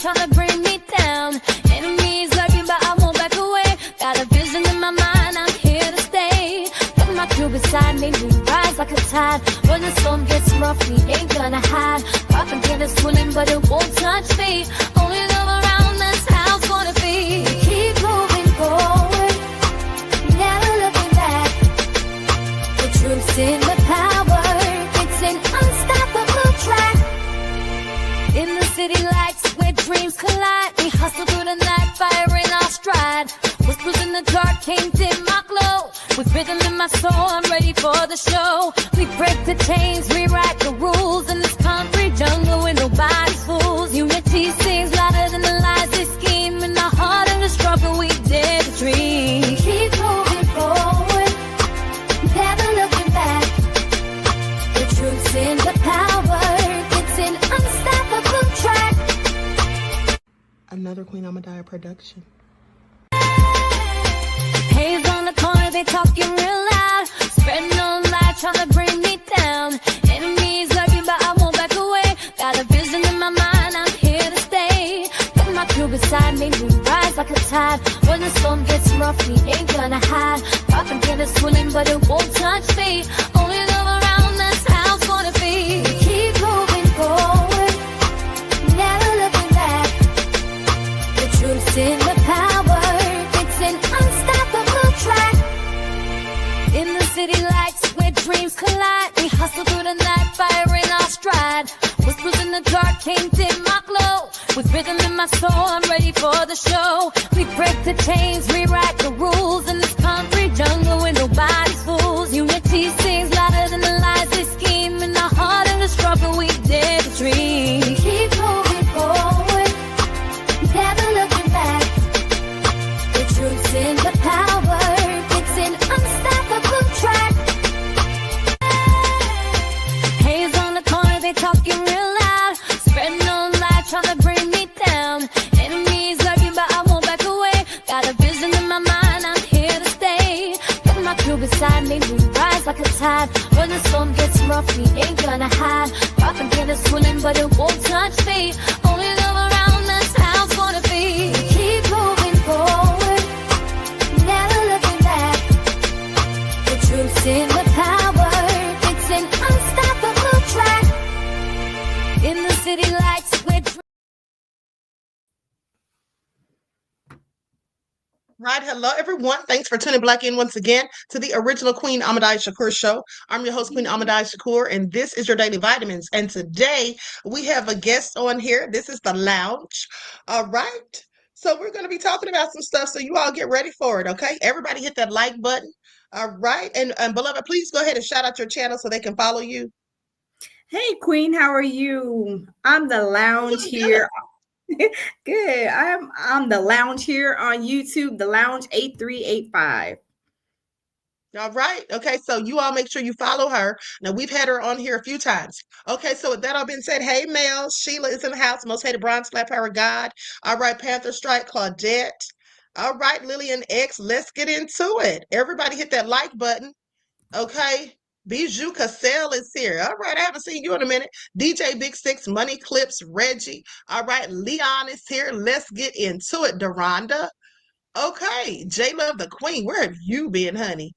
trying to bring me down. Enemies lurking, but I won't back away. Got a vision in my mind, I'm here to stay. Put my crew beside me, we rise like a tide. When the storm gets rough, we ain't gonna hide. Propaganda swirling, but it won't touch me. Only love around, that's how it's gonna be. Keep moving forward, never looking back. The truth's in the power, it's an unstoppable track. In the city lights where dreams collide, we hustle through the night, fire in our stride. Whispers in the dark can't dim my glow. With rhythm in my soul, I'm ready for the show. We break the chains, rewrite the rules in this concrete jungle where nobody's fools. Unity sings louder than the lies they scheme. In the heart of the struggle, we dare to dream. Keep moving forward, never looking back. The truth's in the power, it's an unstoppable track. Another Queen Amadaya production. Haze on the corner, they talking real loud. Spreading no light, trying to bring me down. Enemies lurking, but I won't back away. Got a vision in my mind, I'm here to stay. Put my crew beside me, we rise like a tide. When the storm gets rough, we ain't gonna hide. Propaganda swirling, but it won't touch me. Only love around, that's how it's gonna be. Keep moving forward, never looking back. The truth's in the power, it's an unstoppable track. In the city lights where dreams collide, we hustle through the night, fire in our stride. Whispers in the dark can't dim my glow. With rhythm in my soul, I'm ready for the show. We break the chains, rewrite the rules in this concrete jungle where nobody's fools. Unity sings louder than the lies they scheme. In the heart of the struggle, we dare to dream. Keep moving forward, never looking back. The truth's in the power, it's an unstoppable track. Haze on the corner, they talking real loud. Spreading no light, trying to bring me down. Enemies lurking, but I won't back away. Got a vision in my mind, I'm here to stay. Put my crew beside me, we rise like a tide. When the storm gets rough, we ain't gonna hide. Propaganda swirling, but it won't touch me. Only love around, that's how it's gonna be. Keep moving forward, never looking back. The truth's in the power, it's an unstoppable track. In the city lights where Right, hello everyone. Thanks for tuning back in once again to the original Queen Amadaya Shakur show. I'm your host, Queen Amadaya Shakur, and this is your Daily Vitamins. And today we have a guest on here. This is the lounge. All right. So we're going to be talking about some stuff. So you all get ready for it. Okay. Everybody hit that like button. All right. And beloved, please go ahead and shout out your channel so they can follow you. Hey, Queen, how are you? I'm the lounge here. Good. I'm the lounge here on YouTube, the lounge 8385. All right. Okay. So you all make sure you follow her. Now we've had her on here a few times. Okay. So with that all being said, hey Mel, Sheila is in the house. Most hated bronze flat power God. All right. Panther Strike, Claudette. All right. Lillian X. Let's get into it. Everybody hit that like button. Okay. Bijou Cassell is here. All right. I haven't seen you in a minute. DJ Big Six, Money Clips, Reggie. All right. Leon is here. Let's get into it. Deronda. Okay. J Love the Queen. Where have you been, honey?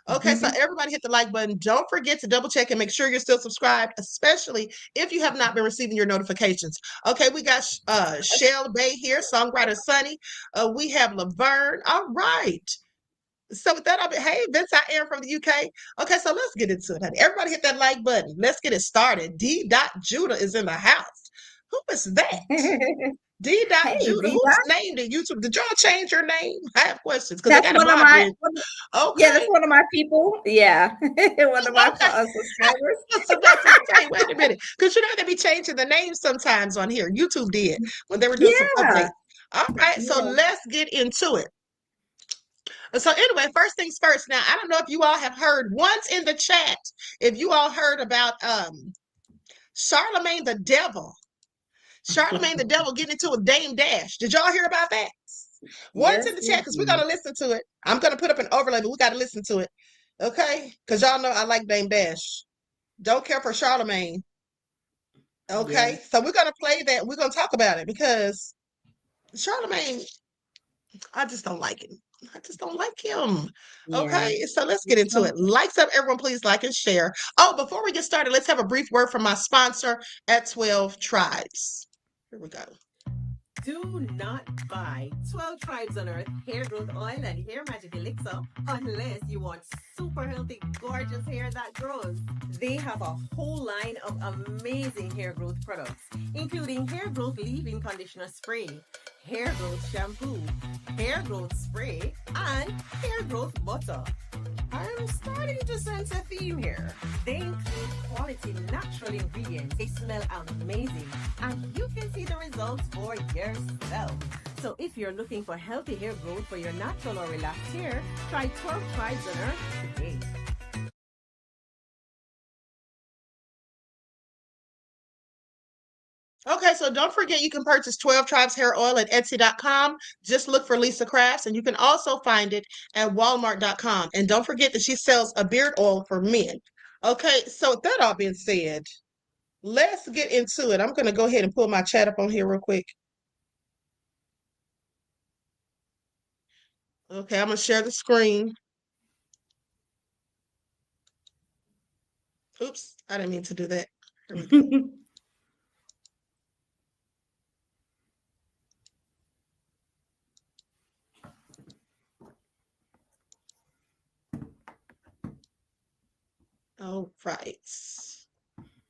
Okay, so everybody hit the like button. Don't forget to double check and make sure you're still subscribed, especially if you have not been receiving your notifications. Okay, we got Shell Bay here, songwriter Sunny. We have Laverne. All right. So with that, hey, Vince, I am from the UK. Okay, so let's get into it, honey. Everybody hit that like button. Let's get it started. D. Judah is in the house. Who is that? D. Judah. Who's named in YouTube? Did y'all change your name? I have questions because I got one of my. Okay. Yeah, that's one of my people. Yeah, one of my subscribers. Okay, wait a minute, because you know they be changing the names sometimes on here. YouTube did when they were doing some updates. All right, so let's get into it. So anyway, first things first. Now, I don't know if you all have heard once in the chat, if you all heard about Charlemagne the Devil. Charlemagne the Devil getting into a Dame Dash. Did y'all hear about that? Once in the chat, because we're going to listen to it. I'm going to put up an overlay, but we got to listen to it. Okay? Because y'all know I like Dame Dash. Don't care for Charlemagne. Okay, so we're gonna play that. We're gonna talk about it because Charlemagne, I just don't like him. I just don't like him. Yeah. Okay, so let's get into it. Likes up, everyone, please like and share. Oh, before we get started, let's have a brief word from my sponsor at 12 Tribes. Here we go. Do not buy 12 Tribes on Earth hair growth oil and hair magic elixir unless you want super healthy, gorgeous hair that grows. They have a whole line of amazing hair growth products, including hair growth leave-in conditioner spray, hair growth shampoo, hair growth spray, and hair growth butter. I'm starting to sense a theme here. They include quality natural ingredients. They smell amazing, and you can see the results for yourself. So if you're looking for healthy hair growth for your natural or relaxed hair, try 12 Tribes on Earth today. Okay, so don't forget you can purchase 12 Tribes hair oil at Etsy.com. Just look for Lisa Crafts, and you can also find it at Walmart.com. And don't forget that she sells a beard oil for men. Okay, so with that all being said, let's get into it. I'm going to go ahead and pull my chat up on here real quick. Okay, I'm going to share the screen. Oops, I didn't mean to do that. Here we go. All right.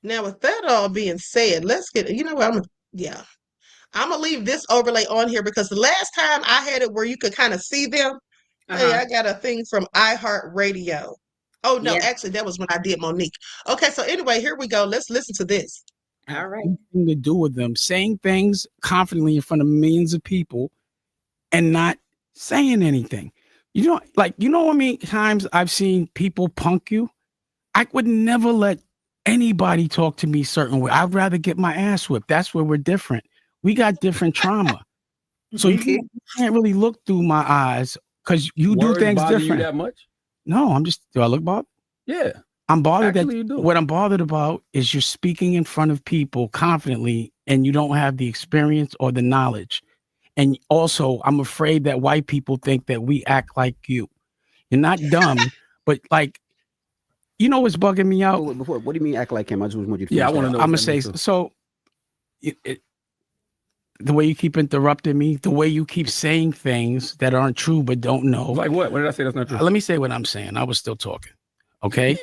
Now, with that all being said, let's get, you know what, I'm gonna leave this overlay on here because the last time I had it where you could kind of see them, hey, I got a thing from iHeartRadio. Oh no, actually that was when I did Monique. Okay, so anyway, here we go. Let's listen to this. All right. Nothing to do with them saying things confidently in front of millions of people and not saying anything. You know how many times I've seen people punk you? I would never let anybody talk to me a certain way. I'd rather get my ass whipped. That's where we're different. We got different trauma. So you can't really look through my eyes because you do things different. You that much? No, do I look bothered? Yeah. I'm bothered Actually, you do. What I'm bothered about is you're speaking in front of people confidently and you don't have the experience or the knowledge. And also, I'm afraid that white people think that we act like you. You're not dumb, but like, you know what's bugging me out? Before, what do you mean act like him? I just want you to. Yeah, I want to know. I'm gonna say so. The way you keep interrupting me, the way you keep saying things that aren't true but don't know. Like what? What did I say that's not true? Let me say what I'm saying. I was still talking. Okay.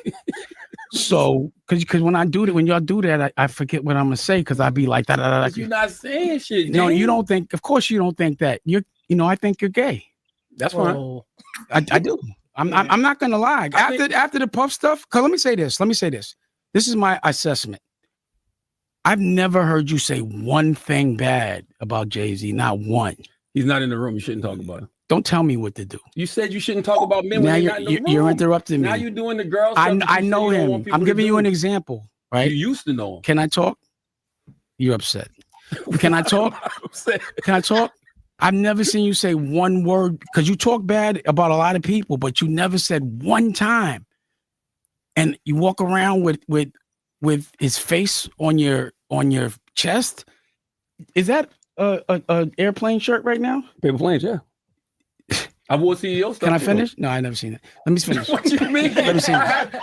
So, because when y'all do that, I forget what I'm gonna say because I be like that. But you're not saying shit. No, you don't think. Of course, you don't think that. I think you're gay. That's fine. I do. I'm not gonna lie. After the Puff stuff, cause let me say this. This is my assessment. I've never heard you say one thing bad about Jay-Z. Not one. He's not in the room. You shouldn't talk about him. Don't tell me what to do. You said you shouldn't talk about men. Now when you're you're interrupting me. Now you're doing the girl stuff. I know him. I'm giving you an example. Right? You used to know him. Can I talk? You're upset. Can I talk? Can I talk? I've never seen you say one word because you talk bad about a lot of people, but you never said one time. And you walk around with his face on your chest. Is that a airplane shirt right now? Paper planes, yeah. I wore CEO stuff. Can I finish? No, I never seen it. Let me finish. What you mean? Let me see.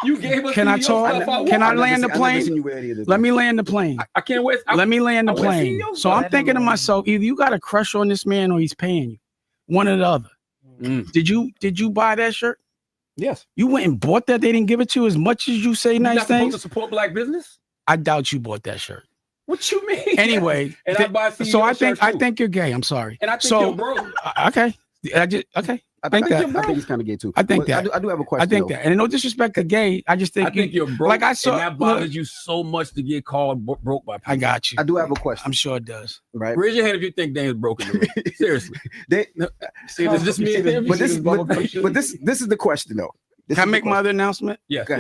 You gave us. Can I talk? Can I land the plane? Let me land the plane. I can't wait. Let me land the plane. So I'm thinking to myself, either you got a crush on this man or he's paying you. One or the other. Did you buy that shirt? Yes. You went and bought that? They didn't give it to you as much as you say nice things? You're not supposed to support black business? I doubt you bought that shirt. What you mean? Anyway, and I buy CEO so I shirts think you're gay. I'm sorry. And I think you're broke. Okay. I think he's kind of gay too. I think that. I do have a question. I think that. And no disrespect to gay. I just think you're broke. Like I saw, and that bothers you so much to get called broke by people. I got you. I do have a question. I'm sure it does. Right. Raise your hand if you think Dane's broken. Seriously. See, this just me and him. But this is the question though. Can I make my other announcement? Yes.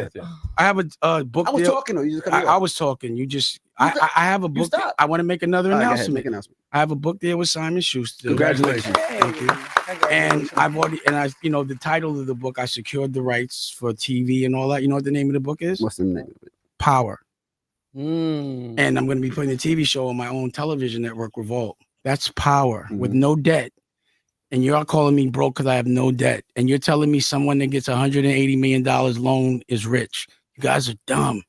I have a book. I was talking. You just cut me off. I was talking. You just. I have a book. I want to make another announcement. Make an announcement. I have a book there with Simon Schuster. Congratulations. Thank you. And the title of the book, I secured the rights for TV and all that. You know what the name of the book is? What's the name of it? Power. And I'm going to be putting a TV show on my own television network, Revolt. That's power with no debt. And you're calling me broke because I have no debt. And you're telling me someone that gets $180 million loan is rich. You guys are dumb.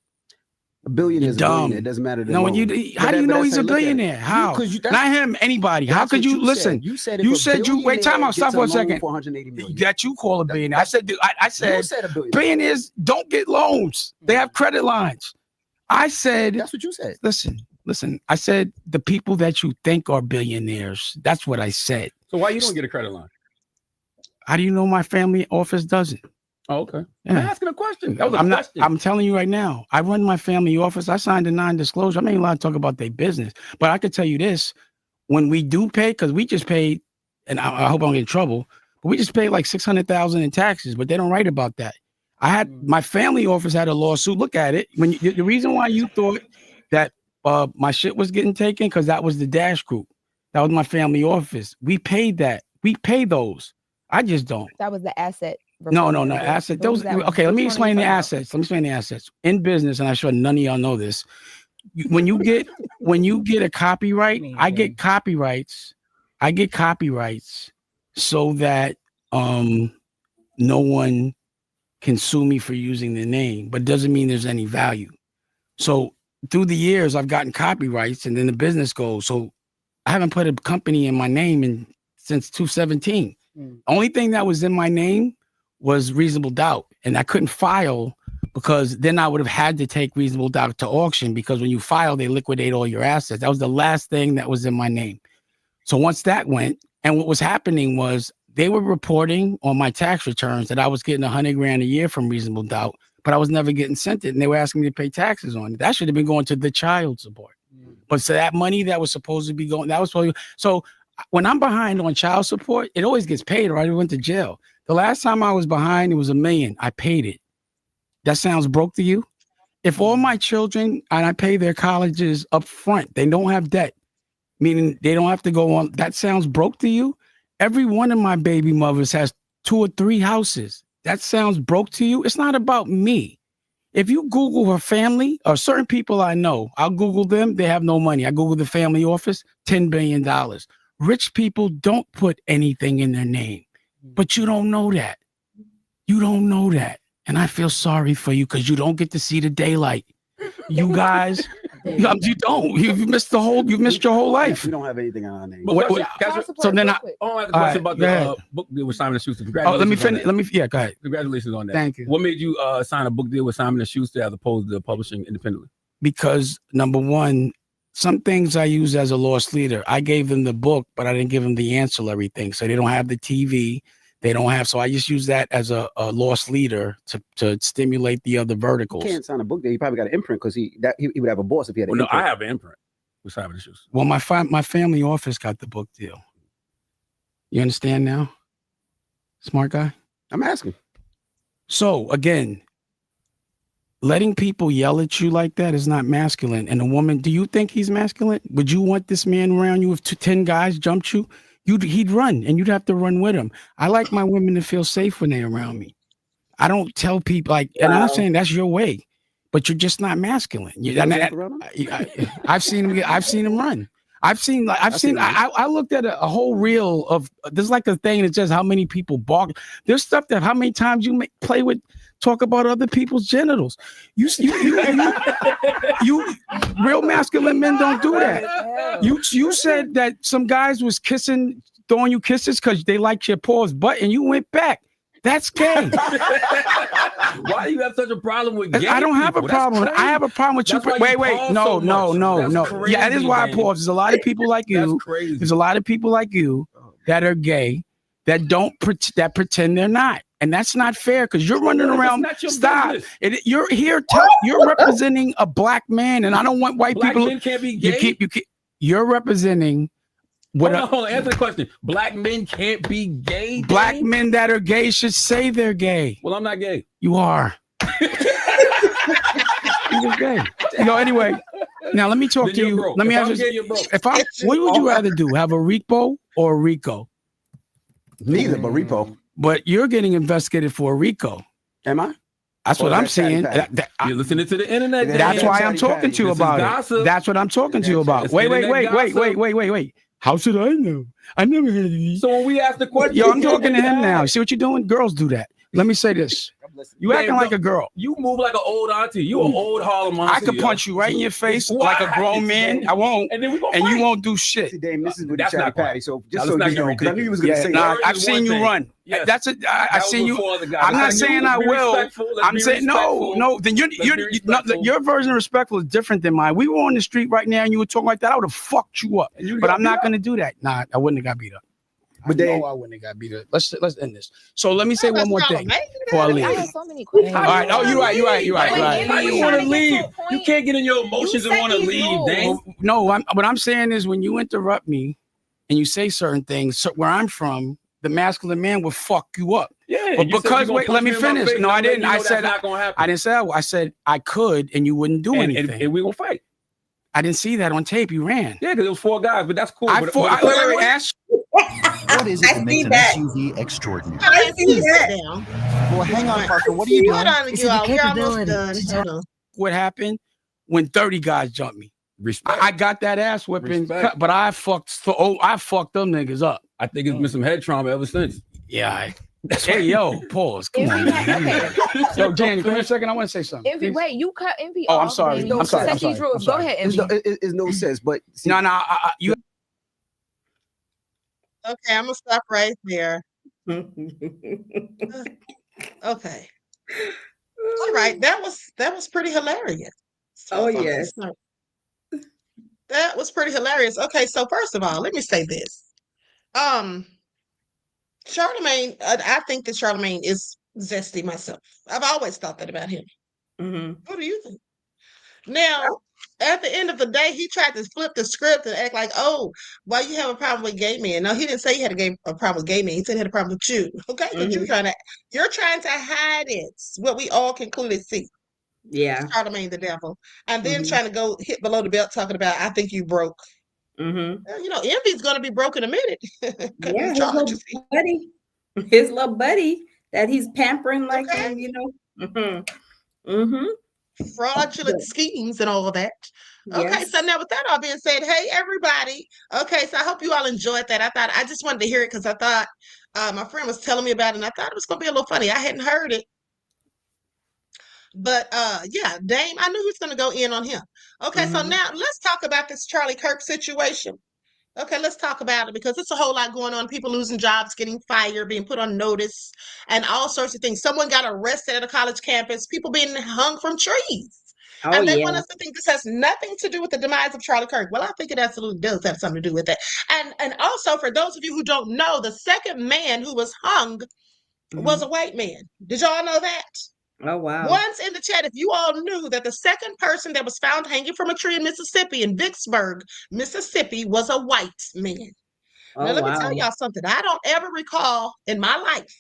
A billionaire is a dumb. billionaire. It doesn't matter. No, how do you know he's a billionaire? How? Not him, anybody. How could you listen? You said wait, time out, stop for a second. For 180 million. That you call a billionaire. I said a billionaire. Billionaires don't get loans. They have credit lines. I said that's what you said. Listen. I said the people that you think are billionaires. That's what I said. So why you don't get a credit line? How do you know my family office doesn't? Oh, okay. Yeah. I'm asking a question. That was a question. I'm telling you right now. I run my family office. I signed a non-disclosure. I'm not allowed to talk about their business, but I could tell you this: when we do pay, because we just paid, and I hope I don't get in trouble, but we just paid like $600,000 in taxes, but they don't write about that. I had my family office had a lawsuit. Look at it. When the reason why you thought that my shit was getting taken because that was the Dash Group. That was my family office. We paid that. We pay those. I just don't. That was the asset. No, asset. Those. Okay, let me explain the assets. Let me explain the assets in business, and I'm sure none of y'all know this. When you get a copyright, I get copyrights. I get copyrights so that no one can sue me for using the name, but doesn't mean there's any value. So through the years, I've gotten copyrights, and then the business goes. So I haven't put a company in my name since 2017. Only thing that was in my name was Reasonable Doubt, and I couldn't file because then I would have had to take Reasonable Doubt to auction, because when you file, they liquidate all your assets. That was the last thing that was in my name. So once that went, and what was happening was they were reporting on my tax returns that I was getting $100,000 a year from Reasonable Doubt, but I was never getting sent it, and they were asking me to pay taxes on it. That should have been going to the child support. But so that money that was supposed to be going, so when I'm behind on child support, it always gets paid, or I went to jail. The last time I was behind, it was $1 million. I paid it. That sounds broke to you? If all my children, and I pay their colleges up front, they don't have debt, meaning they don't have to go on. That sounds broke to you? Every one of my baby mothers has 2 or 3 houses. That sounds broke to you? It's not about me. If you Google her family or certain people I know, I'll Google them. They have no money. I Google the family office, $10 billion. Rich people don't put anything in their name, but you don't know that. You don't know that. And I feel sorry for you because you don't get to see the daylight. You guys, you don't. You've missed your whole life. We don't have anything on our name. So then I have a question about the book deal with Simon & Schuster. Let me finish. Go ahead. Congratulations on that. Thank you. What made you sign a book deal with Simon & Schuster as opposed to publishing independently? Because number one, some things I use as a lost leader. I gave them the book, but I didn't give them the ancillary thing. So they don't have the TV. They don't have. So I just use that as a lost leader to stimulate the other verticals. You can't sign a book deal. He probably got an imprint because he would have a boss if he had an imprint. No, I have an imprint with Simon & Schuster. Well, my family office got the book deal. You understand now? Smart guy? I'm asking. So again, letting people yell at you like that is not masculine. And a woman, do you think he's masculine? Would you want this man around you if 10 guys jumped you? He'd run, and you'd have to run with him. I like my women to feel safe when they're around me. I don't tell people and I'm not saying that's your way, but you're just not masculine. I've seen him run. I looked at a whole reel of, there's like a thing that says how many people bark. There's stuff that how many times you talk about other people's genitals. You real masculine men don't do that. You said that some guys was throwing you kisses because they liked your paws butt, and you went back. That's gay. Why do you have such a problem with gay? I don't have a problem. I have a problem with you. Wait. No. Yeah, that is why I pause. There's a lot of people like you. There's a lot of people like you that are gay that pretend they're not. And that's not fair because you're running around. Stop. You're here. You're representing a black man, and I don't want white people. Black men can't be gay. You're representing. Hold on. Answer the question. Black men can't be gay. Black men that are gay should say they're gay. Well, I'm not gay. You are. You're gay. Anyway. Now let me talk to you. Let me ask you. What would you rather do? Have a repo or a RICO? Neither, but repo. But you're getting investigated for a RICO. Am I? That's what Or I'm is that Patty saying. Patty? You're listening to the internet. That's That's Dan. why I'm Patty talking Patty. to you This is about it. gossip. That's what I'm talking to you about. It's Wait. internet How should I know? I never heard of these. So when we ask the question, Yo, I'm you talking to can't him now. decide. See what you're doing? Girls do that. Let me say this. I'm listening. You acting Damn, like no. a girl. You move like an old auntie. You an old Harlem auntie. I could yo. punch you right in your face Why? like a grown man. I won't. And then we gonna And you fight. won't do shit. See, Dame, this is with That's the Chatty not gonna Patty. So Now, just let's so not you get know, because I knew you was gonna Yeah, say nah, that. Word I've is seen one you thing. run. Yes. That's it. I've That seen was you. before other guys. I'm not Let's saying be I will. respectful. Let's I'm be saying no. respectful. Then Let's be respectful. your version of respectful is different than mine. We were on the street right now and you were talking like that. I would have fucked you up. And you But got I'm not beat going to do that. Nah, I wouldn't have got beat up. But I then- know I wouldn't have got beat up. Let's end this. So let me say one more thing Charlemagne, before I I leave. have so many questions. All right. Oh, you're right. How you want to leave? You can't get in your emotions You and want to set these leave, rules. Dan. No, what I'm saying is when you interrupt me and you say certain things, so where I'm from, the masculine man will fuck you up. Yeah, But you said because you gonna wait, let punch me in my finish. face, No, I'm I letting didn't. you know I that's said not gonna happen. I didn't say that. I said I could, and you wouldn't do anything. And we gonna fight. I didn't see that on tape. You ran. Yeah, because it was 4 guys, but that's cool. I But- fought. but- I asked. What is it I that see makes an that. SUV extraordinary? I see Please that. sit down. Well, hang on, Parker. What are you Hold doing? on, It's you the all. We're almost capability done. to Hold on. What happened when 30 guys jumped me? Respect. I got that ass whipping, Respect. but I fucked them niggas up. I think it's been some head trauma ever since. Yeah. Hey, yo, pause. Come If on, we had- man. Yo, Danny, come here a second. I want to say something. Envy, please. wait, you cut Envy Oh, off. I'm sorry. man. You I'm sorry. set I'm sorry. these rules. I'm sorry. Go ahead, It's Envy. no, no sense, but see, No, you. Okay, I'm gonna stop right there. Okay. All right. That was pretty hilarious. Oh, if I may yes. say. That was pretty hilarious. Okay, so first of all, let me say this. Charlemagne, I think that Charlemagne is zesty myself. I've always thought that about him. Mhm. What do you think? Now, at the end of the day, he tried to flip the script and act like, oh, well, you have a problem with gay men. No, he didn't say he had a problem with gay men. He said he had a problem with you. Okay, but you're trying to hide it. What we all can clearly see. Yeah. Charlemagne the devil, and then Mhm. trying to go hit below the belt, talking about, I think you broke. Mm-hmm. Well, Envy's going to be broke in a minute. Couldn't Yeah, be charged. his little buddy that he's pampering like Okay. him, Mm-hmm. Mm-hmm. Fraudulent schemes and all of that. Okay, Yes. so now with that all being said, hey everybody. Okay, so I hope you all enjoyed that. I just wanted to hear it because I thought my friend was telling me about it, and I thought it was going to be a little funny. I hadn't heard it. But yeah, Dame, I knew he was going to go in on him. Okay, so Mhm. now let's talk about this Charlie Kirk situation. Okay, let's talk about it because it's a whole lot going on. People losing jobs, getting fired, being put on notice, and all sorts of things. Someone got arrested at a college campus, people being hung from trees. Oh, And they yeah. want us to think this has nothing to do with the demise of Charlie Kirk. Well, I think it absolutely does have something to do with it. And also, for those of you who don't know, the second man who was hung was a white man. Did y'all know that? Oh, wow. Once in the chat, if you all knew that the second person that was found hanging from a tree in Mississippi, in Vicksburg, Mississippi, was a white man. Oh, Now, let me wow. tell y'all something. I don't ever recall in my life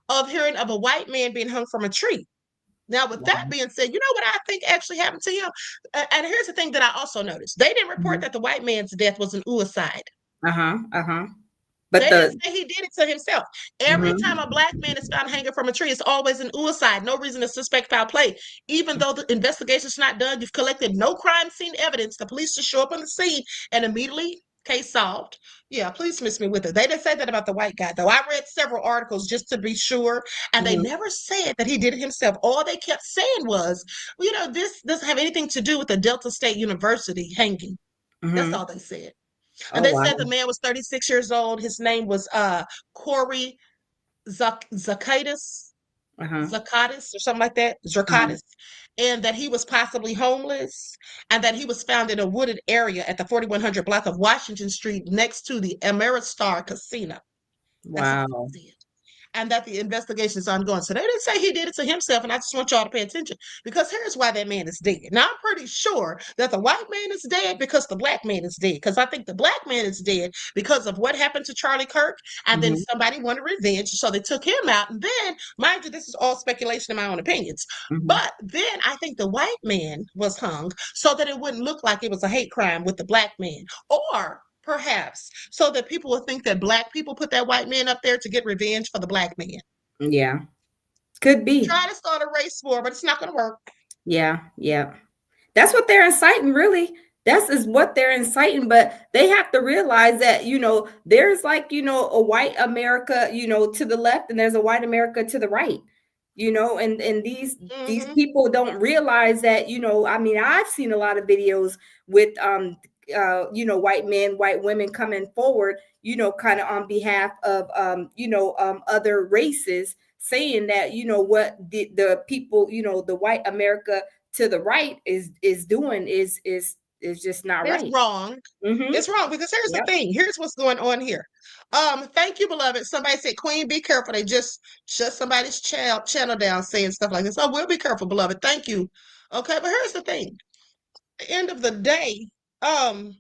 of hearing of a white man being hung from a tree. Now, with that being said, you know what I think actually happened to him? And here's the thing that I also noticed. They didn't report that the white man's death was an suicide. Uh-huh. Uh-huh. But They the didn't say he did it to himself. Every time a black man is found hanging from a tree, it's always an suicide. No reason to suspect foul play. Even though the investigation's not done, you've collected no crime scene evidence. The police just show up on the scene and immediately case solved. Yeah, please miss me with it. They didn't say that about the white guy, though. I read several articles just to be sure, and they never said that he did it himself. All they kept saying was, well, this doesn't have anything to do with the Delta State University hanging. That's all they said. And they said the man was 36 years old. His name was Corey Zakatis, Zakatis or something like that, Zakatis, and that he was possibly homeless, and that he was found in a wooded area at the 4100 block of Washington Street next to the Ameristar Casino. Wow. That's all they said. And that the investigation is ongoing. So they didn't say he did it to himself, and I just want y'all to pay attention because here's why that man is dead. Now, I'm pretty sure that the white man is dead because the black man is dead, because I think the black man is dead because of what happened to Charlie Kirk, and then somebody wanted revenge, so they took him out. And then, mind you, this is all speculation in my own opinions, but then I think the white man was hung so that it wouldn't look like it was a hate crime with the black man, or perhaps so that people will think that black people put that white man up there to get revenge for the black man. Yeah. Could be. Try to start a race war, but it's not going to work. Yeah, yeah. That's what they're inciting, really. That's is what they're inciting, but they have to realize that, there's like, a white America, to the left, and there's a white America to the right, and these Hmm. people don't realize that, I mean, I've seen a lot of videos with white men, white women coming forward, kind of on behalf of other races, saying that, what the people, the white America to the right is doing is just not It's right. wrong. Mm-hmm. It's wrong because here's the Yep. thing. Here's what's going on here. Thank you, beloved. Somebody said, Queen, be careful. They just shut somebody's channel down saying stuff like this. Oh, we'll be careful, beloved. Thank you. Okay, but here's the thing. At the end of the day, um,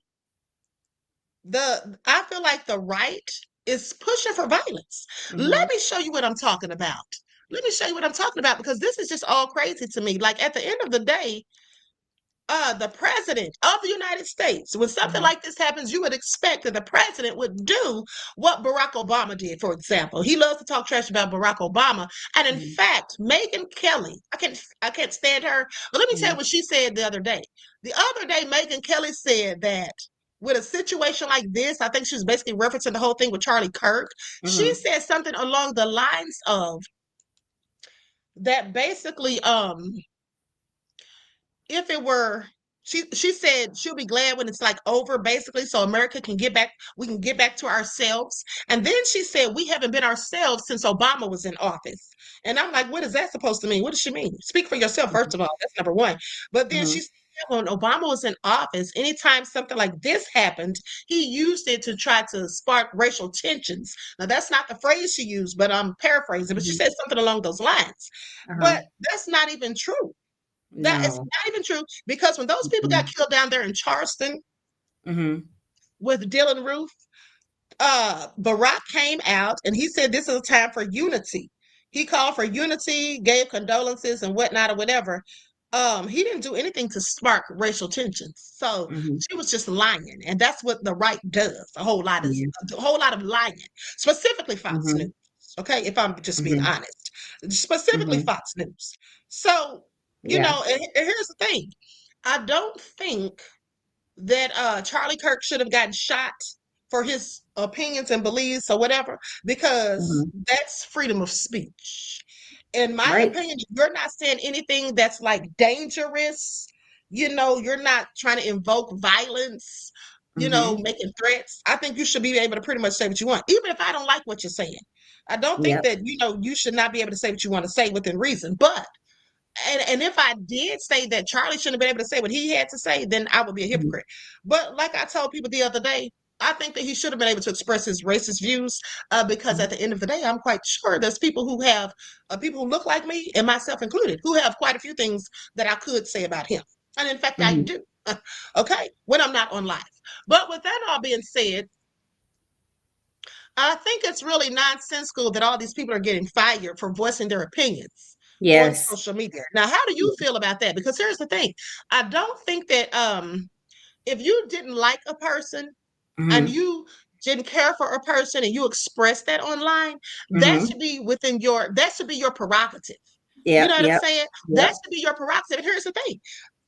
I feel like the right is pushing for violence. Mm-hmm. Let me show you what I'm talking about. Let me show you what I'm talking about because this is just all crazy to me. Like at the end of the day, the president of the United States, when something like this happens, you would expect that the president would do what Barack Obama did, for example. He loves to talk trash about Barack Obama. And in fact, Megyn Kelly, I can't stand her, but let me tell you what she said the other day. The other day, Megyn Kelly said that with a situation like this, I think she was basically referencing the whole thing with Charlie Kirk. She said something along the lines of that basically, if it were she said she'll be glad when it's like over, basically, so America can get back, we can get back to ourselves. And then she said we haven't been ourselves since Obama was in office. And I'm like, what is that supposed to mean? What does she mean? Speak for yourself, first of all. That's number one. But then she said when Obama was in office, anytime something like this happened, he used it to try to spark racial tensions. Now that's not the phrase she used, but I'm paraphrasing, but she said something along those lines. But that's not even true. That is No. not even true because when those people got killed down there in Charleston with Dylan Roof, Barack came out and he said this is a time for unity. He called for unity, gave condolences and whatnot or whatever. He didn't do anything to spark racial tensions. So she was just lying, and that's what the right does. A whole lot of lying, specifically Fox News. Okay, if I'm just being honest, specifically Fox News. So and here's the thing: I don't think that Charlie Kirk should have gotten shot for his opinions and beliefs or whatever, because that's freedom of speech. In my opinion, you're not saying anything that's like dangerous. You're not trying to invoke violence, making threats. I think you should be able to pretty much say what you want, even if I don't like what you're saying. I don't think that, you should not be able to say what you want to say within reason. But and if I did say that Charlie shouldn't have been able to say what he had to say, then I would be a hypocrite. But like I told people the other day, I think that he should have been able to express his racist views because at the end of the day, I'm quite sure there's people who have people who look like me, and myself included, who have quite a few things that I could say about him. And in fact, I do. Okay, when I'm not on live. But with that all being said, I think it's really nonsensical that all these people are getting fired for voicing their opinions on social media. Now, how do you feel about that? Because here's the thing. I don't think that if you didn't like a person and you didn't care for a person and you express that online, that should be your prerogative. You know what I'm saying? That should be your prerogative. And here's the thing.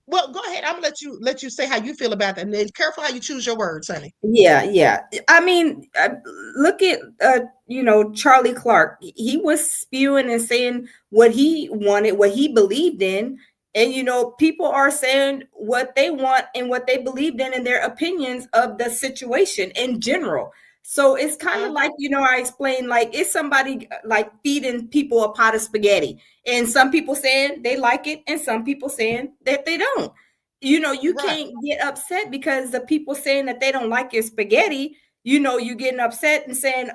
Well, go ahead. I'm gonna let you say how you feel about that, and then careful how you choose your words, honey. Yeah. I mean, look at Charlie Clark. He was spewing and saying what he wanted, what he believed in, and people are saying what they want and what they believed in and their opinions of the situation in general. So it's kind of like, I explained, like it's somebody like feeding people a pot of spaghetti, and some people saying they like it and some people saying that they don't. You can't get upset because the people saying that they don't like your spaghetti, you getting upset and saying,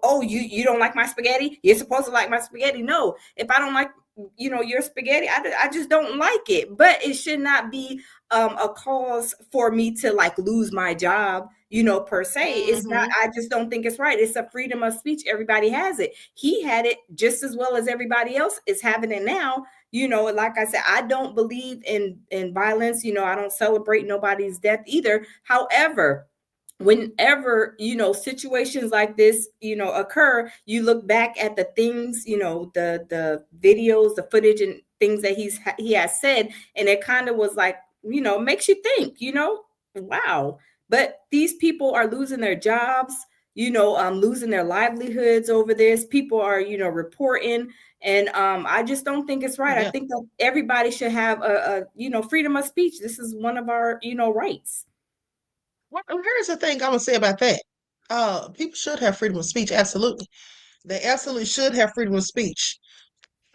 oh, you don't like my spaghetti, you're supposed to like my spaghetti. No, if I don't like your spaghetti, I just don't like it. But it should not be a cause for me to like lose my job, per se. It's not. I just don't think it's right. It's a freedom of speech. Everybody has it. He had it just as well as everybody else is having it now. Like I said, I don't believe in violence. I don't celebrate nobody's death either. However, whenever, situations like this, occur, you look back at the things, the videos, the footage and things that he has said, and it kind of was like, makes you think, wow. But these people are losing their jobs, losing their livelihoods over this. People are, reporting, and I just don't think it's right. I think that everybody should have a freedom of speech. This is one of our, rights. Well, here's the thing I'm gonna say about that. People should have freedom of speech. Absolutely, they absolutely should have freedom of speech.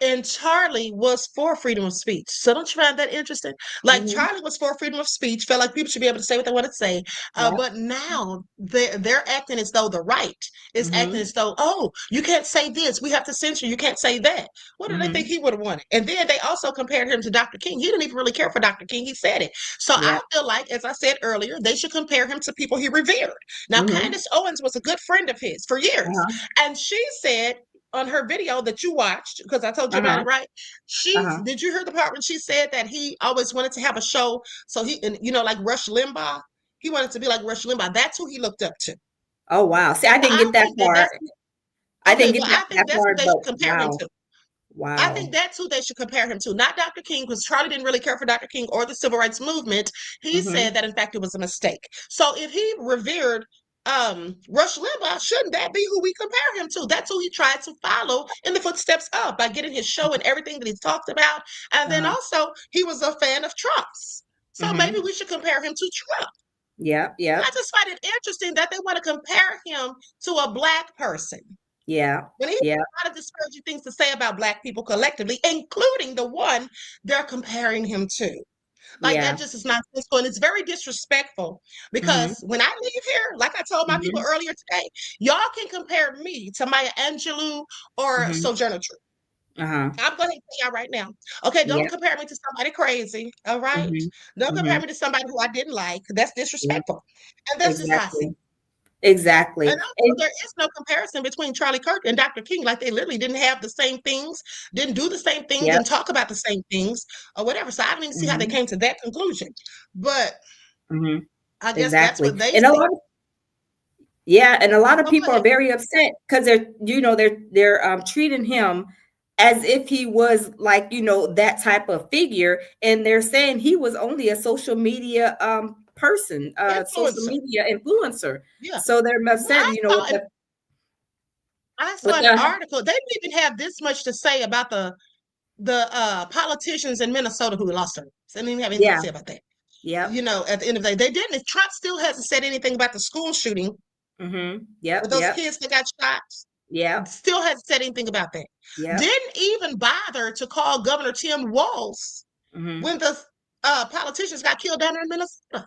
And Charlie was for freedom of speech. So don't you find that interesting? Like Charlie was for freedom of speech, felt like people should be able to say what they want to say. But now they're acting as though the right is acting as though, oh, you can't say this. We have to censor. You can't say that. What do they think he would have wanted? And then they also compared him to Dr. King. He didn't even really care for Dr. King. He said it. So I feel like, as I said earlier, they should compare him to people he revered. Now, Candace Owens was a good friend of his for years. And she said, on her video that you watched, because I told you about it, right? Did you hear the part when she said that he always wanted to have a show? So he, and like Rush Limbaugh, he wanted to be like Rush Limbaugh. That's who he looked up to. Oh wow! See, I didn't get that part. I didn't get that part. That's what they should compare him to. Wow. I think that's who they should compare him to, not Dr. King, because Charlie didn't really care for Dr. King or the civil rights movement. He said that, in fact, it was a mistake. So if he revered Rush Limbaugh, shouldn't that be who we compare him to? That's who he tried to follow in the footsteps of by getting his show and everything that he talked about. And then also he was a fan of Trump's. So maybe we should compare him to Trump. Yeah. I just find it interesting that they want to compare him to a Black person. Yeah. When he has a lot of disparaging things to say about Black people collectively, including the one they're comparing him to. Like that just is not sensible, and it's very disrespectful because when I leave here, like I told my people earlier today, y'all can compare me to Maya Angelou or Sojourner Truth. I'm going to tell y'all right now. Okay, don't compare me to somebody crazy. All right, don't compare me to somebody who I didn't like. That's disrespectful, and that's just how I see it. Exactly. And also, there is no comparison between Charlie Kirk and Dr. King. Like they literally didn't have the same things, didn't do the same things, and talk about the same things or whatever. So I don't even see how they came to that conclusion. But I guess that's what they and say. A lot of people are very upset because they're treating him as if he was like, that type of figure, and they're saying he was only a social media person, social media influencer. So they're upset, I saw an article. They didn't even have this much to say about the politicians in Minnesota who lost their votes. They didn't even have anything to say about that. Yeah. At the end of the day, they didn't. Trump still hasn't said anything about the school shooting. With those kids that got shot. Still hasn't said anything about that. Didn't even bother to call Governor Tim Walz when the politicians got killed down there in Minnesota.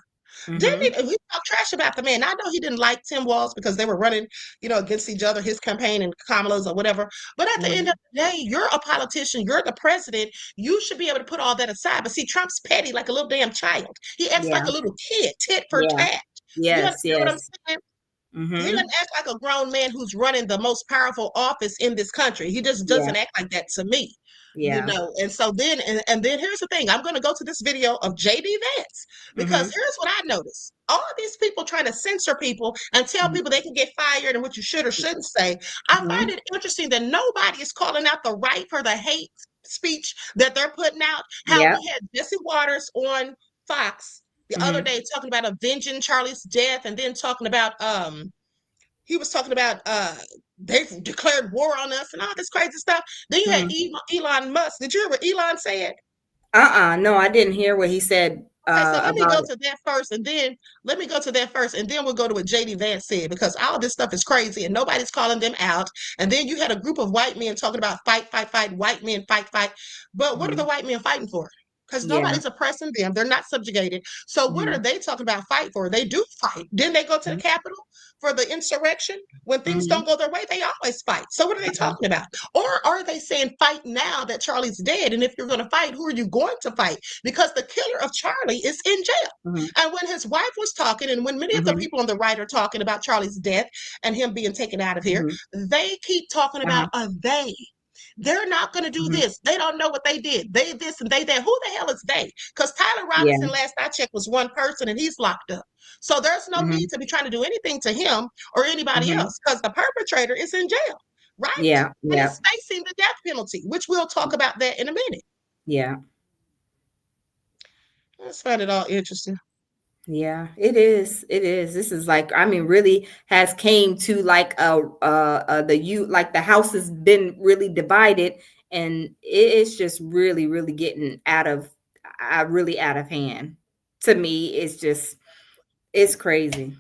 Didn't even, we talk trash about the man. I know he didn't like Tim Walz because they were running, against each other, his campaign and Kamala's or whatever. But at the end of the day, you're a politician, you're the president. You should be able to put all that aside. But see, Trump's petty like a little damn child. He acts like a little kid, tit for tat. You understand what I'm saying? He doesn't act like a grown man who's running the most powerful office in this country. He just doesn't act like that to me. And so then and then here's the thing. I'm going to go to this video of JD Vance because here's what I noticed. All of these people trying to censor people and tell people they can get fired and what you should or shouldn't say. I find it interesting that nobody is calling out the right for the hate speech that they're putting out. How we had Jesse Waters on Fox the other day talking about avenging Charlie's death, and then talking about he was talking about they've declared war on us and all this crazy stuff. Then you had Elon Musk. Did you hear what Elon said? No, I didn't hear what he said. Okay, so let me go to that first, and then we'll go to what JD Vance said, because all of this stuff is crazy and nobody's calling them out. And then you had a group of white men talking about fight, white men fight. But what are the white men fighting for? Because nobody's oppressing them. They're not subjugated. So what are they talking about fight for? They do fight. Didn't they go to the Capitol for the insurrection? When things don't go their way, they always fight. So what are they talking about? Or are they saying fight now that Charlie's dead? And if you're going to fight, who are you going to fight? Because the killer of Charlie is in jail. And when his wife was talking, and when many of the people on the right are talking about Charlie's death and him being taken out of here, they keep talking about a they. They're not going to do Mhm. this. They don't know what they did. They this and they that. Who the hell is they? Because Tyler Yeah. Robinson, last I checked, was one person and he's locked up. So there's no Mhm. need to be trying to do anything to him or anybody Mhm. else because the perpetrator is in jail, right? Yeah. And Yeah. is facing the death penalty, which we'll talk about that in a minute. Yeah. I just find it all interesting. Yeah, it is. It is. This is like, I mean, really has came to like like the house has been really divided, and it's just really, really getting really out of hand. To me, it's crazy.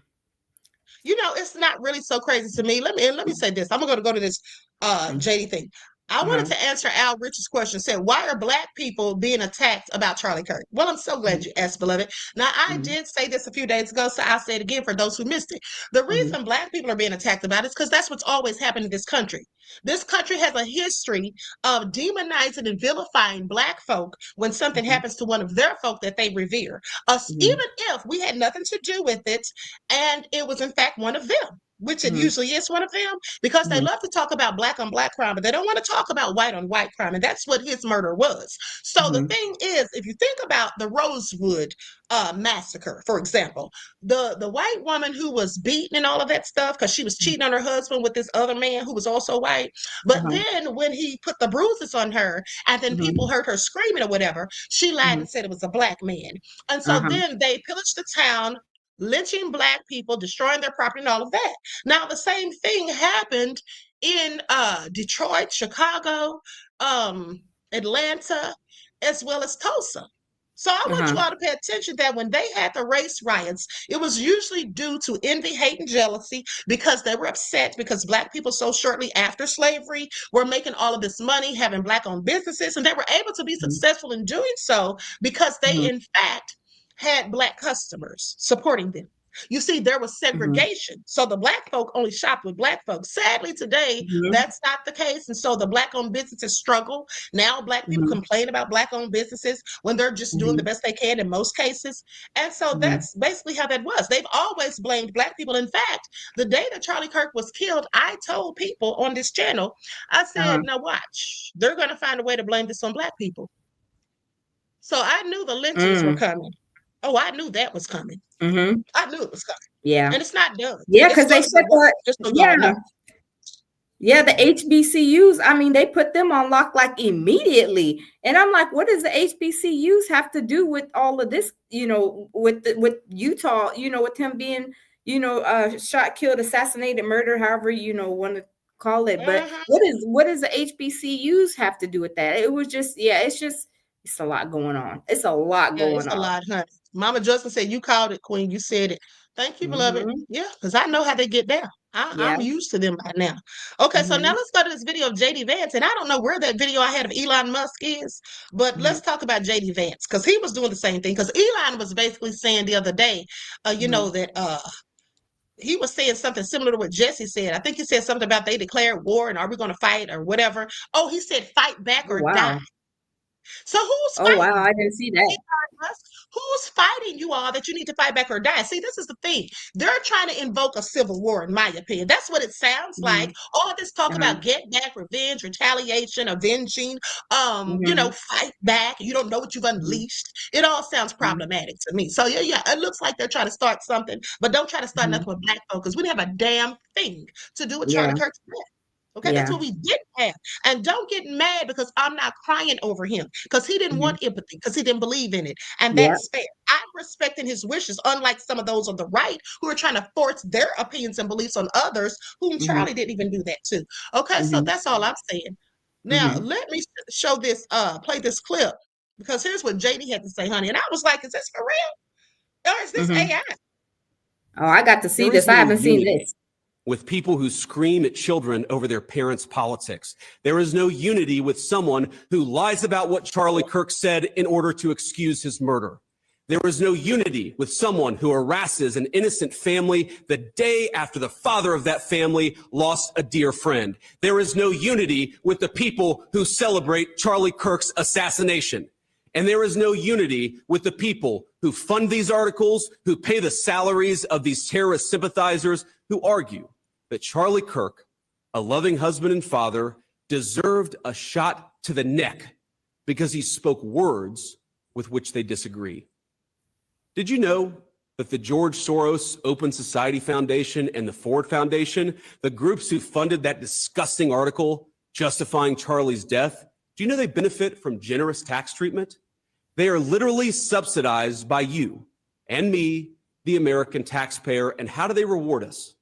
You know, it's not really so crazy to me. Let me say this. I'm gonna go to this JD thing. I wanted Uh-huh. to answer Al Rich's question. Said, why are Black people being attacked about Charlie Kirk? Well, I'm so glad you asked, beloved. Now, I Mhm. did say this a few days ago, so I'll say it again for those who missed it. The Mhm. reason Black people are being attacked about it is because that's what's always happened in this country. This country has a history of demonizing and vilifying Black folk when something Mhm. happens to one of their folk that they revere. Mhm. Even if we had nothing to do with it, and it was in fact one of them, which it Mhm. usually is one of them, because they Mhm. love to talk about Black on Black crime, but they don't want to talk about white on white crime, and that's what his murder was. So the Mhm. thing is, if you think about the Rosewood massacre, for example, the white woman who was beaten and all of that stuff because she was cheating on her husband with this other man who was also white, but Uh-huh. then when he put the bruises on her and then people Mhm. heard her screaming or whatever, she lied Mhm. and said it was a Black man. And so Uh-huh. then they pillaged the town, lynching Black people, destroying their property and all of that. Now the same thing happened in Detroit, Chicago, Atlanta, as well as Tulsa. So I want Uh-huh. you all to pay attention that when they had the race riots, it was usually due to envy, hate, and jealousy because they were upset because Black people so shortly after slavery were making all of this money, having Black-owned businesses, and they were able to be Mhm. successful in doing so because they, Mhm. in fact, had Black customers supporting them. You see, there was Mhm. segregation. So the Black folk only shopped with Black folks. Sadly, today, Mhm. that's not the case. And so the Black-owned businesses struggle. Now, Black people Mhm. complain about Black-owned businesses when they're just doing the Mhm. best they can in most cases. And so Mhm. that's basically how that was. They've always blamed Black people. In fact, the day that Charlie Kirk was killed, I told people on this channel, I Uh-huh. said, now watch, they're going to find a way to blame this on Black people. So I knew the lynchings were Mm. coming. Oh, I knew that was coming. Mhm. I knew it was coming. Yeah. And it's not done. Yeah, It's because they going to shut get worse, just so yeah. y'all know. Yeah, the HBCUs, I mean, they put them on lock like immediately. And I'm like, what does the HBCUs have to do with all of this, with Utah, with him being, shot, killed, assassinated, murder, however, want to call it. But Mhm. what does the HBCUs have to do with that? It was just, it's a lot going on. It's a lot Yeah, going it's a on. lot, honey. Mama Justin said, you called it, Queen. You said it. Thank you, beloved. Mhm. Yeah, because I know how they get down. Yeah. I'm used to them by now. Okay, so now Mhm. let's go to this video of JD Vance. And I don't know where that video I had of Elon Musk is, but let's Mhm. talk about JD Vance because he was doing the same thing. Because Elon was basically saying the other day, Mhm. that he was saying something similar to what Jesse said. I think he said something about they declared war and are we going to fight or whatever. Oh, he said fight back Oh or die. wow. So who's Oh wow, fighting? I didn't see that. Musk? Who's fighting you all that you need to fight back or die? See, this is the thing. They're trying to invoke a civil war, in my opinion. That's what it sounds like. Mhm. All this talk Uh-huh. about get back, revenge, retaliation, avenging, Mhm. fight back. You don't know what you've Mhm. unleashed. It all sounds Mhm. problematic to me. So yeah, it looks like they're trying to start something, but don't try to start Mhm. nothing with Black folk because we didn't have a damn thing to do with Charlie Yeah. Kirk's death. Okay, that's Yeah. what we didn't have. And don't get mad because I'm not crying over him because he didn't Mhm. want empathy, because he didn't believe in it. And Yeah. that's fair. I'm respecting his wishes, unlike some of those on the right who are trying to force their opinions and beliefs on others, whom Mhm. Charlie didn't even do that to. Okay, so Mhm. that's all I'm saying. Now, Mhm. let me show this, play this clip because here's what JD had to say, honey. And I was like, is this for real? Or is this Mhm. AI? Oh, I got to see There this. is I no haven't seen unity this. with people who scream at children over their parents' politics. There is no unity with someone who lies about what Charlie Kirk said in order to excuse his murder. There is no unity with someone who harasses an innocent family the day after the father of that family lost a dear friend. There is no unity with the people who celebrate Charlie Kirk's assassination. And there is no unity with the people who fund these articles, who pay the salaries of these terrorist sympathizers, who argue that Charlie Kirk, a loving husband and father, deserved a shot to the neck because he spoke words with which they disagree. Did you know that the George Soros Open Society Foundation and the Ford Foundation, the groups who funded that disgusting article justifying Charlie's death, do you know they benefit from generous tax treatment? They are literally subsidized by you and me, the American taxpayer. And how do they reward us?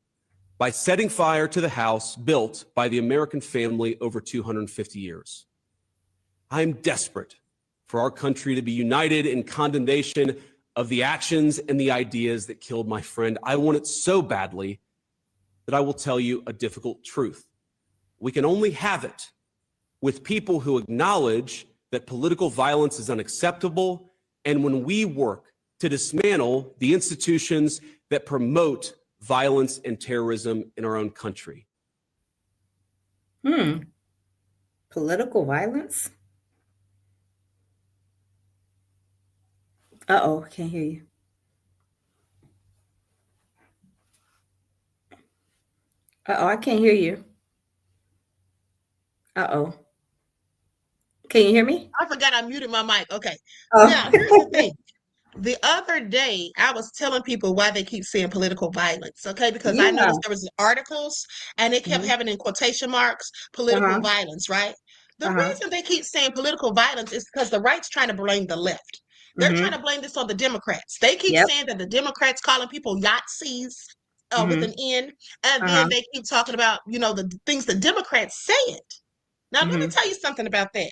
By setting fire to the house built by the American family over 250 years. I am desperate for our country to be united in condemnation of the actions and the ideas that killed my friend. I want it so badly that I will tell you a difficult truth. We can only have it with people who acknowledge that political violence is unacceptable, and when we work to dismantle the institutions that promote violence and terrorism in our own country. Political violence? Uh-oh, can't hear you. Uh-oh, I can't hear you. Uh-oh. Can you hear me? I forgot I muted my mic. Okay. Oh. Now, here's the thing. The other day, I was telling people why they keep saying political violence, okay? Because I Yeah. noticed there was articles and they kept Mhm. having in quotation marks, political Uh-huh. violence, right? The Uh-huh. reason they keep saying political violence is because the right's trying to blame the left. They're trying to blame this on the Democrats. They keep Yep. saying that the Democrats calling people Yahtzees with an N, and Uh-huh. then they keep talking about, the things the Democrats said. Now, let me tell you something about that.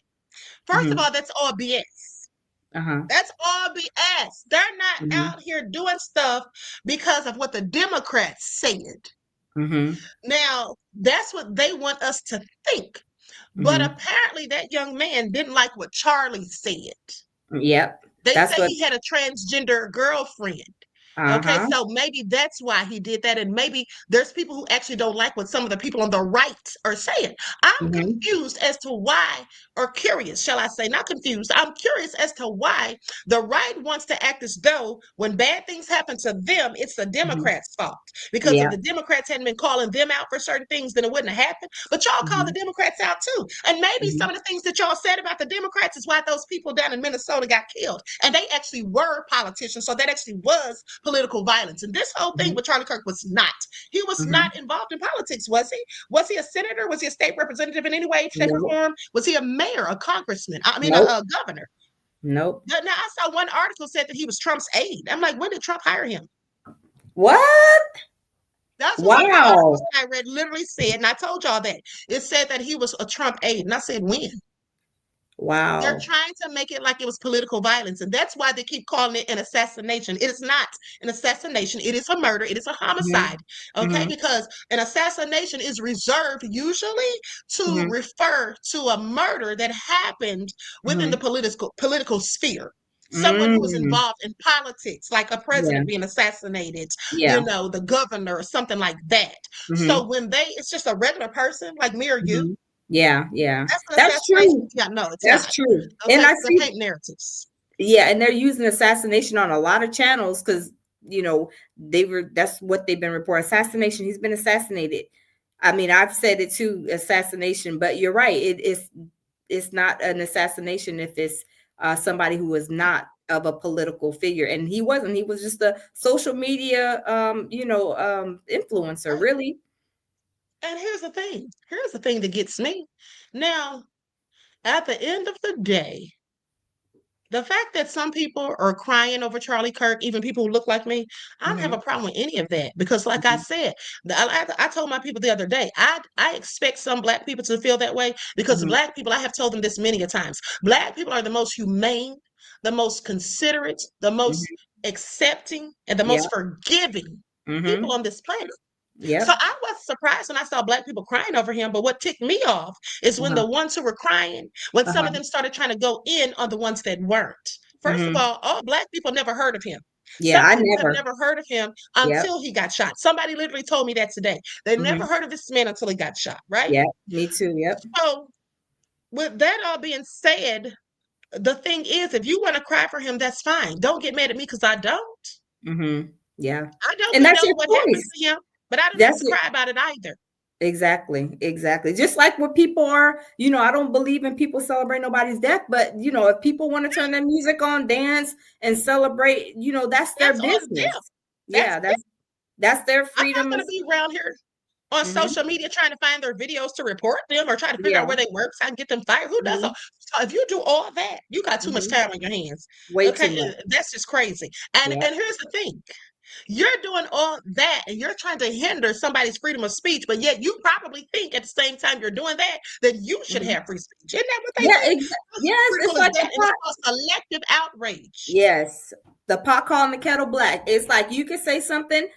First of all, that's all BS. Uh-huh. That's all BS. They're not out here doing stuff because of what the Democrats said. Now, that's what they want us to think. But apparently that young man didn't like what Charlie said. Yep. They That's say what he had a transgender girlfriend. Okay, so maybe that's why he did that. And maybe there's people who actually don't like what some of the people on the right are saying. I'm confused as to why, or curious, shall I say, not confused. I'm curious as to why the right wants to act as though when bad things happen to them, it's the Democrats' fault. Because if Yeah. the Democrats hadn't been calling them out for certain things, then it wouldn't have happened. But y'all call the Democrats out too. And maybe some of the things that y'all said about the Democrats is why those people down in Minnesota got killed. And they actually were politicians. So that actually was political violence. And this whole thing with Charlie Kirk was not. He was not involved in politics, was he? Was he a senator? Was he a state representative in any way, shape, or Nope. form? Was he a mayor, a congressman? I mean, Nope. a governor? Nope. Now, I saw one article said that he was Trump's aide. I'm like, when did Trump hire him? What? That's what one of the Wow. articles I read literally said, and I told y'all that. It said that he was a Trump aide. And I said, when? Wow. They're trying to make it like it was political violence, and that's why they keep calling it an assassination. It is not an assassination. It is a murder. It is a homicide, okay? Because an assassination is reserved usually to refer to a murder that happened within the political sphere. Someone who was involved in politics, like a president being assassinated, Yeah. the governor or something like that. So when it's just a regular person like me or you, Yeah. that's an That's assassination. true. Yeah, no, it's That's not. true. Okay, And I so see, paint narratives. yeah, and they're using assassination on a lot of channels because that's what they've been reporting. Assassination, he's been assassinated. I mean, I've said it too, assassination, but you're right. It's not an assassination if it's somebody who is not of a political figure. And he wasn't. He was just a social media influencer, really. And here's the thing. Here's the thing that gets me. Now, at the end of the day, the fact that some people are crying over Charlie Kirk, even people who look like me, I don't have a problem with any of that. Because like I said, I told my people the other day, I expect some Black people to feel that way because Black people, I have told them this many a times, Black people are the most humane, the most considerate, the most accepting, and the Yeah. most forgiving people on this planet. Yeah. So I was surprised when I saw Black people crying over him. But what ticked me off is when the ones who were crying, when some of them started trying to go in on the ones that weren't. First of all Black people never heard of him. Yeah, Some I people never. have never heard of him Yep. until he got shot. Somebody literally told me that today. They never heard of this man until he got shot, right? Yeah, me too. Yep. So with that all being said, the thing is, if you want to cry for him, that's fine. Don't get mad at me because I don't. Yeah. I don't And that's know your what happened choice. to him, but I don't That's even cry about it either. Exactly, exactly. Just like what people are, I don't believe in people celebrate nobody's death, but if people want to turn their music on, dance, and celebrate, that's their That's on them. business. That's Yeah, it. that's their I'm not freedom. going to be around here on Mm-hmm. social media trying to find their videos to report them or try to figure Yeah. out where they work so I can get them fired. Who does Mm-hmm. so? So if you do all that, you got too much Mm-hmm. time on your hands. Way too Okay, much. that's just crazy. And Yeah. and here's the thing. You're doing all that and you're trying to hinder somebody's freedom of speech, but yet you probably think at the same time you're doing that you should Mm-hmm. have free speech. Isn't that what they Yeah. say? Yes, Free it's will is like done, the and it's pot. called selective outrage. Yes, the pot calling the kettle black. It's like you can say something.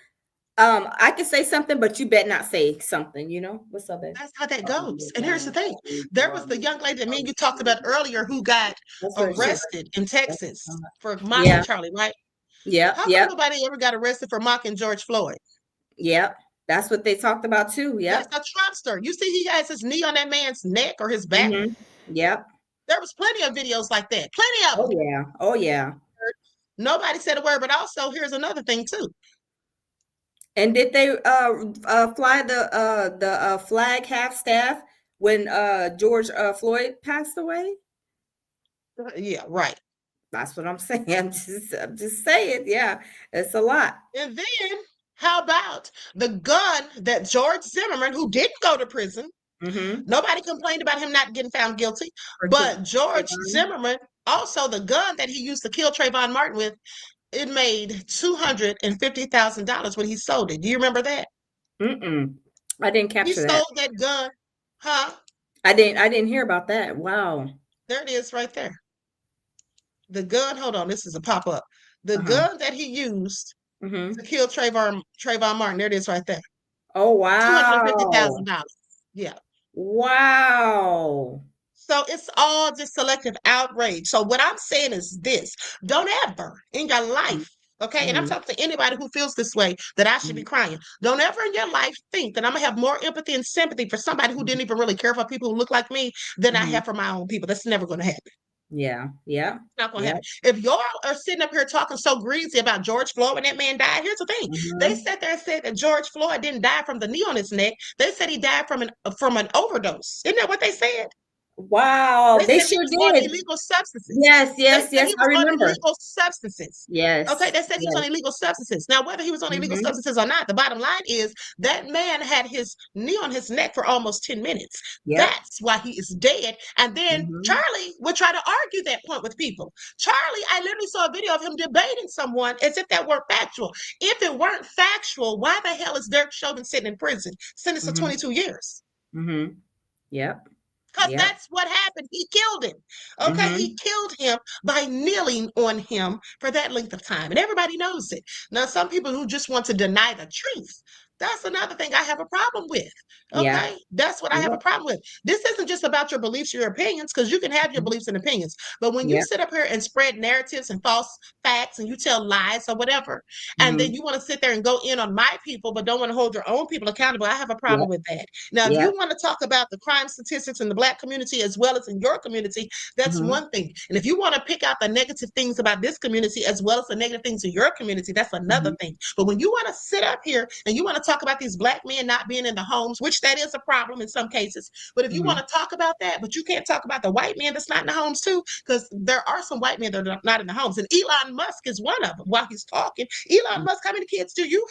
I can say something, but you better not say something. What's up, babe? That's how that goes. And here's the thing. There was the young lady that me and you talked about earlier who got That's what she. arrested in Texas for mocking Yeah. Charlie, right? Yep. How come Yep. nobody ever got arrested for mocking George Floyd? Yep. That's what they talked about too. That's Yep. a Trumpster. You see, he has his knee on that man's neck or his back. Mm-hmm. Yep. There was plenty of videos like that. Plenty of Oh them. yeah. Oh yeah. Nobody said a word, but also here's another thing too. And did they fly the flag half staff when George Floyd passed away? Yeah, right. That's what I'm saying. I'm just saying. Yeah, it's a lot. And then how about the gun that George Zimmerman, who didn't go to prison, Mm-hmm. nobody complained about him not getting found guilty, For but George Trayvon. Zimmerman, also the gun that he used to kill Trayvon Martin with, it made $250,000 when he sold it. Do you remember that? Mm-mm. I didn't He capture that. sold that gun, huh? I didn't hear about that. Wow. There it is right there. The gun, hold on, this is a pop-up. The Uh-huh. gun that he used Mm-hmm. to kill Trayvon Martin, there it is right there. Oh wow. $250,000. Yeah. Wow. So it's all just selective outrage. So what I'm saying is this: don't ever in your life, okay, and I'm Mm-hmm. talking to anybody who feels this way that I should be crying. Don't ever in your life think that I'm gonna have more empathy and sympathy for somebody who didn't even really care for people who look like me than I Mm-hmm. have for my own people. That's never gonna happen. Yeah. Yeah. It's not gonna Yeah. happen. If y'all are sitting up here talking so greasy about George Floyd when that man died, here's the thing: they Mm-hmm. sat there and said that George Floyd didn't die from the knee on his neck. They said he died from an overdose. Isn't that what they said? Wow. They They said he sure was on did. illegal substances. Yes. They Yes. said Yes. he I was on remember. illegal substances. Yes. Okay, they said he was on Yes. illegal substances. Now, whether he was on illegal Mm-hmm. substances or not, the bottom line is that man had his knee on his neck for almost 10 minutes. Yep. That's why he is dead. And then Mm-hmm. Charlie would try to argue that point with people. Charlie, I literally saw a video of him debating someone as if that weren't factual. If it weren't factual, why the hell is Derek Chauvin sitting in prison, sentenced to Mm-hmm. 22 years? Mm-hmm. Yep. Because Yep. that's what happened. He killed him. Okay, Mm-hmm. he killed him by kneeling on him for that length of time. And everybody knows it. Now, some people who just want to deny the truth, that's another thing I have a problem with. Yeah. Okay, that's what I have a Yep. problem with. This isn't just about your beliefs or your opinions, because you can have your beliefs and opinions. But when you Yep. sit up here and spread narratives and false facts and you tell lies or whatever, and then Mm-hmm. you want to sit there and go in on my people, but don't want to hold your own people accountable, I have a problem Yep. with that. Now, if Yep. you want to talk about the crime statistics in the Black community as well as in your community, that's Mm-hmm. one thing. And if you want to pick out the negative things about this community as well as the negative things in your community, that's another Mm-hmm. thing. But when you want to sit up here and you want to talk about these Black men not being in the homes, which that is a problem in some cases, but if you want Mm-hmm. to talk about that, but you can't talk about the white man that's not in the homes too, because there are some white men that are not in the homes. And Elon Musk is one of them. While he's talking, Elon Musk, how many kids do you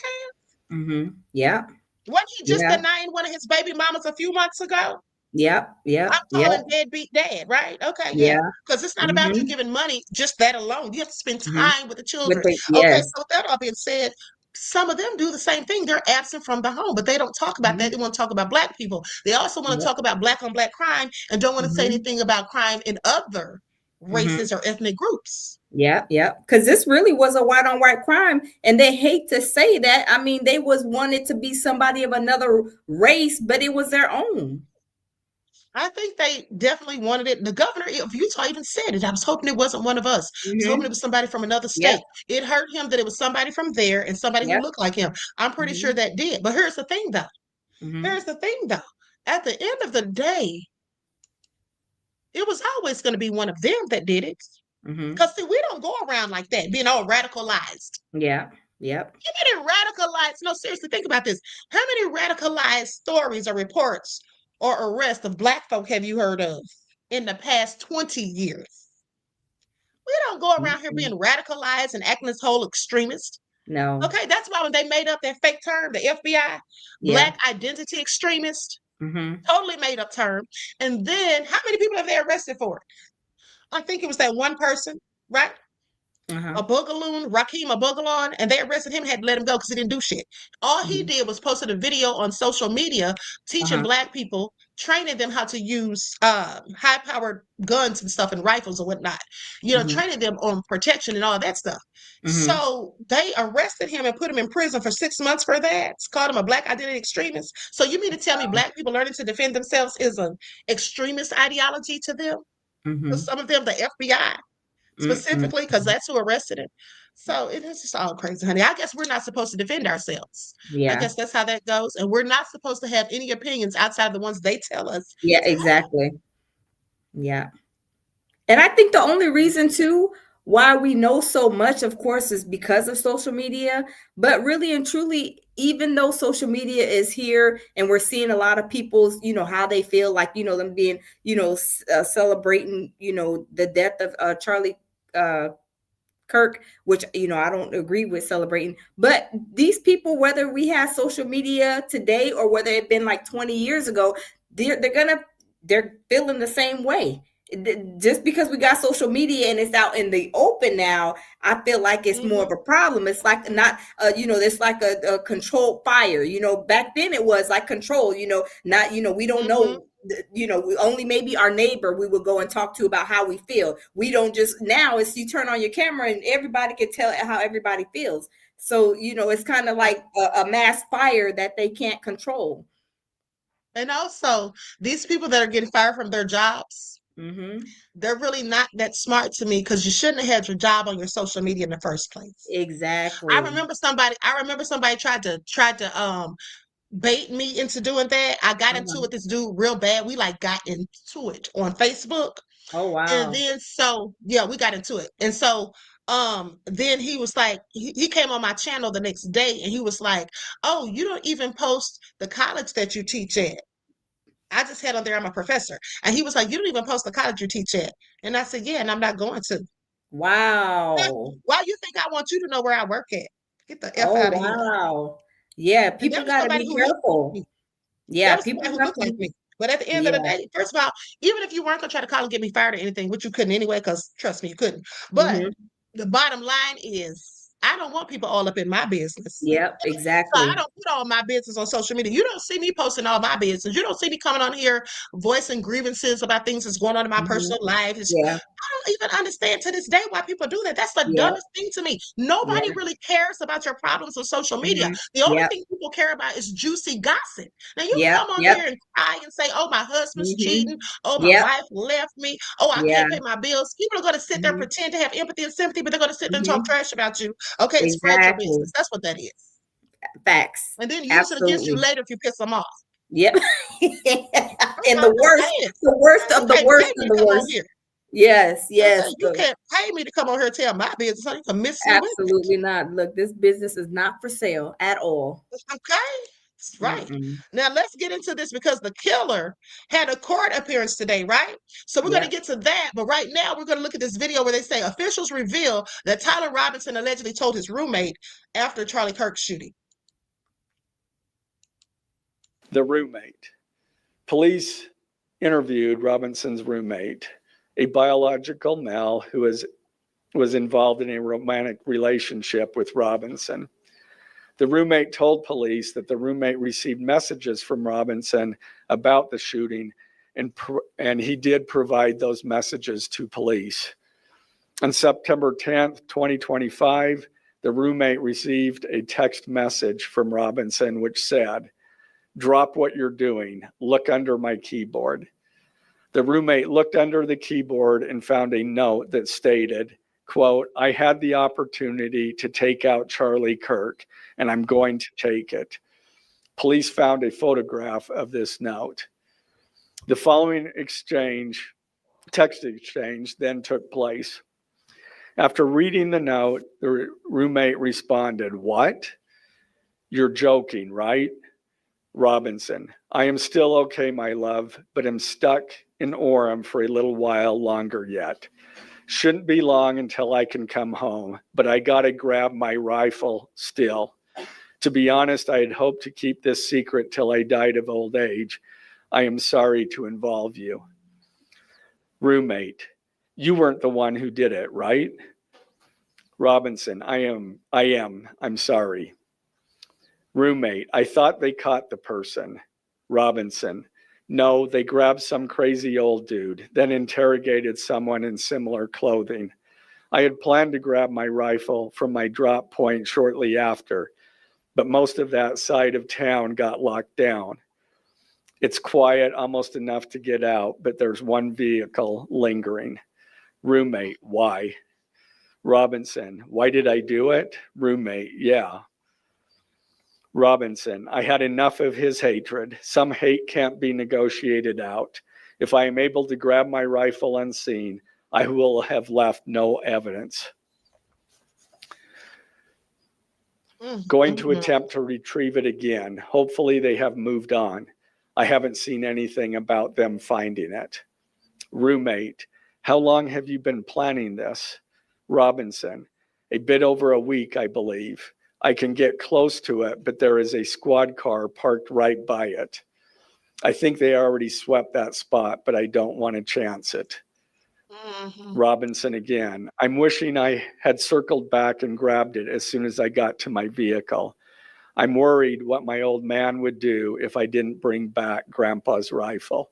have? Mm-hmm. Yeah. Wasn't he just Yeah. denying one of his baby mamas a few months ago? Yep. Yep. I'm Yep. calling deadbeat dad, right? Okay, yeah. Yeah. Because it's not about you Mm-hmm. giving money, just that alone. You have to spend Mm-hmm. time with the children. Okay, Yes. so with that all being said, some of them do the same thing. They're absent from the home, but they don't talk about that. Mm-hmm. They want to talk about Black people. They also want to Yep. talk about Black on Black crime and don't want to say Mm-hmm. anything about crime in other Mm-hmm. races or ethnic groups. Yeah, yeah. Because this really was a white on white crime, and they hate to say that. I mean, they was wanted to be somebody of another race, but it was their own. I think they definitely wanted it. The governor of Utah even said it. I was hoping it wasn't one of us. I was hoping it was somebody from another Yep. state. It hurt him that it was somebody from there and somebody who Yep. looked like him. I'm pretty sure that did. But here's the thing, though. Mm-hmm. Here's the thing, though. At the end of the day, it was always going to be one of them that did it. Mm-hmm. Because, see, we don't go around like that, being all radicalized. Yeah. Yep. How many radicalized, no, seriously, think about this. How many radicalized stories or reports or arrests of Black folk have you heard of in the past 20 years? We don't go around here being radicalized and acting this whole extremist. No. Okay, that's why when they made up that fake term, the FBI, Yeah. Black identity extremist, Mm-hmm. totally made up term. And then how many people have they arrested for it? I think it was that one person, right? Uh-huh. A boogaloon, Raheem a boogalon, and they arrested him and had to let him go because he didn't do shit. All he did was posted a video on social media teaching Black people, training them how to use high-powered guns and stuff and rifles and whatnot. Training them on protection and all that stuff. So they arrested him and put him in prison for 6 months for that. Called him a Black identity extremist. So you mean to tell me Black people learning to defend themselves is an extremist ideology to them? For some of them, the FBI specifically, because that's who arrested him. So it is just all crazy, honey. I guess we're not supposed to defend ourselves. I Yeah. guess that's how that goes. And we're not supposed to have any opinions outside of the ones they tell us. Yeah, exactly. Yeah. And I think the only reason too why we know so much, of course, is because of social media. But really and truly, even though social media is here and we're seeing a lot of people's, how they feel, like, them being, celebrating, the death of Charlie Kirk, which, I don't agree with celebrating. But these people, whether we have social media today or whether it been like 20 years ago, they're feeling the same way. Just because we got social media and it's out in the open now, I feel like it's more of a problem. It's like not, it's like a controlled fire. Back then it was like control. Not, we don't know. We only maybe our neighbor we would go and talk to about how we feel. We don't just, now it's you turn on your camera and everybody can tell how everybody feels. So it's kind of like a mass fire that they can't control. And also, these people that are getting fired from their jobs, they're really not that smart to me, because you shouldn't have had your job on your social media in the first place. Exactly. I remember somebody tried to bait me into doing that. I got into it with this dude real bad. We got into it on Facebook. Oh wow. And then we got into it. And so then he was like, he came on my channel the next day and he was like, "Oh, you don't even post the college that you teach at." I just had on there, "I'm a professor." And he was like, "You don't even post the college you teach at." And I said, "Yeah, and I'm not going to." Wow. Why you think I want you to know where I work at? Get the F out of here. Wow. Yeah, people got to be careful. Yeah, people who look like me. But at the end of the day, first of all, even if you weren't going to try to call and get me fired or anything, which you couldn't anyway, because trust me, you couldn't. But the bottom line is, I don't want people all up in my business. Yep, exactly. So I don't put all my business on social media. You don't see me posting all my business. You don't see me coming on here voicing grievances about things that's going on in my personal life. I don't even understand to this day why people do that. That's the dumbest thing to me. Nobody really cares about your problems on social media. The only thing people care about is juicy gossip. Now you come on here and cry and say, "Oh, my husband's cheating. Oh, my wife left me. Oh, I can't pay my bills." People are going to sit there, pretend to have empathy and sympathy, but they're going to sit there and talk trash about you. Okay, it's spread your business. That's what that is. Facts. And then use it against you later if you piss them off. Yep. And the worst of the worst. Yes. You can't pay me to come on here and tell my business. So you can miss me. Absolutely not. Look, this business is not for sale at all. Okay. That's right. Now let's get into this, because the killer had a court appearance today, right? So we're going to get to that. But right now we're going to look at this video where they say officials reveal that Tyler Robinson allegedly told his roommate after Charlie Kirk's shooting. The roommate. Police interviewed Robinson's roommate, a biological male who was involved in a romantic relationship with Robinson. The roommate told police that the roommate received messages from Robinson about the shooting, and he did provide those messages to police. On September 10th, 2025, the roommate received a text message from Robinson which said, "Drop what you're doing. Look under my keyboard." The roommate looked under the keyboard and found a note that stated, quote, "I had the opportunity to take out Charlie Kirk, and I'm going to take it." Police found a photograph of this note. The following text exchange then took place. After reading the note, the roommate responded, "What? You're joking, right?" Robinson, I am still okay, my love, but am stuck in Orem for a little while longer yet. Shouldn't be long until I can come home, but I gotta grab my rifle still. To be honest, I had hoped to keep this secret till I died of old age. I am sorry to involve you. Roommate, you weren't the one who did it, right? Robinson, I am. I'm sorry. Roommate, I thought they caught the person. Robinson, no, they grabbed some crazy old dude, then interrogated someone in similar clothing. I had planned to grab my rifle from my drop point shortly after, but most of that side of town got locked down. It's quiet, almost enough to get out, but there's one vehicle lingering. Roommate, why? Robinson, why did I do it? Roommate, yeah. Robinson, I had enough of his hatred. Some hate can't be negotiated out. If I am able to grab my rifle unseen, I will have left no evidence. Going to attempt to retrieve it again. Hopefully they have moved on. I haven't seen anything about them finding it. Roommate, how long have you been planning this? Robinson, a bit over a week, I believe. I can get close to it, but there is a squad car parked right by it. I think they already swept that spot, but I don't want to chance it. Robinson again, I'm wishing I had circled back and grabbed it as soon as I got to my vehicle. I'm worried what my old man would do if I didn't bring back Grandpa's rifle.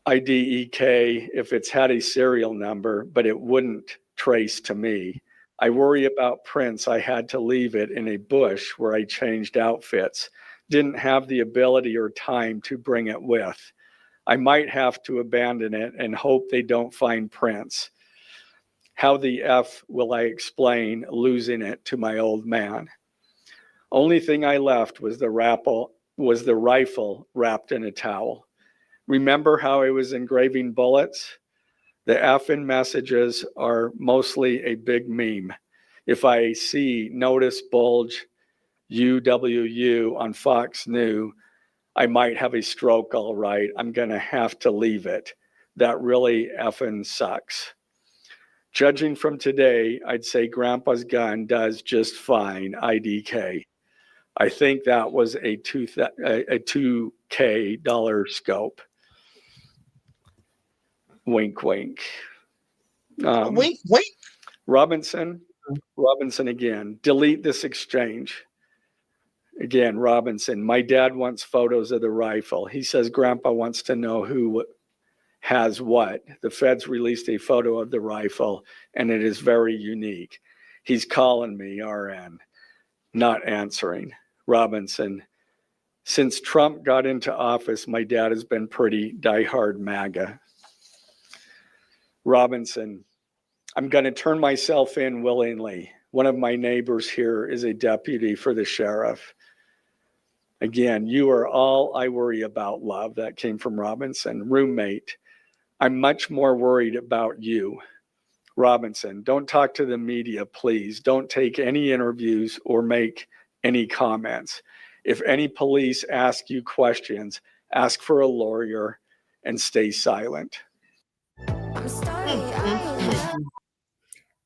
IDEK if it's had a serial number, but it wouldn't trace to me. I worry about prints. I had to leave it in a bush where I changed outfits. Didn't have the ability or time to bring it with. I might have to abandon it and hope they don't find prints. How the F will I explain losing it to my old man? Only thing I left was the rifle wrapped in a towel. Remember how I was engraving bullets? The F in messages are mostly a big meme. If I see notice bulge UWU on Fox News, I might have a stroke, all right. I'm going to have to leave it. That really effing sucks. Judging from today, I'd say Grandpa's gun does just fine, IDK. I think that was a $2K dollar scope. Wink, wink. Wink, wink. Robinson again, delete this exchange. Again, Robinson, my dad wants photos of the rifle. He says Grandpa wants to know who has what. The feds released a photo of the rifle, and it is very unique. He's calling me, RN, not answering. Robinson, since Trump got into office, my dad has been pretty diehard MAGA. Robinson, I'm going to turn myself in willingly. One of my neighbors here is a deputy for the sheriff. Again, you are all I worry about, love. That came from Robinson. Roommate, I'm much more worried about you. Robinson, don't talk to the media, please. Don't take any interviews or make any comments. If any police ask you questions, ask for a lawyer and stay silent.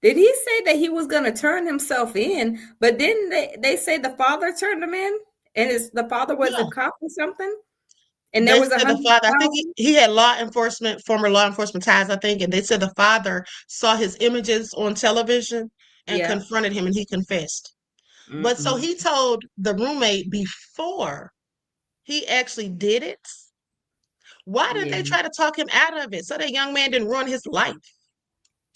Did he say that he was going to turn himself in? But didn't they say the father turned him in? And the father was a cop or something? And there They was said the father, I think he had former law enforcement ties, I think, and they said the father saw his images on television and confronted him, and he confessed. But so he told the roommate before he actually did it. Why did they try to talk him out of it? So that young man didn't ruin his life.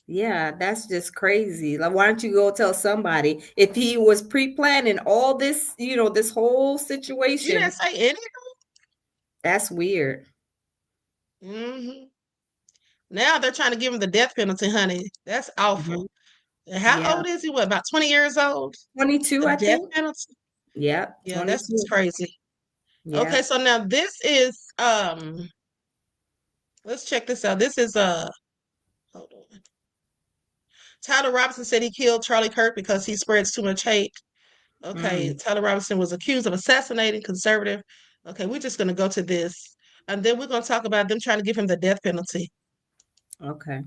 Yeah, that's just crazy. Like, why don't you go tell somebody if he was pre-planning all this, this whole situation? You didn't say anything? That's weird. Now they're trying to give him the death penalty, honey. That's awful. How old is he? What, about 20 years old? 22, I death think. penalty? Yeah. Yeah, that's just crazy. Yeah. Okay, so now this is let's check this out. This is hold on. Tyler Robinson said he killed Charlie Kirk because he spreads too much hate. Okay, Mm, Tyler Robinson was accused of assassinating conservative. Okay, we're just going to go to this. And then we're going to talk about them trying to give him the death penalty. okay.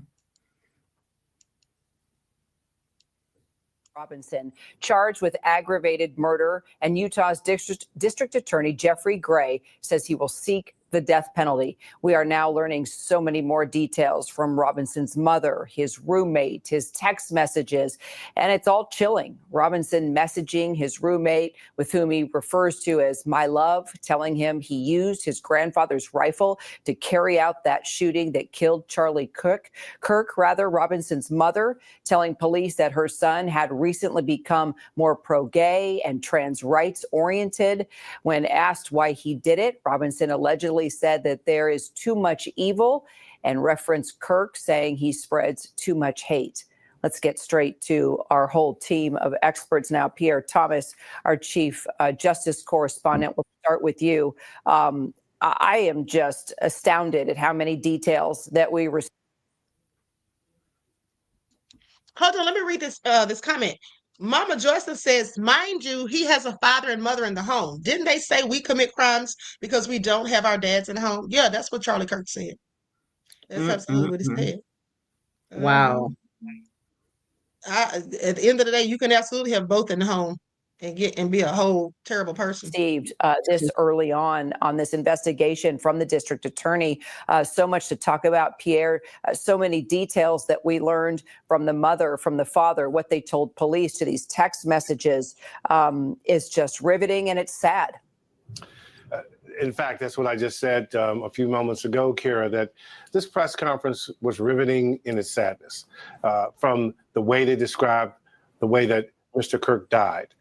Robinson, charged with aggravated murder, and Utah's district attorney Jeffrey Gray says he will seek the death penalty. We are now learning so many more details from Robinson's mother, his roommate, his text messages, and it's all chilling. Robinson messaging his roommate, with whom he refers to as my love, telling him he used his grandfather's rifle to carry out that shooting that killed Charlie Kirk. Robinson's mother, telling police that her son had recently become more pro-gay and trans rights oriented. When asked why he did it, Robinson allegedly said that there is too much evil and referenced Kirk, saying he spreads too much hate. Let's get straight to our whole team of experts now. Pierre Thomas, our chief justice correspondent, we'll start with you. I am just astounded at how many details that we received. Hold on, let me read this comment. Mama Joyce says, mind you, he has a father and mother in the home. Didn't they say we commit crimes because we don't have our dads in the home? Yeah, that's what Charlie Kirk said. That's absolutely what he said. Wow. At the end of the day, you can absolutely have both in the home and be a whole terrible person. Received this early on this investigation from the district attorney. So much to talk about, Pierre. So many details that we learned from the mother, from the father, what they told police, to these text messages is just riveting, and it's sad. In fact, that's what I just said a few moments ago, Kira, that this press conference was riveting in its sadness, from the way they described the way that Mr. Kirk died,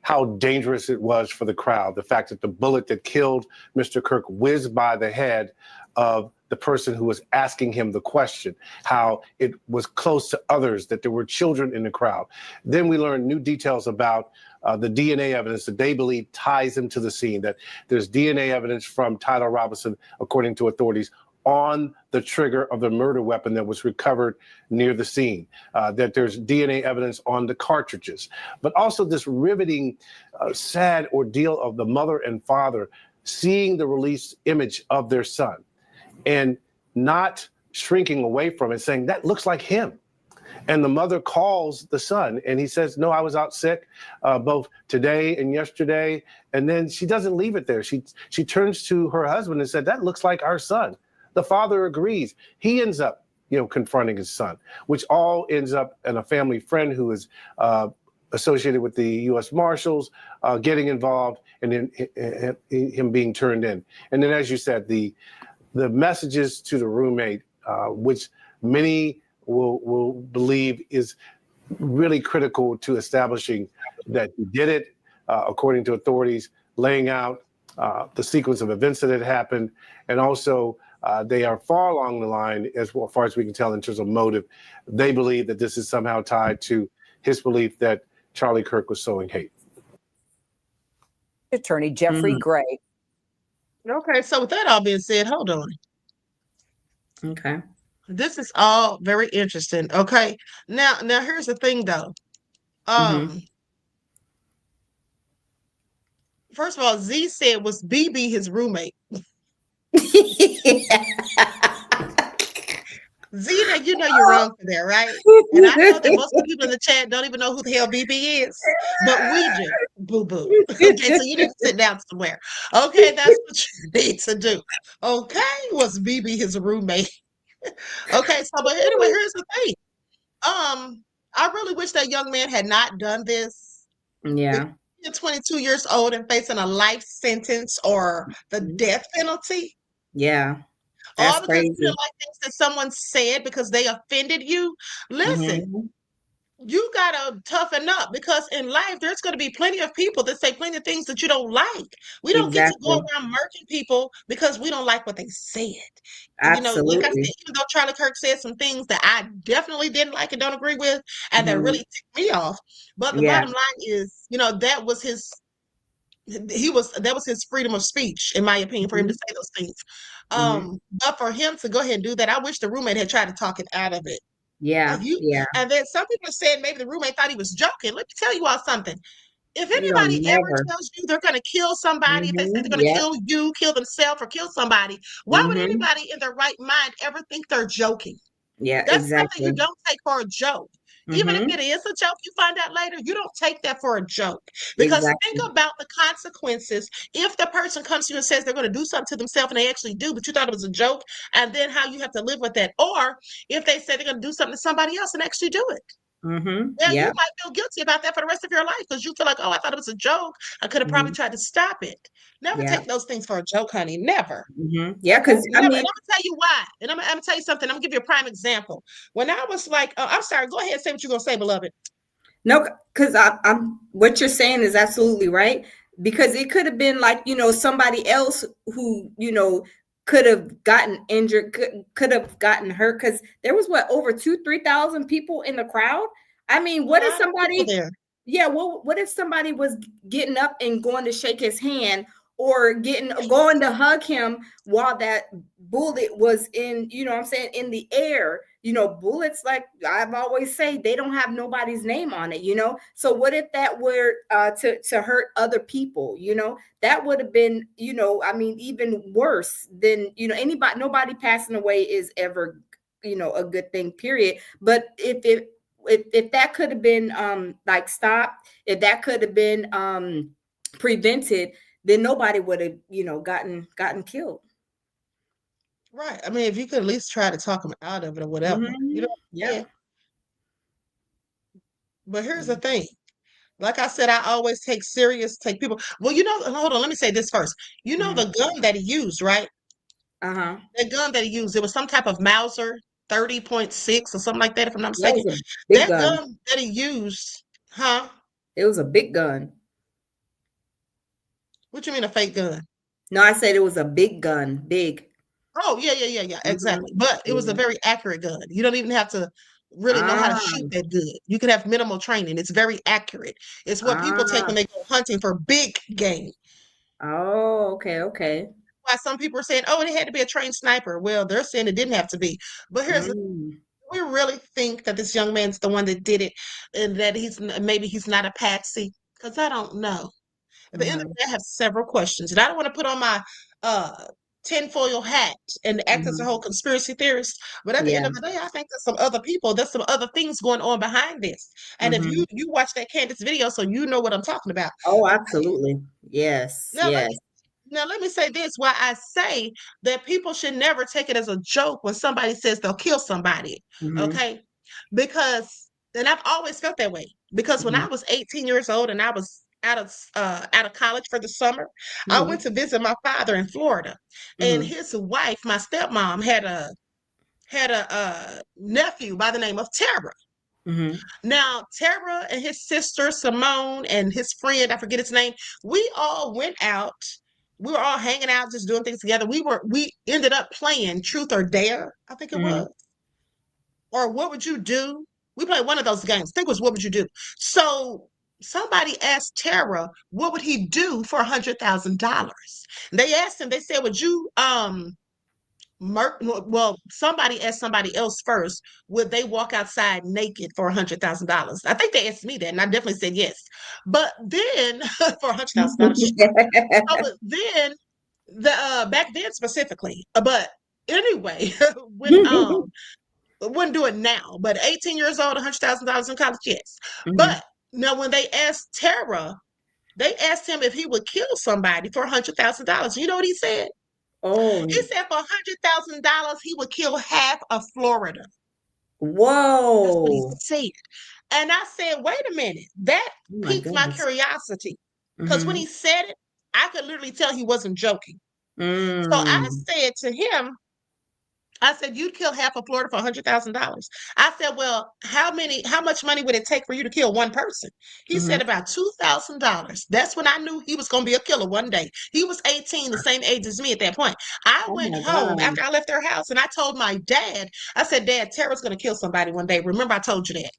how dangerous it was for the crowd, the fact that the bullet that killed Mr. Kirk whizzed by the head of the person who was asking him the question, how it was close to others, that there were children in the crowd. Then we learned new details about the DNA evidence that they believe ties him to the scene, that there's DNA evidence from Tyler Robinson, according to authorities, on the trigger of the murder weapon that was recovered near the scene, that there's DNA evidence on the cartridges, but also this riveting, sad ordeal of the mother and father seeing the released image of their son and not shrinking away from it, saying, that looks like him. And the mother calls the son and he says, no, I was out sick both today and yesterday. And then she doesn't leave it there. She turns to her husband and said, that looks like our son. The father agrees. He ends up, confronting his son, which all ends up in a family friend who is associated with the U.S. Marshals getting involved, and then him being turned in. And then, as you said, the messages to the roommate, which many will believe is really critical to establishing that he did it, according to authorities, laying out the sequence of events that had happened, and also they are far along the line, as far as we can tell, in terms of motive. They believe that this is somehow tied to his belief that Charlie Kirk was sowing hate. Attorney Jeffrey Gray. Okay, so with that all being said, hold on. Okay. This is all very interesting. Okay, now here's the thing, though. First of all, Z said, was BB his roommate? Z, now you know you're wrong for that, right? And I know that most of the people in the chat don't even know who the hell BB is, but we do. Boo boo. Okay, so you need to sit down somewhere. Okay, that's what you need to do. Okay, was BB his roommate? Okay, so but anyway, here's the thing. I really wish that young man had not done this. Yeah. You're 22 years old and facing a life sentence or the death penalty. Yeah. All That's because crazy. you didn't like things that someone said because they offended you. Listen, you gotta toughen up, because in life there's going to be plenty of people that say plenty of things that you don't like. We don't get to go around murking people because we don't like what they said. Absolutely. Like I said, even though Charlie Kirk said some things that I definitely didn't like and don't agree with, and that really ticked me off. But the bottom line is, that was his. That was his freedom of speech, in my opinion, for him to say those things. But for him to go ahead and do that, I wish the roommate had tried to talk it out of it. Yeah, You yeah. and then some people said maybe the roommate thought he was joking. Let me tell you all something. If You don't anybody ever never. tells you they're going to kill somebody, if they say they're going to Yep. kill you, kill themselves, or kill somebody, why would Mm-hmm. anybody in their right mind ever think they're joking? Yeah, That's something you exactly. don't take for a joke. Even if Mm-hmm. it is a joke, you find out later, you don't take that for a joke. Because think Exactly. about the consequences. If the person comes to you and says they're going to do something to themselves and they actually do, but you thought it was a joke, and then how you have to live with that. Or if they say they're going to do something to somebody else and actually do it. Mm-hmm. Yeah, you Yep. might feel guilty about that for the rest of your life because you feel like, oh, I thought it was a joke. I could have probably Mm-hmm. tried to stop it. Never Yeah. take those things for a joke, honey. Never. Mm-hmm. Yeah, Okay, because I never. And mean, I'm gonna tell you why. And I'm gonna tell you something. I'm gonna give you a prime example. When I was like, I'm sorry. Go ahead and say what you're gonna say, beloved. no, because I'm what you're saying is absolutely right. Because it could have been like, somebody else who, could have gotten injured, could have gotten hurt. Because there was over 3,000 people in the crowd. I mean, A what if lot of people somebody, there. yeah, what if somebody was getting up and going to shake his hand or going to hug him while that bullet was in, what I'm saying, in the air? Bullets, like I've always say, they don't have nobody's name on it. So what if that were to hurt other people? That would have been, I mean, even worse than, nobody passing away is ever, a good thing, period. But if that could have been like stopped, if that could have been prevented, then nobody would have, gotten killed. Right. I mean, if you could at least try to talk them out of it or whatever. You know what I'm saying? Yep. But here's the thing. Like I said, I always take people. Well, hold on, let me say this first. You know the gun that he used, right? Uh-huh. That gun that he used, it was some type of Mauser 30.6 or something like that, if I'm not That mistaken. was a big That gun. gun that he used, huh? It was a big gun. What you mean a fake gun? No, I said it was a big gun. Big. Oh, yeah, exactly. But it was a Yeah. very accurate gun. You don't even have to really know how to Ah, shoot that good. You can have minimal training. It's very accurate. It's what people take when ah. they go hunting for big game. Oh, okay, okay. Why some people are saying, oh, it had to be a trained sniper. Well, they're saying it didn't have to be. But Mm, we really think that this young man's the one that did it and that maybe he's not a patsy? Because I don't know. At the end of mhm, the day, I have several questions, and I don't want to put on my tinfoil hat and act as a mhm. whole conspiracy theorist. But at the end Yeah. of the day, I think there's some other things going on behind this. And if Mhm. you watch that Candace video, so you know what I'm talking about. Oh, Okay. absolutely. Yes, Now let yes. me now let me say this: why I say that people should never take it as a joke when somebody says they'll kill somebody. Mhm, Okay, because and I've always felt that way because when I mhm, was 18 years old and I was out of college for the summer, I went mhm, to visit my father in Florida, and mhm, his wife, my stepmom, had a nephew by the name of Tara. mhm, Now, Tara and his sister Simone and his friend, I forget his name, we all went out. We were all hanging out, just doing things together. We ended up playing Truth or Dare, I think it mhm. was, or What Would You Do? We played one of those games. I think it was What Would You Do? So somebody asked Tara, what would he do for $100,000? They asked him, they said, would you well, somebody asked somebody else first, would they walk outside naked for $100,000? I think they asked me that, and I definitely said yes. But then for $100,000, so but then back then specifically, but anyway, when wouldn't do it now, but 18 years old, $100,000 in college, yes. Mhm. But now when they asked Tara, they asked him if he would kill somebody for $100,000. You know what he said? Oh, He said for $100,000, he would kill half of Florida. That's what he whoa. said. And I said, wait a minute, that Oh my piqued my goodness. curiosity. Because when he Mhm. said it, I could literally tell he wasn't joking. So I Mm. said to him, I said, you'd kill half of Florida for $100,000. I said, well, how much money would it take for you to kill one person? He said Mhm. about $2,000. That's when I knew he was going to be a killer one day. He was 18, the same age as me at that point. I Oh went my home God. after I left their house and I told my dad, I said, Dad, Tara's going to kill somebody one day. Remember I told you that?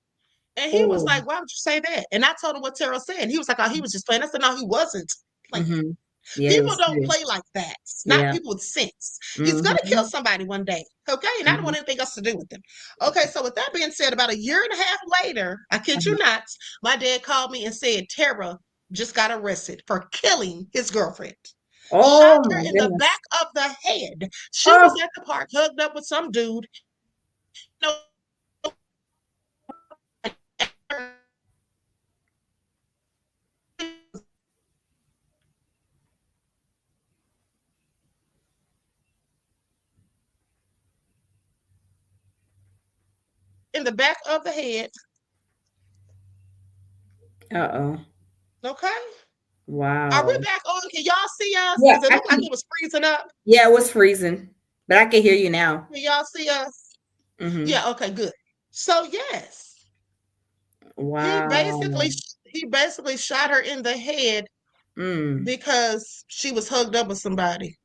And he was Oh. like, why would you say that? And I told him what Tara said. And he was like, oh, he was just playing. I said, no, he wasn't playing. Mhm. Yeah, it People was don't serious. play like that. Not Yeah. people with sense. He's going to Mm-hmm. kill somebody one day. Okay. And I don't want anything else to do with him. Okay. So, with that being said, about a year and a half later, I kid you not, my dad called me and said, Tara just got arrested for killing his girlfriend. Shot Oh her my in the goodness. back of the head. She was Oh, at the park hugged up with some dude. You know, in the back of the head. uh-oh. Okay. Are we Wow. back on? Can y'all see us? Yeah, Because it I looked like can, it was freezing up. yeah, it was freezing, but I can hear you now. Can y'all see us? Mm-hmm. Yeah, okay, good. So yes, he basically Wow. he basically shot her in the head Mm. because she was hugged up with somebody.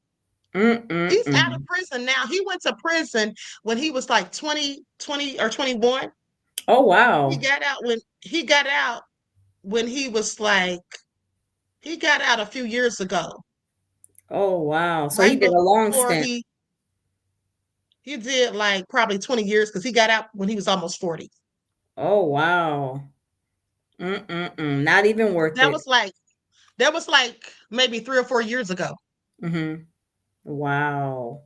He's out of Mm-mm-mm. prison now. He went to prison when he was like 20 or 21. Oh, He wow. got out when he was like he got out a few years ago, Oh, wow. So he right did a long before stint. he did like probably 20 years because he got out when he was almost 40. Oh, wow. Mm-mm-mm. Not even worth That it. was like that was like maybe 3 or 4 years ago. Mm-hmm. Wow.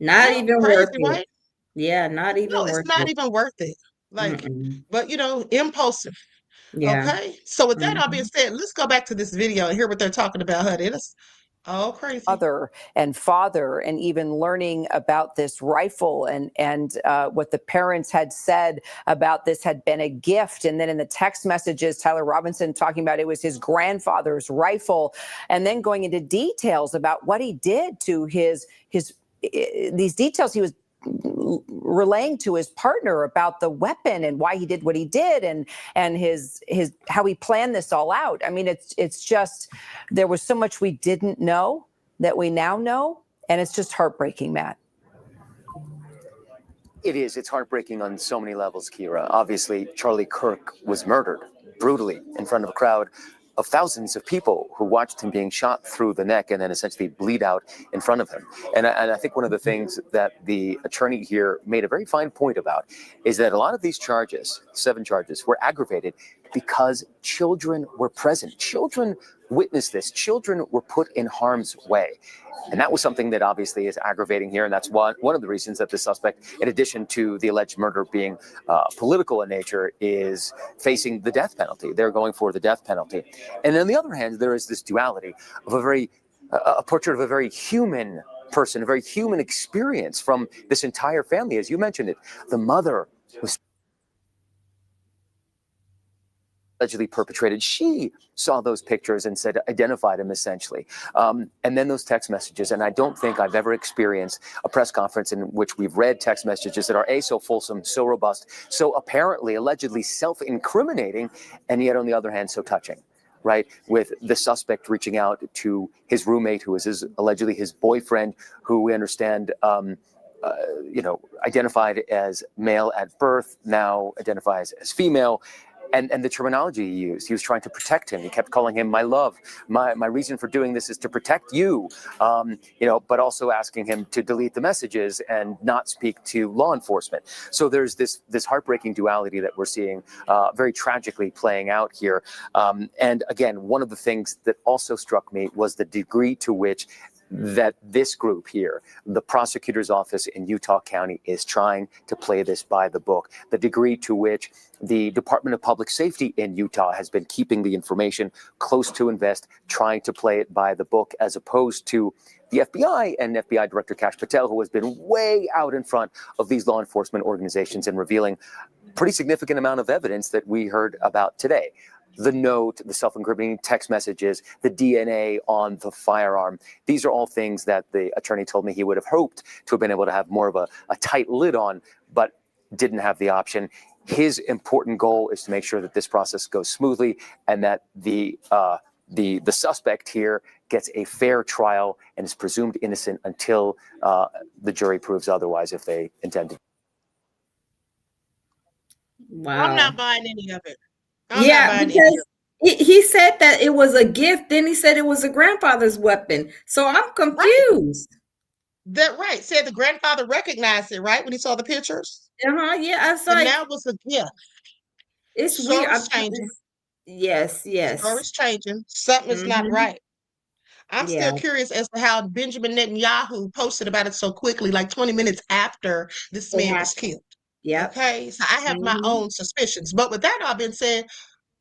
Not Yeah, even worth crazy, it. right? Yeah, not No, even it's worth not it. even worth it. Like, Mm-mm. but impulsive. Yeah. Okay. So with that all being Mm-hmm. said, let's go back to this video and hear what they're talking about, honey. It's all crazy. Mother and father, and even learning about this rifle and what the parents had said about this had been a gift. And then in the text messages, Tyler Robinson talking about it was his grandfather's rifle, and then going into details about what he did to his these details he was relaying to his partner about the weapon and why he did what he did, and his how he planned this all out. I mean, it's just, there was so much we didn't know that we now know, and it's just heartbreaking, Matt. It is. It's heartbreaking on so many levels, Kira. Obviously, Charlie Kirk was murdered brutally in front of a crowd of thousands of people who watched him being shot through the neck and then essentially bleed out in front of him. And I think one of the things that the attorney here made a very fine point about is that a lot of these charges, 7 charges, were aggravated because children were present. Children witnessed this. Children were put in harm's way. And that was something that obviously is aggravating here. And that's one of the reasons that the suspect, in addition to the alleged murder being political in nature, is facing the death penalty. They're going for the death penalty. And on the other hand, there is this duality of a portrait of a very human person, a very human experience from this entire family. As you mentioned it, the mother was allegedly perpetrated. She saw those pictures and said, identified him essentially. And then those text messages. And I don't think I've ever experienced a press conference in which we've read text messages that are so fulsome, so robust, so apparently, allegedly self-incriminating, and yet on the other hand, so touching. Right, with the suspect reaching out to his roommate, who is allegedly his boyfriend, who we understand, identified as male at birth, now identifies as female. And the terminology he used, he was trying to protect him. He kept calling him my love. My reason for doing this is to protect you, but also asking him to delete the messages and not speak to law enforcement. So there's this heartbreaking duality that we're seeing very tragically playing out here. And again, one of the things that also struck me was the degree to which that this group here, the prosecutor's office in Utah County, is trying to play this by the book. The degree to which the Department of Public Safety in Utah has been keeping the information close to invest, trying to play it by the book, as opposed to the FBI and FBI Director Kash Patel, who has been way out in front of these law enforcement organizations and revealing pretty significant amount of evidence that we heard about today. The note, the self-incriminating text messages, the DNA on the firearm. These are all things that the attorney told me he would have hoped to have been able to have more of a tight lid on, but didn't have the option. His important goal is to make sure that this process goes smoothly and that the suspect here gets a fair trial and is presumed innocent until the jury proves otherwise, if they intend to. Wow. I'm not buying any of it. I'm not Yeah, buying any of because it. He said that it was a gift. Then he said it was a grandfather's weapon. So I'm confused. That right. Said the grandfather recognized it, right? When he saw the pictures. Yeah. I was And like, now it was a gift. it's weird. Story's changing. Yes. Story's changing. Something is not Mhm. right. I'm Yeah. still curious as to how Benjamin Netanyahu posted about it so quickly, like 20 minutes after this It man was happened. killed. Yep. Okay, so I have my Mhm. own suspicions. But with that all being said,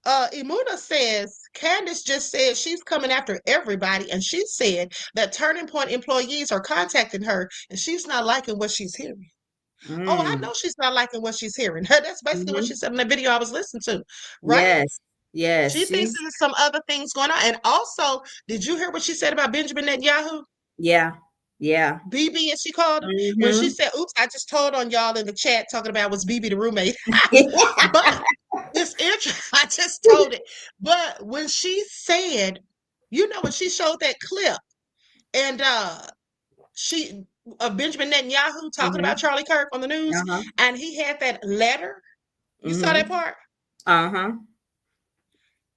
Imuna says Candace just said she's coming after everybody, and she said that Turning Point employees are contacting her, and she's not liking what she's hearing. Oh, I Mm. know she's not liking what she's hearing. That's basically what she Mhm. said in the video I was listening to, right? Yes. Yes. She thinks there's some other things going on. And also, did you hear what she said about Benjamin Netanyahu? Yeah. Yeah. BB, as she called him, when she Mhm. said, oops, I just told on y'all in the chat talking about was BB the roommate. But it's interesting. I just told it. But when she said, when she showed that clip and she Benjamin Netanyahu talking about Mhm. Charlie Kirk on the news, Uh-huh. and he had that letter. You saw that Mhm. part? Uh-huh.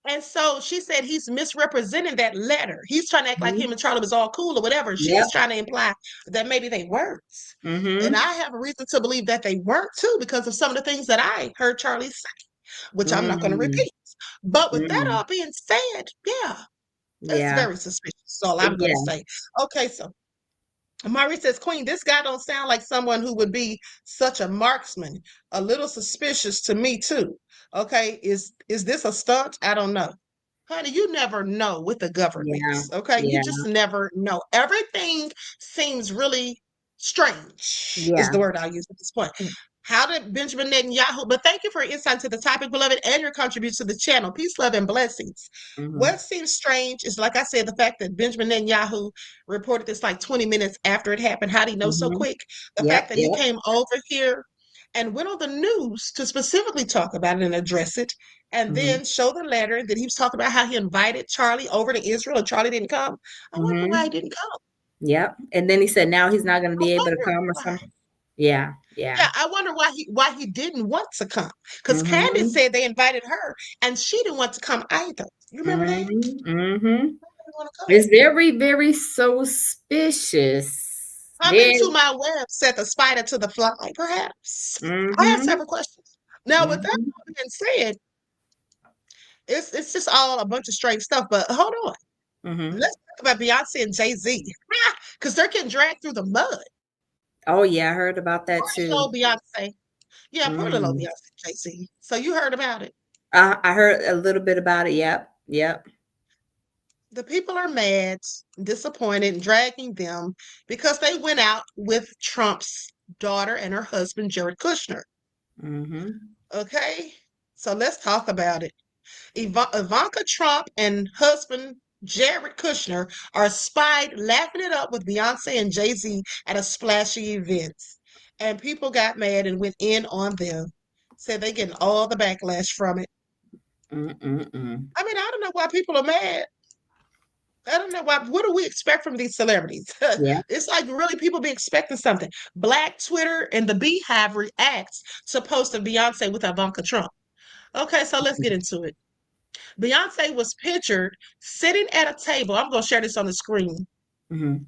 And so she said he's misrepresenting that letter. He's trying to act like Mhm. him and Charlie was all cool or whatever. Yep. She's trying to imply that maybe they weren't. And Mhm. I have a reason to believe that they weren't too because of some of the things that I heard Charlie say, which I'm not going to Mm. repeat. But with that Mm. all being said, yeah, that's Yeah. very suspicious. That's all I'm going to Yeah. say. Okay, so Mari says, Queen, this guy don't sound like someone who would be such a marksman. A little suspicious to me too. Okay, is this a stunt? I don't know. Honey, you never know with the Yeah. governments. Okay, you Yeah. just never know. Everything seems really strange, is Yeah. the word I'll use at this point. How did Benjamin Netanyahu? But thank you for your insight to the topic, beloved, and your contribution to the channel. Peace, love, and blessings. Mhm. What seems strange is, like I said, the fact that Benjamin Netanyahu reported this like 20 minutes after it happened. How did he know so Mhm. quick? The fact Yep. that he Yep. came over here and went on the news to specifically talk about it and address it, and Mhm. then show the letter that he was talking about how he invited Charlie over to Israel and Charlie didn't come. I wonder why he Mhm. didn't come. Yep. And then he said now he's not going to I be able to wonder come or why. something. Yeah. Yeah. Yeah, I wonder why he didn't want to come. Because Candace Mhm. said they invited her and she didn't want to come either. You remember that? Mhm. Mhm. She didn't want to come. It's very, very suspicious. Coming Very. to my web set the spider to the fly, perhaps. I have Mhm. several questions. Now, with that Mhm. being said, it's just all a bunch of strange stuff. But hold on. Mhm. Let's talk about Beyonce and Jay-Z. Because they're getting dragged through the mud. Oh yeah, I heard about that Poor little too. old Beyonce. Yeah, poor little old Mm. Beyonce and Jay-Z. So you heard about it. I heard a little bit about it. Yep. Yep. The people are mad, disappointed, and dragging them because they went out with Trump's daughter and her husband, Jared Kushner. Mhm. Okay? So let's talk about it. Ivanka Trump and husband Jared Kushner are spied laughing it up with Beyonce and Jay-Z at a splashy event. And people got mad and went in on them. Said they getting all the backlash from it. Mm-mm-mm. I mean, I don't know why people are mad. I don't know why. What do we expect from these celebrities? Yeah. It's like really people be expecting something. Black Twitter and the Beehive reacts to post of Beyonce with Ivanka Trump. Okay, so let's get into it. Beyonce was pictured sitting at a table. I'm going to share this on the screen. Mhm.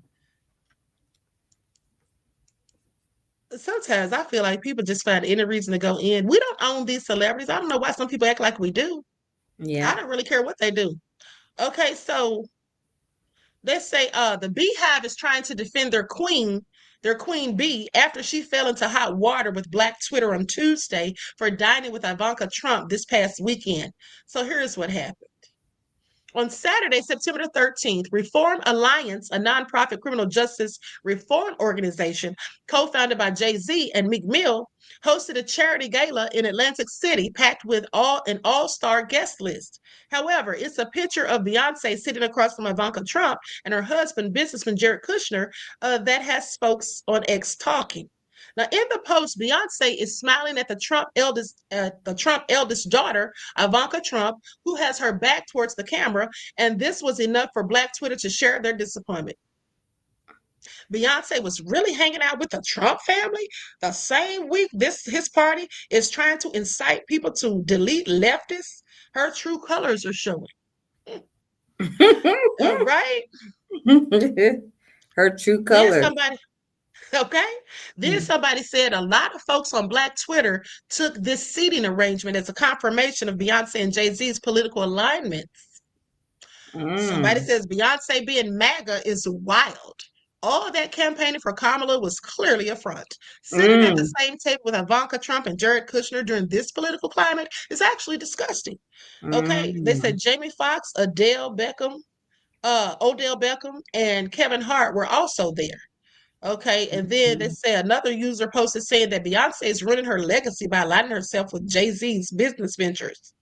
Sometimes I feel like people just find any reason to go in. We don't own these celebrities. I don't know why some people act like we do. I Yeah. don't really care what they do. Okay, so let's say the Beehive is trying to defend their queen bee, after she fell into hot water with Black Twitter on Tuesday for dining with Ivanka Trump this past weekend. So here's what happened. On Saturday, September the 13th, Reform Alliance, a nonprofit criminal justice reform organization co-founded by Jay-Z and Meek Mill, hosted a charity gala in Atlantic City packed with an all-star guest list. However, it's a picture of Beyonce sitting across from Ivanka Trump and her husband, businessman Jared Kushner, that has folks on X talking. Now, in the post, Beyonce is smiling at the Trump eldest daughter, Ivanka Trump, who has her back towards the camera, and this was enough for Black Twitter to share their disappointment. Beyonce was really hanging out with the Trump family the same week his party is trying to incite people to delete leftists. her true colors are showing. All right. Her true Then color. somebody, okay. Then somebody said a lot of folks on Black Twitter took this seating arrangement as a confirmation of Beyonce and Jay-Z's political alignments. Somebody says Beyonce being MAGA is wild. All that campaigning for Kamala was clearly a front. Sitting at the same table with Ivanka Trump and Jared Kushner during this political climate is actually disgusting. Okay, they said Jamie Foxx, Odell Beckham, and Kevin Hart were also there. Okay, and then they say another user posted saying that Beyonce is ruining her legacy by aligning herself with Jay-Z's business ventures.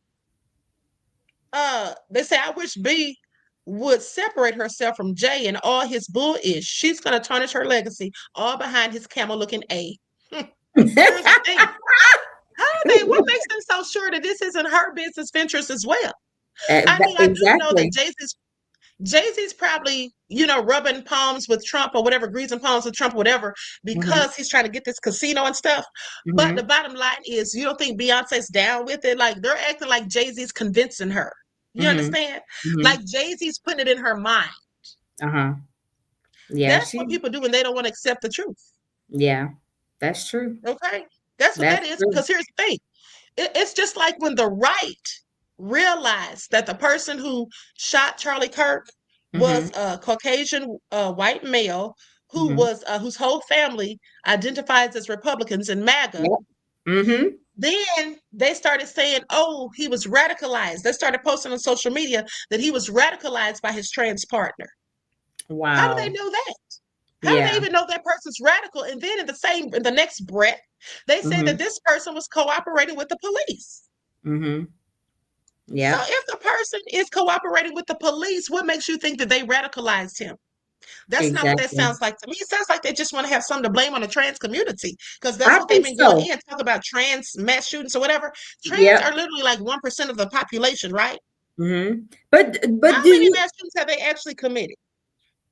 They say I wish B would separate herself from Jay and all his bull-ish. She's gonna tarnish her legacy all behind his camel-looking A. Here's the thing. What makes them so sure that this isn't her business ventures as well? I mean, I do know that Jay-Z's probably, rubbing palms with Trump or whatever, greasing palms with Trump or whatever, because he's trying to get this casino and stuff. But the bottom line is, you don't think Beyonce's down with it? Like, they're acting like Jay-Z's convincing her. You understand? Like, Jay-Z's putting it in her mind. Yeah. That's what people do when they don't want to accept the truth. Yeah, that's true. Okay? That's what that is. True. Because here's the thing. It's just like when the right realized that the person who shot Charlie Kirk was a Caucasian white male who was whose whole family identifies as Republicans and MAGA. Then they started saying, "Oh, he was radicalized." They started posting on social media that he was radicalized by his trans partner. Wow! How do they know that? How do they even know that person's radical? And then in the next breath, they say that this person was cooperating with the police. Yeah. So if the person is cooperating with the police, what makes you think that they radicalized him? That's not what that sounds like to me. It sounds like they just want to have something to blame on the trans community, because that's what they've been going in, talk about trans mass shootings or whatever. Trans are literally like 1% of the population, right? But how many mass shootings have they actually committed?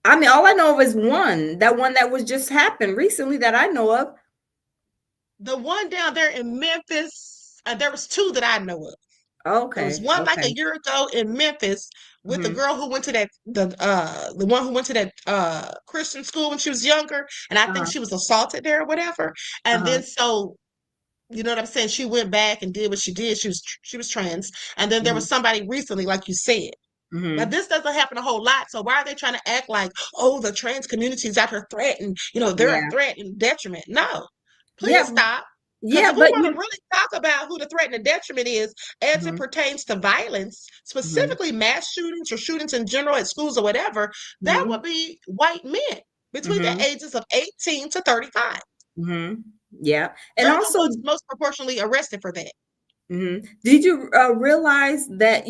I mean, all I know of is one that was just happened recently that I know of. The one down there in Memphis, there was two that I know of. Okay. There was one like a year ago in Memphis with the girl who went to that the one who went to that Christian school when she was younger, and I think she was assaulted there or whatever. And then so, you know what I'm saying, she went back and did what she did. She was trans. And then there was somebody recently, like you said. Now this doesn't happen a whole lot. So why are they trying to act like, oh, the trans community is out here threatening, they're a threat and detriment? No. Please stop. If we want to really talk about who the threat and the detriment is as it pertains to violence, specifically mass shootings or shootings in general at schools or whatever, that would be white men between the ages of 18 to 35. Yeah. And they're also most proportionally arrested for that. Did you realize that,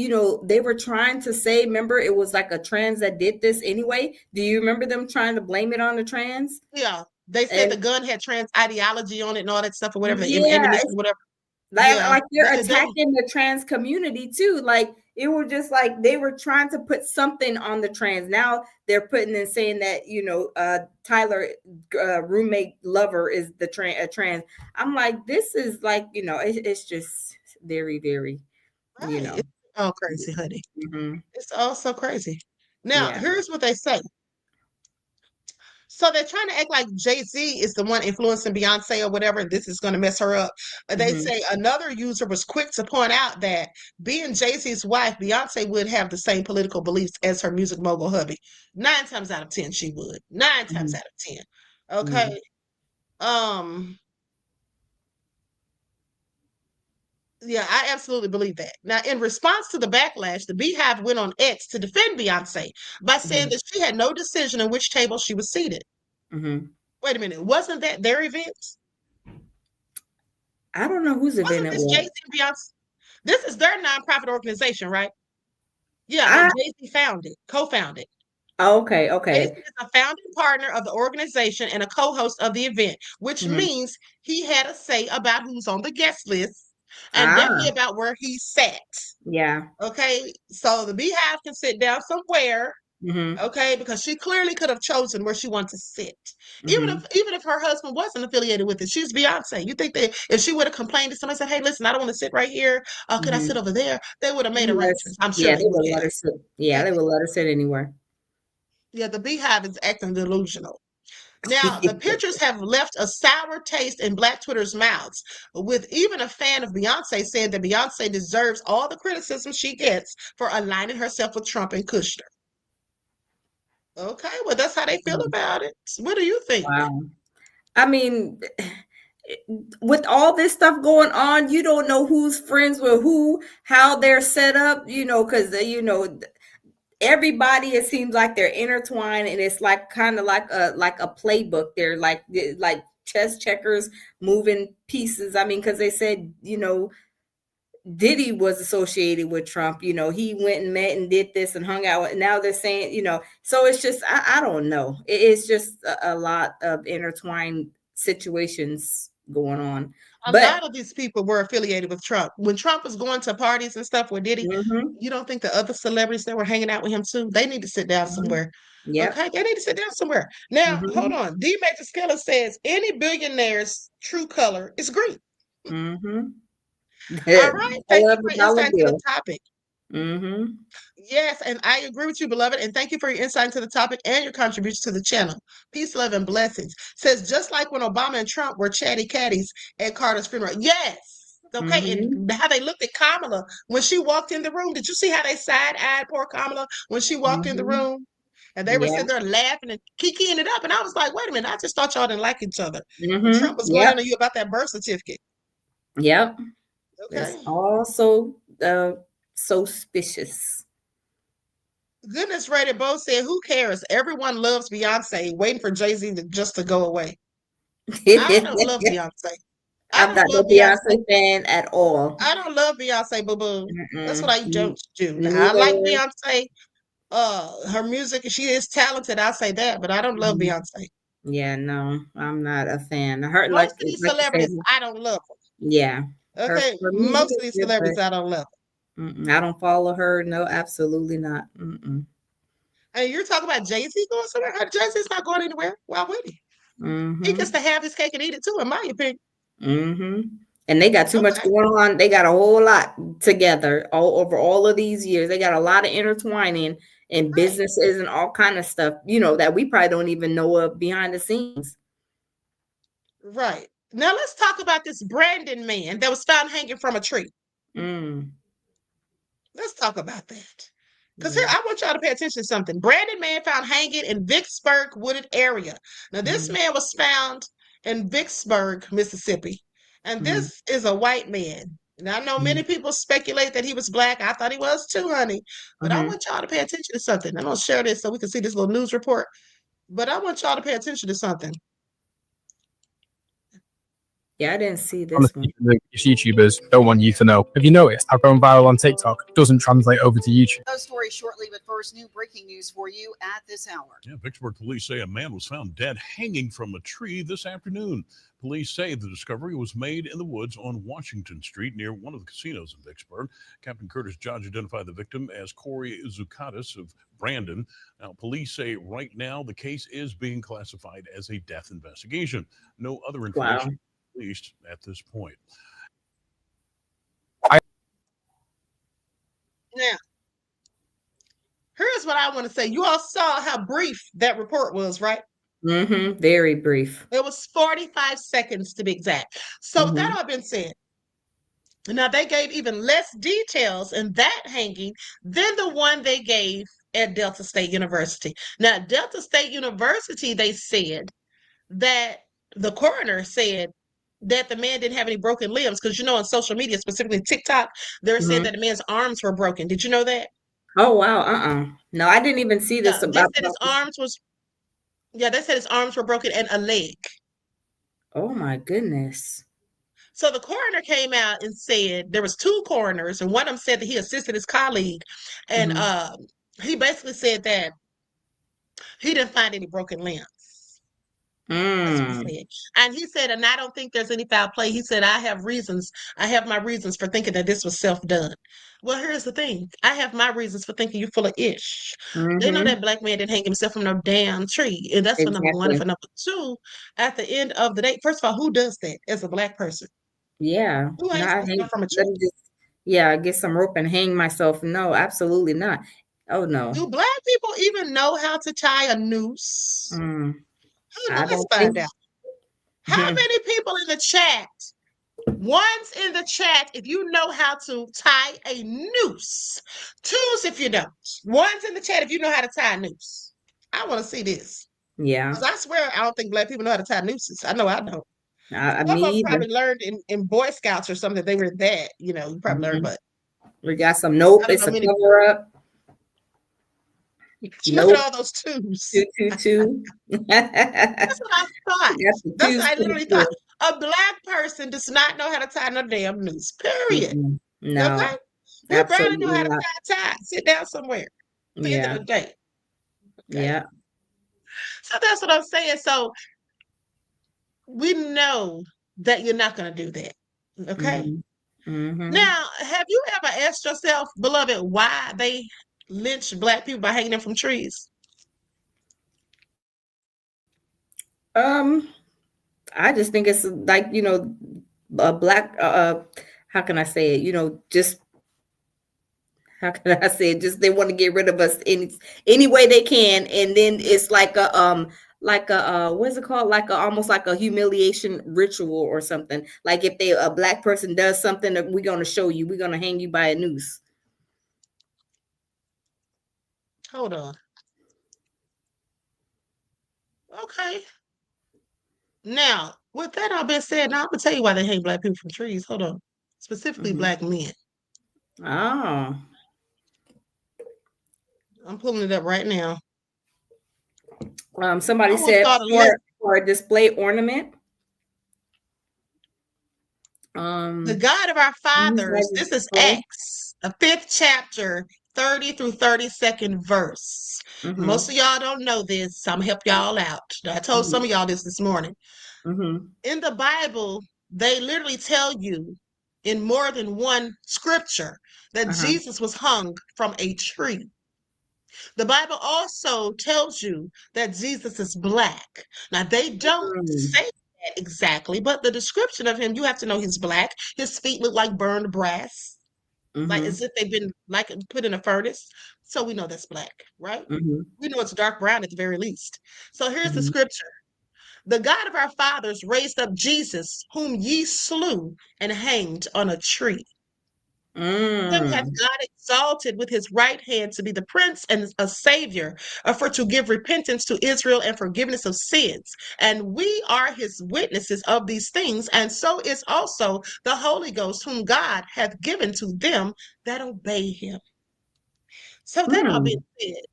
they were trying to say, remember, it was like a trans that did this anyway? Do you remember them trying to blame it on the trans? Yeah. They said the gun had trans ideology on it and all that stuff or whatever, ammunition, whatever. Like they're attacking the trans community too. Like it was just like they were trying to put something on the trans. Now they're putting and saying that, Tyler roommate lover is the trans. I'm like, this is like, it's just very, very, It's all crazy, honey. It's all so crazy. Now, here's what they say. So they're trying to act like Jay-Z is the one influencing Beyonce or whatever, and this is going to mess her up. They say another user was quick to point out that being Jay-Z's wife, Beyonce would have the same political beliefs as her music mogul hubby. 9 times out of 10, she would. 9 times out of 10. Okay. Yeah, I absolutely believe that. Now, in response to the backlash, the Beehive went on X to defend Beyonce by saying that she had no decision on which table she was seated. Wait a minute. Wasn't that their event? I don't know whose event it was. Jay-Z and Beyonce? This is their nonprofit organization, right? Yeah, Jay-Z co-founded. Okay. Jay-Z is a founding partner of the organization and a co-host of the event, which means he had a say about who's on the guest list. And definitely about where he sat. Yeah. Okay. So the Beehive can sit down somewhere Mm-hmm. Okay, because she clearly could have chosen where she wanted to sit. Mm-hmm. Even if her husband wasn't affiliated with it, she's Beyonce. You think that if she would have complained to somebody, said, "Hey, listen, I don't want to sit right here. Could I sit Mm-hmm. over there?" They would have made arrangements. I'm sure Yeah, they they would would let have. her sit. Yeah, Okay? they would let her sit anywhere. Yeah, the Beehive is acting delusional. Now, the pictures have left a sour taste in Black Twitter's mouths, with even a fan of Beyonce saying that Beyonce deserves all the criticism she gets for aligning herself with Trump and Kushner. Okay, well, that's how they feel about it. What do you think? Wow. I mean, with all this stuff going on, you don't know who's friends with who, how they're set up, because everybody, it seems like they're intertwined, and it's like kind of like a playbook. They're like chess checkers, moving pieces. I mean, because they said, Diddy was associated with Trump. He went and met and did this and hung out. Now they're saying, so it's just, I don't know. It's just a lot of intertwined situations going on. A But lot of these people were affiliated with Trump. When Trump was going to parties and stuff with Diddy, mhm, you don't think the other celebrities that were hanging out with him too, they need to sit down mhm, somewhere. yep. Okay, they need to sit down somewhere. Now, hold Mhm, on. D Major Skiller says any billionaire's true color is green. mhm. All right. Thank Color you of for the your dollar insight to the bill. topic. Mhm, Yes, and I agree with you, beloved. And thank you for your insight into the topic and your contribution to the channel. Peace, love, and blessings. Says just like when Obama and Trump were chatty catties at Carter's funeral. Yes. Okay, mhm, and how they looked at Kamala when she walked in the room. Did you see how they side-eyed poor Kamala when she walked in the mhm. room? And they were Yeah. sitting there laughing and kikiing it up. And I was like, wait a minute, I just thought y'all didn't like each other. And Trump Mhm. was going Yep. into you about that birth certificate. Yep. It's Okay. also so suspicious. Goodness rated both said, who cares? Everyone loves Beyonce, waiting for Jay-Z just to go away. I don't love Beyonce. I I'm don't not no love Beyonce. Beyonce fan at all. I don't love Beyonce, boo-boo. That's what Mm-mm. I don't do. Me Now, I like neither. Beyonce. Her music, she is talented. I'll say that, but I don't love Mhm. Beyonce. Yeah, no, I'm not a fan. Her Most of these like you said, celebrities, I don't love yeah, them. her Okay, her music most of is these good, but celebrities, I don't love I don't follow her. No, absolutely not. them. And you're talking about Jay-Z going somewhere? Jay-Z's not going anywhere. Why would he? He gets Mm-hmm. to have his cake and eat it too, in my opinion. Mm-hmm. And they got too much Okay. going on. They got a whole lot together all over all of these years. They got a lot of intertwining in Right. businesses and all kind of stuff, that we probably don't even know of behind the scenes. Right. Now let's talk about this Brandon man that was found hanging from a tree. Mm, Let's talk about that. Because here, yeah. I want y'all to pay attention to something. Brandon man found hanging in Vicksburg wooded area. Now, this Mm-hmm. man was found in Vicksburg, Mississippi. And Mm-hmm. this is a white man. Now, I know Mm-hmm. many people speculate that he was black. I thought he was too, honey. But I Mm-hmm. want y'all to pay attention to something. I'm going to share this so we can see this little news report. But I want y'all to pay attention to something. Yeah, I didn't see this Honestly, one. the YouTubers don't want you to know. Have you noticed how going viral on TikTok doesn't translate over to YouTube? Those stories shortly, but first, new breaking news for you at this hour. Yeah, Vicksburg police say a man was found dead hanging from a tree this afternoon. Police say the discovery was made in the woods on Washington Street near one of the casinos in Vicksburg. Captain Curtis Judge identified the victim as Corey Zucatis of Brandon. Now, police say right now the case is being classified as a death investigation. No other information released at this point. Now, here's what I want to say. You all saw how brief that report was, right? Mm-hmm. Very brief. It was 45 seconds to be exact. So with that all been said, now they gave even less details in that hanging than the one they gave at Delta State University. Now, Delta State University, they said that the coroner said that the man didn't have any broken limbs because, on social media, specifically TikTok, they're saying that the man's arms were broken. Did you know that? Oh, wow. No, I didn't even see this Yeah, they about said his arms was, yeah, they said his arms were broken and a leg. Oh, my goodness. So the coroner came out and said there was two coroners, and one of them said that he assisted his colleague, and he basically said that he didn't find any broken limbs. That's what Mm. he said. And he said, and I don't think there's any foul play. He said, I have my reasons for thinking that this was self-done. Well, here's the thing. I have my reasons for thinking you're full of ish. They know Mm-hmm. that black man didn't hang himself from no damn tree. And that's for number one. And Exactly. for number two, at the end of the day, first of all, who does that as a black person? Yeah. Who hangs Not themselves from a let tree? me just, yeah, get some rope and hang myself. No, absolutely not. Oh no. Do black people even know how to tie a noose? Mm. Oh, I let's don't find think. out. How many people in the chat? One's in the chat if you know how to tie a noose. Two's if you don't. One's in the chat if you know how to tie a noose. I want to see this. Yeah. Because I swear I don't think black people know how to tie nooses. I know I don't. Some of Me them either. probably learned in Boy Scouts or something. They were that, you probably learned, but We got some nope. I don't It's know a many. cover up. Look Nope. at all those twos. 222. That's what I thought. That's the That's twos what I to the literally four. thought. A black person does not know how to tie no damn noose. Period. No, Okay? We barely know absolutely how to not. tie a tie. Sit down somewhere. At the end Yeah. of the day. Okay? Yeah. So that's what I'm saying. So we know that you're not going to do that. Okay? Mm-hmm. Now, have you ever asked yourself, beloved, why they lynch black people by hanging them from trees? I just think it's like, a black how can I say it? Just how can I say it? Just they want to get rid of us any way they can, and then it's like a what's it called? Like almost like a humiliation ritual or something. Like if a black person does something, we're gonna show you, we're gonna hang you by a noose. Hold on. Okay. Now, with that all been said, now I'm gonna tell you why they hang black people from trees. Hold on. Specifically black men. Oh. I'm pulling it up right now. Somebody I will said start a list. for a display ornament. The God of our fathers, this is Acts, the 5th chapter, 30 through 32nd verse. Most of y'all don't know this, so I'm gonna help y'all out. I told some of y'all this morning. In the Bible, they literally tell you in more than one scripture that Jesus was hung from a tree. The Bible also tells you that Jesus is black. Now, they don't say that exactly, but the description of him, you have to know he's black. His feet look like burned brass, like as if they've been like put in a furnace. So we know that's black, right? We know it's dark brown at the very least. So here's the scripture. The God of our fathers raised up Jesus, whom ye slew and hanged on a tree. Him hath God exalted with his right hand to be the prince and a savior, for to give repentance to Israel and forgiveness of sins. And we are his witnesses of these things, and so is also the Holy Ghost, whom God hath given to them that obey him. So that all being said,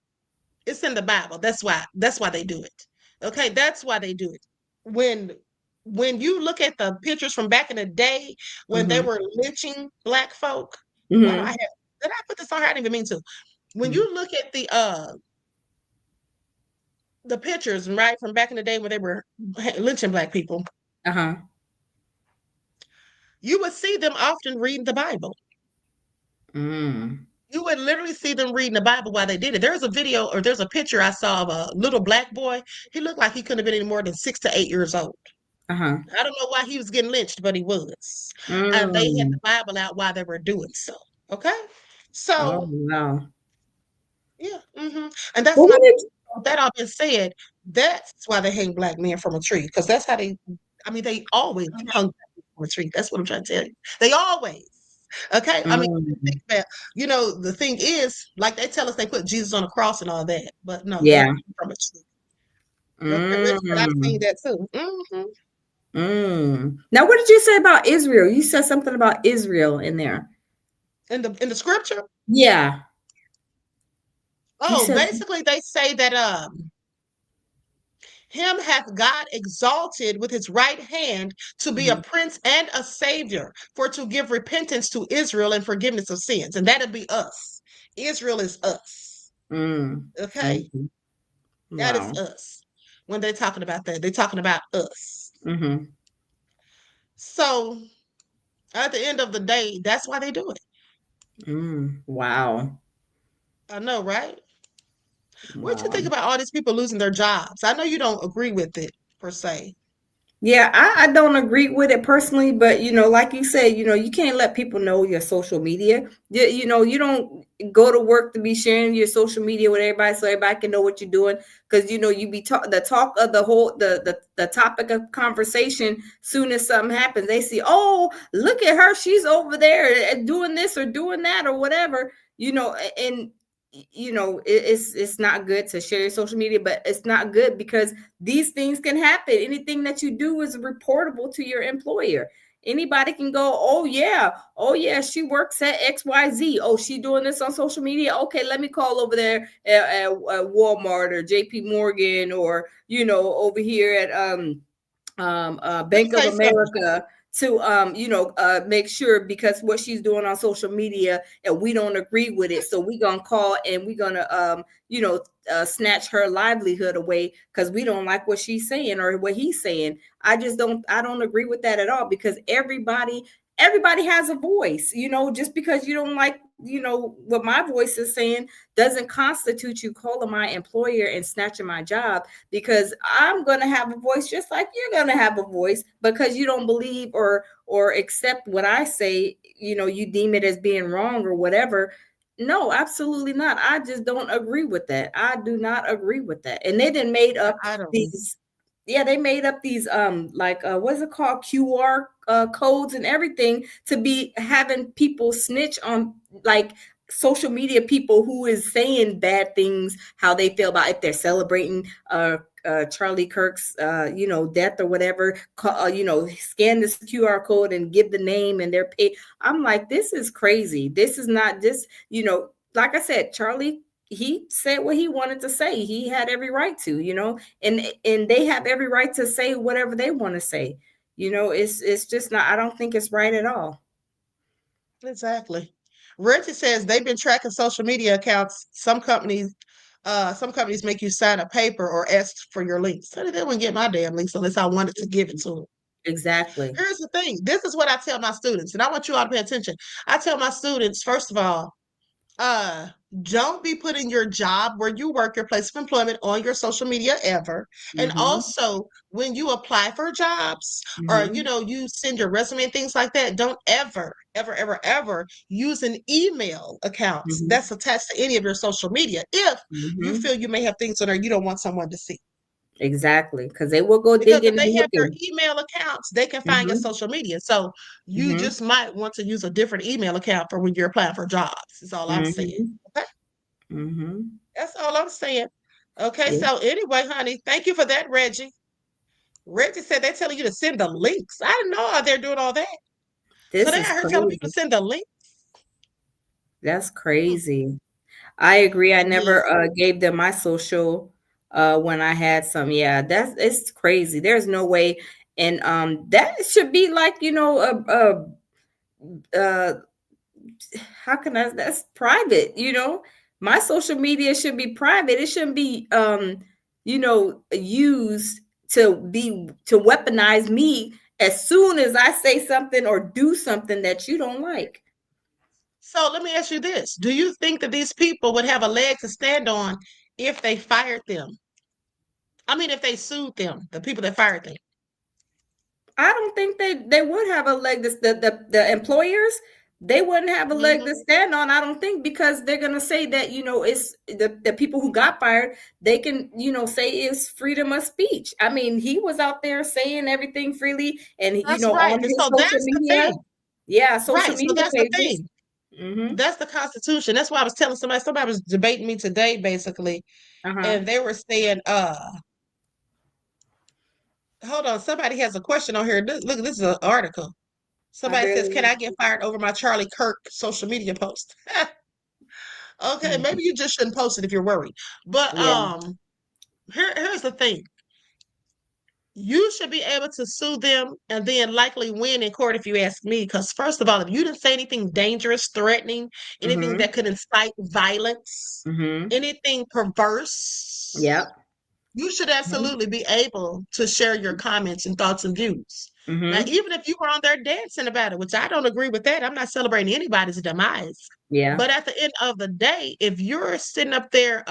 it's in the Bible. That's why they do it. Okay, that's why they do it. When you look at the pictures from back in the day when they were lynching black folk, why do I have did I put this on here? I didn't even mean to. When you look at the pictures, right, from back in the day when they were lynching black people, you would see them often reading the Bible. You would literally see them reading the Bible while they did it. There's a video or there's a picture I saw of a little black boy. He looked like he couldn't have been any more than 6 to 8 years old. I don't know why he was getting lynched, but he was. And they had the Bible out while they were doing so. Okay? So, yeah. And that's why, that all been said, that's why they hang black men from a tree. Because that's how they always hung black men from a tree. That's what I'm trying to tell you. They always. Okay? I mean, think about, the thing is, like they tell us they put Jesus on a cross and all that. But no, they hang from a tree. Okay? But I've seen that too. Now, what did you say about Israel? You said something about Israel in there. In the scripture? Yeah. Oh, basically they say that him hath God exalted with his right hand to be a prince and a savior, for to give repentance to Israel and forgiveness of sins. And that'll be us. Israel is us. Okay? That is us. when they're talking about that. They're talking about us. Mm-hmm. So at the end of the day, that's why they do it. Wow. I know, right? What you Wow. think about all these people losing their jobs? I know you don't agree with it per se. Yeah, I don't agree with it personally, but like you said, you can't let people know your social media. You don't go to work to be sharing your social media with everybody so everybody can know what you're doing. Because you be the talk of the whole the topic of conversation. Soon as something happens, they see, oh, look at her, she's over there doing this or doing that or whatever. And it's not good to share your social media, but it's not good because these things can happen. Anything that you do is reportable to your employer. Anybody can go, oh yeah, she works at XYZ. Oh, she doing this on social media. Okay, let me call over there at Walmart or JP Morgan or over here at Bank of America to make sure, because what she's doing on social media and we don't agree with it, so we're gonna call and we're gonna snatch her livelihood away because we don't like what she's saying or what he's saying. I don't agree with that at all, because everybody has a voice. Just because you don't like what my voice is saying doesn't constitute you calling my employer and snatching my job, because I'm going to have a voice just like you're going to have a voice, because you don't believe or accept what I say. You deem it as being wrong or whatever. No, absolutely not. I just don't agree with that. I do not agree with that. And they didn't made up these. Yeah, they made up these what's it called, QR codes and everything to be having people snitch on like social media people who is saying bad things, how they feel about if they're celebrating Charlie Kirk's death or whatever. Scan this QR code and give the name and their pay. I'm like, this is crazy. This is not just like I said, Charlie, he said what he wanted to say. He had every right to, and they have every right to say whatever they want to say. It's just not, I don't think it's right at all. Exactly. Reggie says they've been tracking social media accounts. Some companies make you sign a paper or ask for your links. So they wouldn't get my damn links unless I wanted to give it to them. Exactly. Here's the thing. This is what I tell my students, and I want you all to pay attention. I tell my students, first of all, don't be putting your job where you work, your place of employment, on your social media ever. And also, when you apply for jobs or you send your resume and things like that, don't ever use an email account that's attached to any of your social media if you feel you may have things on there you don't want someone to see. Exactly, because they will go Because digging. if they have your email accounts, they can find your Mhm. social media. So you just might want to use a different email account for when you're applying for jobs. Is all I'm saying. Okay, that's all I'm saying. Okay, Yeah. so anyway, honey, thank you for that, Reggie. Reggie said they're telling you to send the links. I didn't know they're doing all that. So This they is out here telling people crazy. to send the link. That's crazy. I agree. I never Yeah. gave them my social when I had some. Yeah, it's crazy. There's no way. And that should be like, how can I, that's private, My social media should be private. It shouldn't be used to weaponize me as soon as I say something or do something that you don't like. So let me ask you this. Do you think that these people would have a leg to stand on if they fired them? I mean, if they sued them, the people that fired them. I don't think they would have a leg. The employers, they wouldn't have a leg to stand on. I don't think, because they're gonna say that it's the people who got fired. They can say it's freedom of speech. I mean, he was out there saying everything freely, and That's right. on And his so social that's the media, thing. social Right. So media that's the pages. thing. That's the Constitution. That's why I was telling somebody was debating me today, basically, and they were saying, hold on, somebody has a question on here. Look, this is an article. Somebody says, "Can I get fired over my Charlie Kirk social media post?" Okay, maybe you just shouldn't post it if you're worried. But here's the thing. You should be able to sue them and then likely win in court, if you ask me. Because first of all, if you didn't say anything dangerous, threatening, anything that could incite violence, anything perverse, Yep. You should absolutely be able to share your comments and thoughts and views. Now, Mm-hmm. even if you were on there dancing about it, which I don't agree with that, I'm not celebrating anybody's demise. Yeah. But at the end of the day, if you're sitting up there,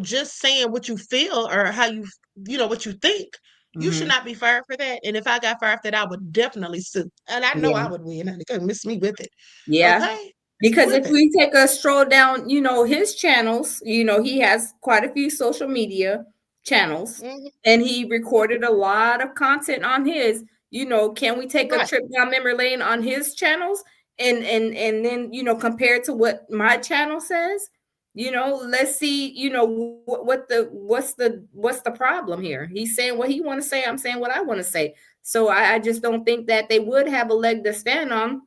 just saying what you feel or how what you think, you should Mm-hmm. not be fired for that. And if I got fired for that, I would definitely sue. And I know I Yeah. would win. Honey. Couldn't miss me with it. Yeah. Okay. Because With if it. we take a stroll down, his channels, he has quite a few social media channels, Mhm. and he recorded a lot of content on his. Can we take a Right. trip down memory lane on his channels and then compare it to what my channel says? Let's see, what's the problem here? He's saying what he want to say, I'm saying what I want to say. So I just don't think that they would have a leg to stand on,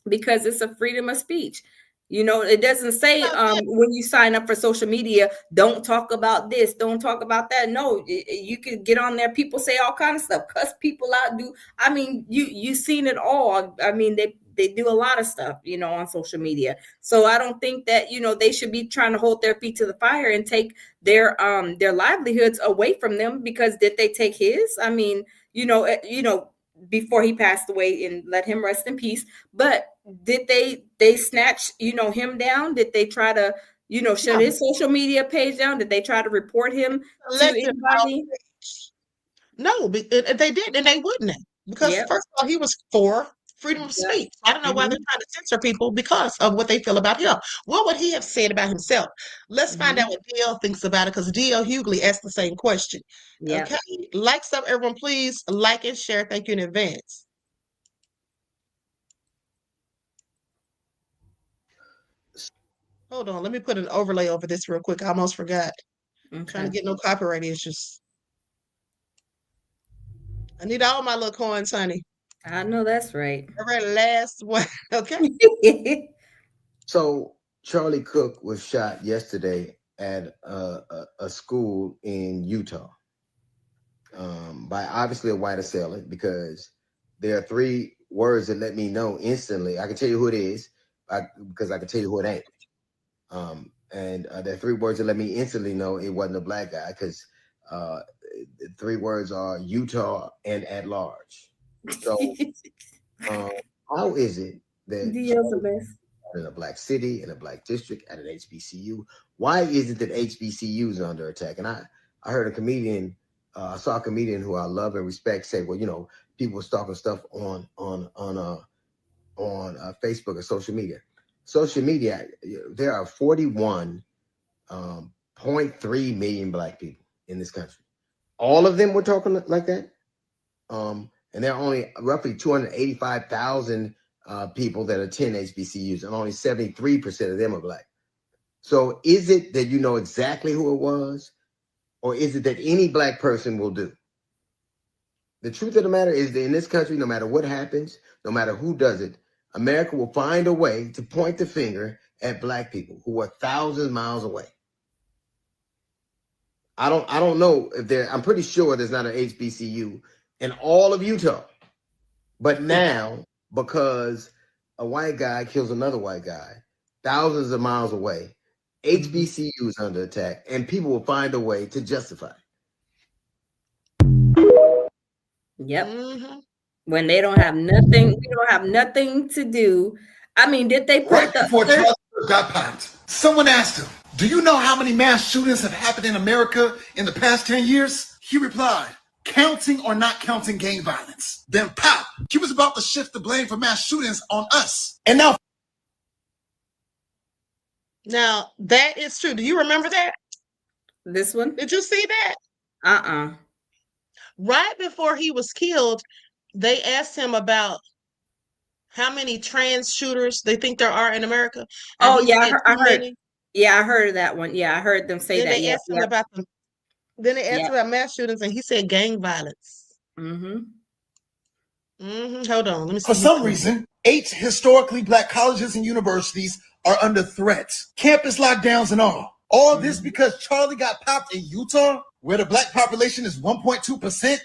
because it's a freedom of speech. It doesn't say when you sign up for social media, don't talk about this, don't talk about that. No, you could get on there. People say all kinds of stuff, cuss people out. You seen it all. They do a lot of stuff, on social media. So I don't think that, they should be trying to hold their feet to the fire and take their livelihoods away from them, because did they take his? Before he passed away, and let him rest in peace. But did they snatch, him down? Did they try to, shut his social media page down? Did they try to report him to anybody? No, they did, and they wouldn't have. Because Yep. first of all, he was for freedom of Yep. speech. I don't know why they're trying to censor people because of what they feel about him. What would he have said about himself? Let's find out what DL thinks about it, because DL Hughley asked the same question. Yeah. Okay, likes up, everyone, please like and share. Thank you in advance. Hold on, let me put an overlay over this real quick. I almost forgot. Trying to Okay. get no copyright issues. I need all my little coins, honey. I know that's right. Every last one. Okay. So Charlie Kirk was shot yesterday at a school in Utah by obviously a white assailant, because there are 3 words that let me know instantly. I can tell you who it is, because I can tell you who it ain't. And there are 3 words that let me instantly know it wasn't a black guy, because the 3 words are Utah and at large. So how is it that in a black city, in a black district, at an HBCU, why is it that HBCUs are under attack? And I heard a comedian, I saw a comedian who I love and respect say, well, people stalking stuff on Facebook or social media. Social media, there are 41.3 million black people in this country. All of them were talking like that. And there are only roughly 285,000 people that attend HBCUs, and only 73% of them are black. So is it that you know exactly who it was, or is it that any black person will do? The truth of the matter is that in this country, no matter what happens, no matter who does it, America will find a way to point the finger at black people who are thousands of miles away. I don't know if I'm pretty sure there's not an HBCU in all of Utah. But now, because a white guy kills another white guy thousands of miles away, HBCU is under attack, and people will find a way to justify it. Yep. When they don't have nothing, we don't have nothing to do. Did they put right before Charlie got popped? Someone asked him, "Do you know how many mass shootings have happened in America in the past 10 years?" He replied, "Counting or not counting gang violence." Then pop, he was about to shift the blame for mass shootings on us. And now that is true. Do you remember that? This one? Did you see that? Right before he was killed, they asked him about how many trans shooters they think there are in America. And Oh he yeah, said I too heard. many. Yeah, I heard that one. Yeah, I heard them say Then that. they asked him about them. Then they asked him about mass shootings, and he said gang violence. Hold on, let me see. for some reason, 8 historically black colleges and universities are under threat. Campus lockdowns and all. All this because Charlie got popped in Utah, where the black population is 1.2%.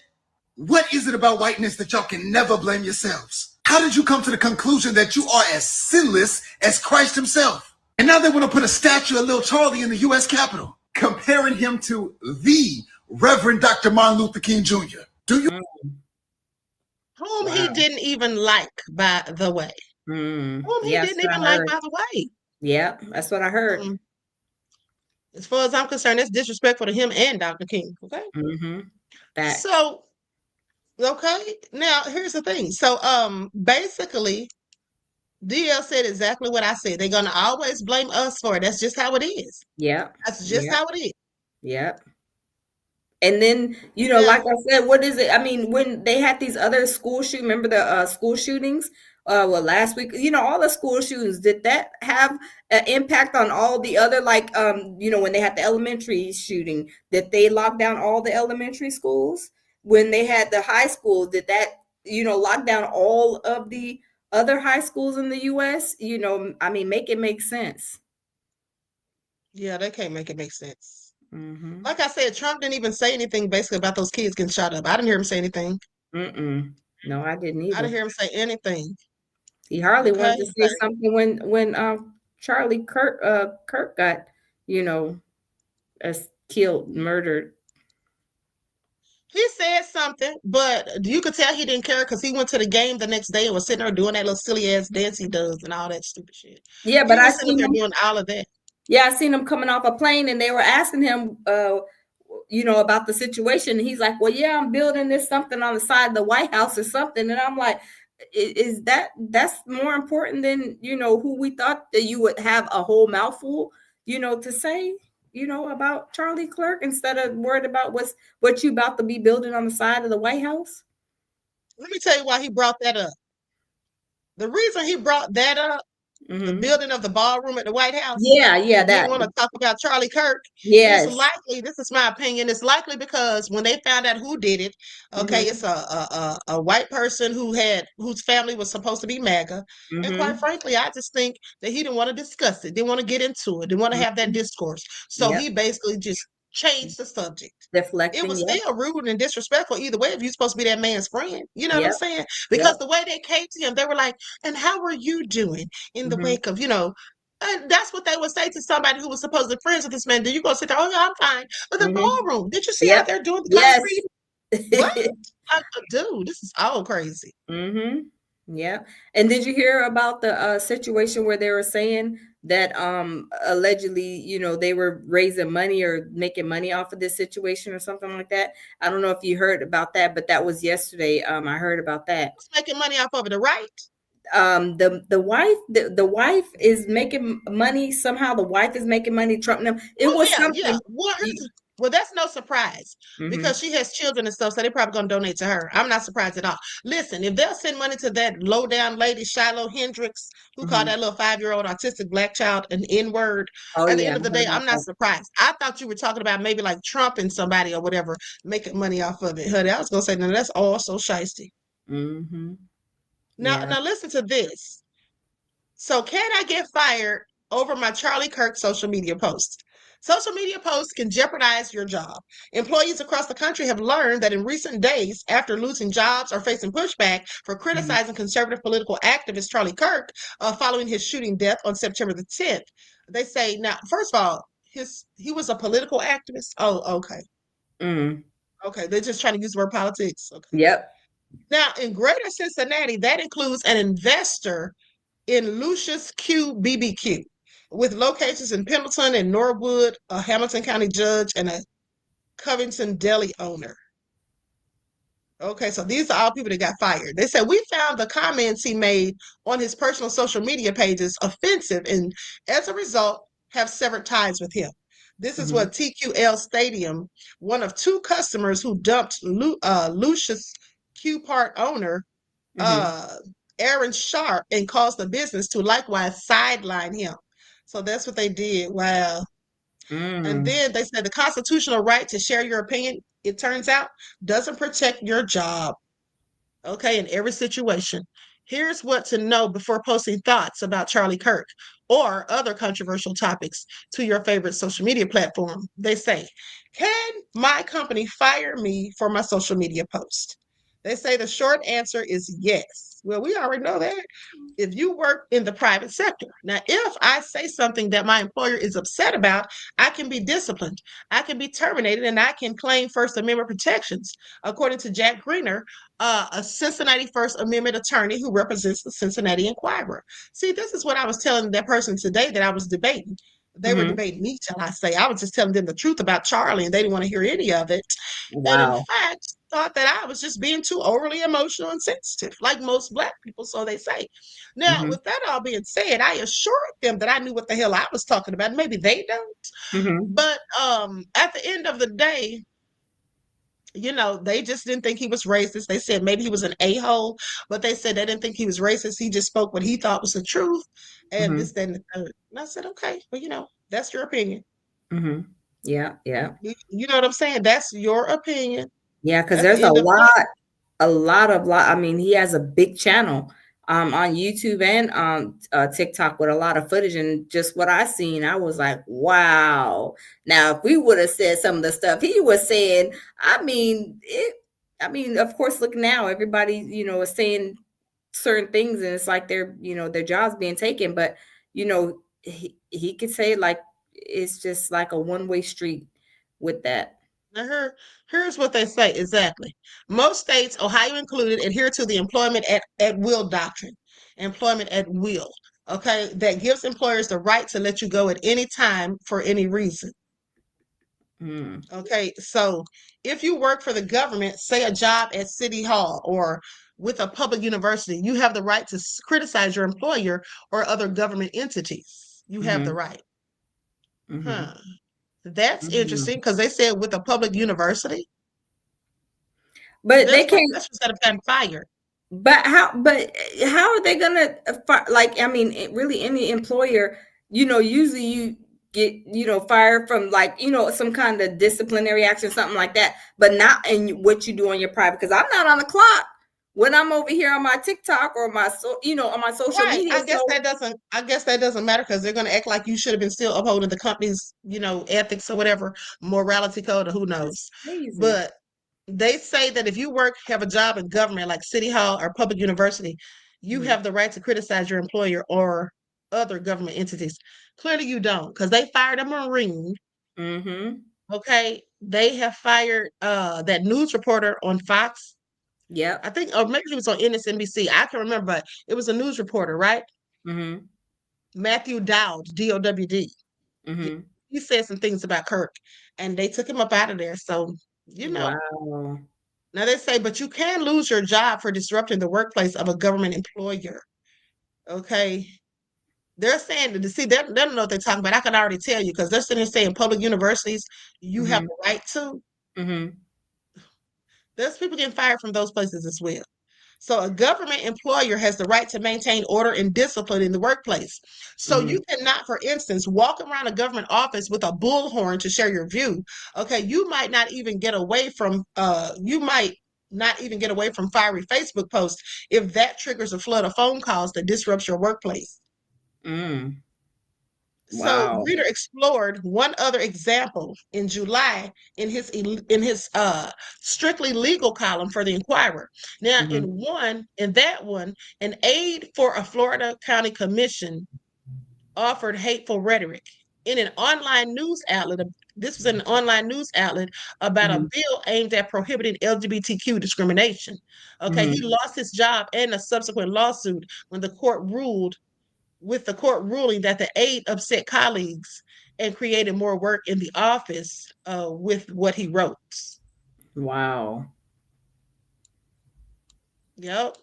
What is it about whiteness that y'all can never blame yourselves? How did you come to the conclusion that you are as sinless as Christ himself? And now they want to put a statue of little Charlie in the U.S. Capitol. comparing him to the Reverend Dr. Martin Luther King Jr. Do you? Whom he didn't even like, by the way. Whom he Yeah, didn't that's what even I like, heard. by the way. Yeah, that's what I heard. As far as I'm concerned, that's disrespectful to him and Dr. King. Okay. Facts. So, okay. Now here's the thing. So, basically, DL said exactly what I said. They're gonna always blame us for it. That's just how it is. Yeah. That's just how it is. Yep. And then, you know, like I said, what is it? I mean, when they had these other remember the school shootings? Well, last week, you know, all the school shootings, did that have an impact on all the other, like, you know, when they had the elementary shooting, did they lock down all the elementary schools? When they had the high school, did that, you know, lock down all of the other high schools in the US? You know, I mean, make it make sense. Yeah, they can't make it make sense. Like I said, Trump didn't even say anything basically about those kids getting shot up. I didn't hear him say anything. No, I didn't I either. didn't hear him say anything. He hardly wanted Okay, to say something when Charlie Kirk got, you know, killed, murdered. He said something, but you could tell he didn't care because he went to the game the next day and was sitting there doing that little silly ass dance he does and all that stupid shit. Yeah, but he I was sitting up seen there him. doing all of that. Yeah, I seen him coming off a plane, and they were asking him, you know, about the situation. And he's like, "Well, yeah, I'm building this something on the side of the White House or something." And I'm like, "Is that's more important than, you know, who we thought that you would have a whole mouthful, you know, to say, you know, about Charlie Kirk instead of worried about what you about to be building on the side of the White House?" Let me tell you why he brought that up. The reason he brought that up, the building of the ballroom at the White House. Yeah, He that. want to talk about Charlie Kirk. Yes. It's likely, this is my opinion, it's likely because when they found out who did it, okay, it's a white person whose family was supposed to be MAGA. And quite frankly, I just think that he didn't want to discuss it, didn't want to get into it, didn't want to have that discourse. So he basically just changed the subject. Deflecting. It was still rude and disrespectful either way if you're supposed to be that man's friend. You know what I'm saying? Because the way they came to him, they were like, "And how are you doing in the wake of, you know?" And that's what they would say to somebody who was supposedly friends with this man. Do you go sit there? "Oh, yeah, I'm fine." But the ballroom, did you see out there doing the concrete? What? Dude, this is all crazy. Yeah. And did you hear about the situation where they were saying that allegedly, you know, they were raising money or making money off of this situation or something like that? I don't know if you heard about that, but that was yesterday. I heard about that. Who's making money off of it, the right? The wife is making money somehow. The wife is making money. Trump them. It was something. Yeah. Well, that's no surprise because she has children and stuff, so they're probably going to donate to her. I'm not surprised at all. Listen, if they'll send money to that low down lady, Shiloh Hendricks, who called that little 5-year-old autistic black child an N-word, at the end of the day, I'm not surprised. I thought you were talking about maybe like Trump and somebody or whatever making money off of it. Honey, I was going to say, no, that's all so shiesty. Now listen to this. So can I get fired over my Charlie Kirk social media post? Social media posts can jeopardize your job. Employees across the country have learned that in recent days, after losing jobs or facing pushback for criticizing conservative political activist Charlie Kirk following his shooting death on September the 10th, they say, now, first of all, he was a political activist. Oh, okay. Okay, they're just trying to use the word politics. Okay. Yep. Now, in Greater Cincinnati, that includes an investor in Lucius Q. BBQ, with locations in Pendleton and Norwood, a Hamilton County judge, and a Covington deli owner. Okay, so these are all people that got fired. They said, we found the comments he made on his personal social media pages offensive, and as a result, have severed ties with him. This is what TQL Stadium, one of 2 customers who dumped Lucius Q part owner, Aaron Sharp, and caused the business to likewise sideline him. So that's what they did. Wow. And then they said the constitutional right to share your opinion, it turns out, doesn't protect your job. Okay, in every situation. Here's what to know before posting thoughts about Charlie Kirk or other controversial topics to your favorite social media platform. They say, can my company fire me for my social media post? They say the short answer is yes. Well, we already know that. If you work in the private sector. Now, if I say something that my employer is upset about, I can be disciplined, I can be terminated, and I can claim First Amendment protections. According to Jack Greener, a Cincinnati First Amendment attorney who represents the Cincinnati Enquirer. See, this is what I was telling that person today that I was debating. They were debating me, shall I say. I was just telling them the truth about Charlie, and they didn't want to hear any of it. And in Wow. fact, thought that I was just being too overly emotional and sensitive, like most Black people, so they say. Now, with that all being said, I assured them that I knew what the hell I was talking about. Maybe they don't. But at the end of the day, you know, they just didn't think he was racist. They said maybe he was an a-hole, but they said they didn't think he was racist. He just spoke what he thought was the truth. And this, then, and the third. And I said, okay, well, you know, that's your opinion. Yeah, yeah. You know what I'm saying? That's your opinion. Yeah, because At there's the end of the I mean, he has a big channel on YouTube and on TikTok with a lot of footage, and just what I seen, I was like, wow. Now, if we would have said some of the stuff he was saying, I mean, of course, look now, everybody, you know, is saying certain things, and it's like they're, you know, their jobs being taken, but you know, he could say like it's just like a one-way street with that. Now, here's what they say exactly. Most states, Ohio included, adhere to the employment at will doctrine. Employment at will. Okay, that gives employers the right to let you go at any time for any reason. Okay, so if you work for the government, say a job at City Hall or with a public university, you have the right to criticize your employer or other government entities. You have the right. Huh. That's interesting because they said with a public university. But they can't. That's instead of getting fired. But how are they gonna like? I mean, really, any employer, you know, usually you get, you know, fired from like, you know, some kind of disciplinary action, something like that. But not in what you do on your private, because I'm not on the clock when I'm over here on my TikTok or my on my social media. I guess that doesn't matter because they're gonna act like you should have been still upholding the company's, you know, ethics or whatever, morality code or who knows. But they say that if you have a job in government like City Hall or public university, you have the right to criticize your employer or other government entities. Clearly you don't, because they fired a Marine. Okay. They have fired that news reporter on Fox. Yeah. I think, or maybe he was on MSNBC. I can remember, but it was a news reporter, right? Matthew Dowd, D-O-W-D. He said some things about Kirk, and they took him up out of there. So, you know. Wow. Now they say, but you can lose your job for disrupting the workplace of a government employer. Okay. They're saying that, see, they don't know what they're talking about. I can already tell you because they're sitting here saying public universities, you have the right to. There's people getting fired from those places as well. So a government employer has the right to maintain order and discipline in the workplace. So you cannot, for instance, walk around a government office with a bullhorn to share your view. Okay, you might not even get away from fiery Facebook posts if that triggers a flood of phone calls that disrupts your workplace. So Wow. Reader explored one other example in July in his strictly legal column for the Enquirer. Now, in that one, an aide for a Florida County Commission offered hateful rhetoric in an online news outlet. This was an online news outlet about a bill aimed at prohibiting LGBTQ discrimination. Okay, he lost his job and a subsequent lawsuit when the court ruled that the aide upset colleagues and created more work in the office with what he wrote. Wow. Yep.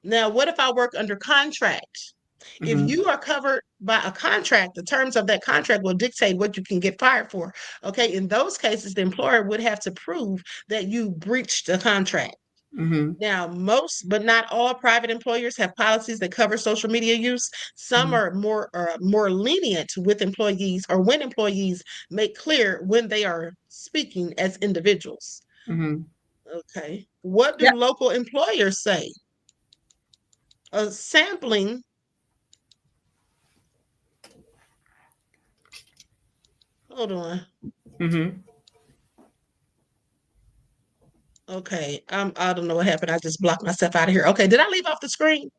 Now, what if I work under contract? If you are covered by a contract, the terms of that contract will dictate what you can get fired for. Okay. In those cases, the employer would have to prove that you breached the contract. Now, most, but not all private employers have policies that cover social media use. Some are more lenient with employees, or when employees make clear when they are speaking as individuals. Okay. What do local employers say? A sampling hold on. Okay, I don't know what happened. I just blocked myself out of here. Okay, did I leave off the screen?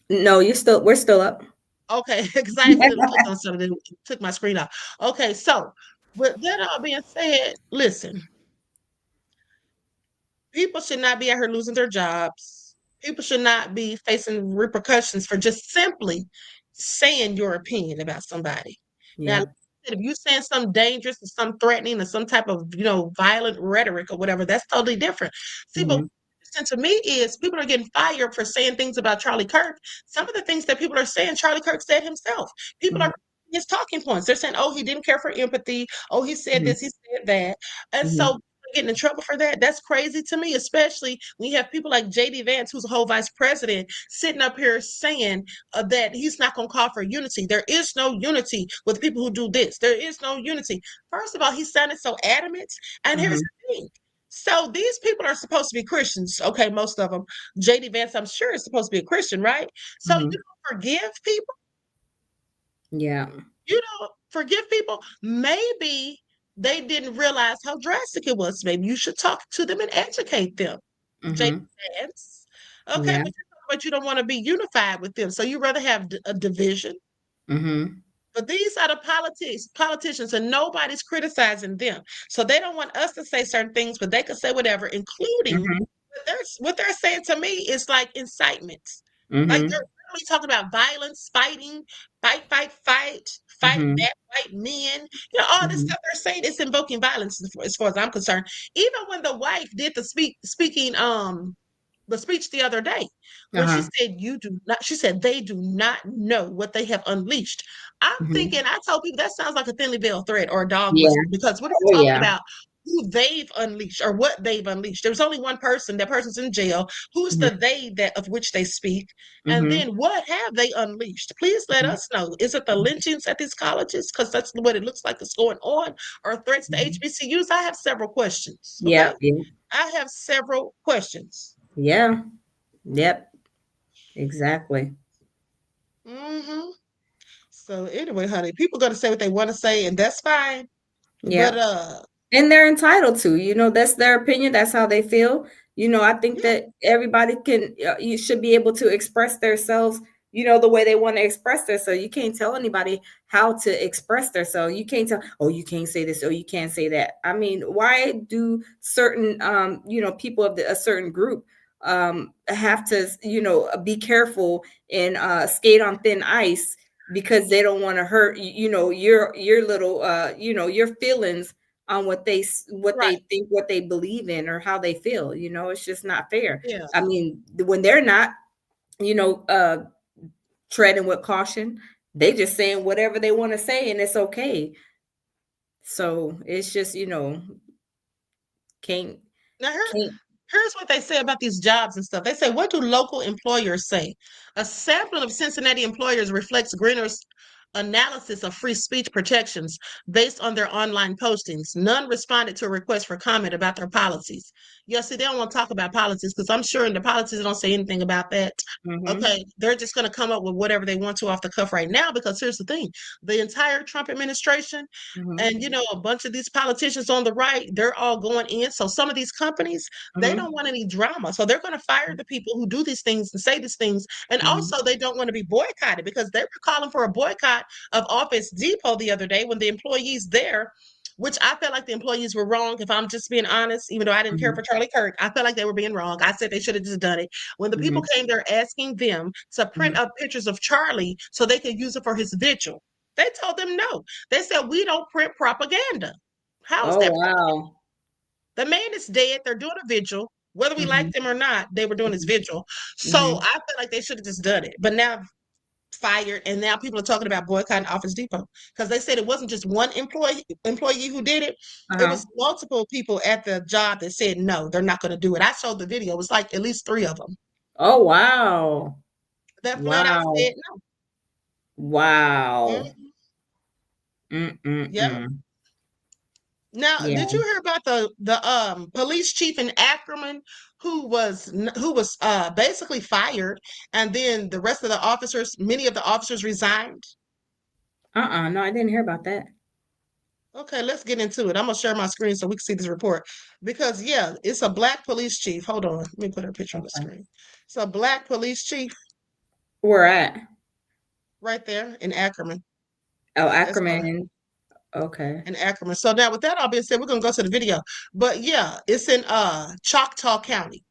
No, we're still up. Okay, because I accidentally clicked on something and took my screen off. Okay, so with that all being said, listen, people should not be out here losing their jobs. People should not be facing repercussions for just simply saying your opinion about somebody. Now, Yeah. if you're saying something dangerous or some threatening or some type of, violent rhetoric or whatever, that's totally different. See, but Mhm. to me is people are getting fired for saying things about Charlie Kirk. Some of the things that people are saying, Charlie Kirk said himself. People Mhm. are his talking points. They're saying, oh, he didn't care for empathy. Oh, he said Mhm. this, he said that. And so Mhm. getting in trouble for that, that's crazy to me, especially when you have people like JD Vance, who's a whole vice president, sitting up here saying that he's not going to call for unity. There is no unity with people who do this. There is no unity. First of all, he sounded so adamant. And here's Mhm. the thing. So these people are supposed to be Christians. Okay, most of them. JD Vance, I'm sure, is supposed to be a Christian, right? So you Mhm. don't forgive people. Yeah. You don't forgive people. Maybe they didn't realize how drastic it was. Maybe you should talk to them and educate them. JD Mhm. Vance. Okay, Yeah. but you don't want to be unified with them. So you rather have a division. Mhm. But these are the politicians, and nobody's criticizing them. So they don't want us to say certain things, but they can say whatever, including Mhm. what they're saying to me is like incitement. Like they're Mhm. really talking about violence, fighting, fight Mhm. bad white men. All this Mhm. stuff they're saying is invoking violence as far as I'm concerned. Even when the wife did the speech the other day where she Uh-huh. said she said they do not know what they have unleashed. I'm thinking, Mhm. I told people that sounds like a thinly veiled threat or a dog Yeah. whistle, because what are Oh we talking yeah. about? Who they've unleashed or what they've unleashed. There's only one person. That person's in jail. Who's Mhm. the they that of which they speak? And Mhm. then what have they unleashed? Please let Mhm. us know. Is it the lynchings at these colleges? Because that's what it looks like is going on, or threats to Mhm. HBCUs? I have several questions. Okay. Yep. Yeah. I have several questions. Yeah. Yep. Exactly. Hmm. So anyway, honey, people gonna say what they want to say, and that's fine. But Yep. And they're entitled to, that's their opinion. That's how they feel. I think yeah, that everybody you should be able to express themselves, the way they want to express themselves. You can't tell anybody how to express themselves. You can't tell, oh, you can't say this, or you can't say that. I mean, why do certain, people of a certain group have to, be careful and skate on thin ice because they don't want to hurt, your little, your feelings on what right. they think, what they believe in, or how they feel. It's just not fair. Yeah, I mean, when they're not, you know, uh, treading with caution, they just saying whatever they want to say, and it's okay. So it's just, can't now can't. here's what they say about these jobs and stuff. They say, what do local employers say? A sampling of Cincinnati employers reflects Greener's analysis of free speech protections based on their online postings. None responded to a request for comment about their policies. Yeah, see, they don't want to talk about policies because I'm sure in the policies they don't say anything about that. Mhm. Okay, they're just going to come up with whatever they want to off the cuff right now, because here's the thing. The entire Trump administration Mhm. and a bunch of these politicians on the right, they're all going in. So some of these companies, they don't Mhm. want any drama. So they're going to fire the people who do these things and say these things. And Mhm. also they don't want to be boycotted, because they were calling for a boycott of Office Depot the other day when the employees there, which I felt like the employees were wrong, if I'm just being honest, even though I didn't care Mhm. for Charlie Kirk. I felt like they were being wrong. I said they should have just done it. When the people Mhm. came there asking them to print Mhm. up pictures of Charlie so they could use it for his vigil, they told them no. They said, we don't print propaganda. How is Oh that? wow. The man is dead. They're doing a vigil. Whether we like Mhm. them or not, they were doing his Mhm. vigil. So Mhm. I feel like they should have just done it. But now fired, and now people are talking about boycotting Office Depot, because they said it wasn't just one employee who did it. It Uh-huh. was multiple people at the job that said no, they're not going to do it. I showed the video. It was like at least 3 of them Oh wow. that flat out Wow. said no. Wow. Mhm. Yep. Mm-mm-mm. Now, Yeah. did you hear about the police chief in Ackerman who was basically fired, and then the rest of the officers, many of the officers resigned? No, I didn't hear about that. Okay, let's get into it. I'm gonna share my screen so we can see this report because yeah, it's a black police chief. Hold on, let me put her picture on the screen. It's a black police chief Where at? right there in Ackerman. Oh, That's her. Ackerman. Okay. In Ackerman. So now with that all being said, we're gonna go to the video. But yeah, it's in Choctaw County.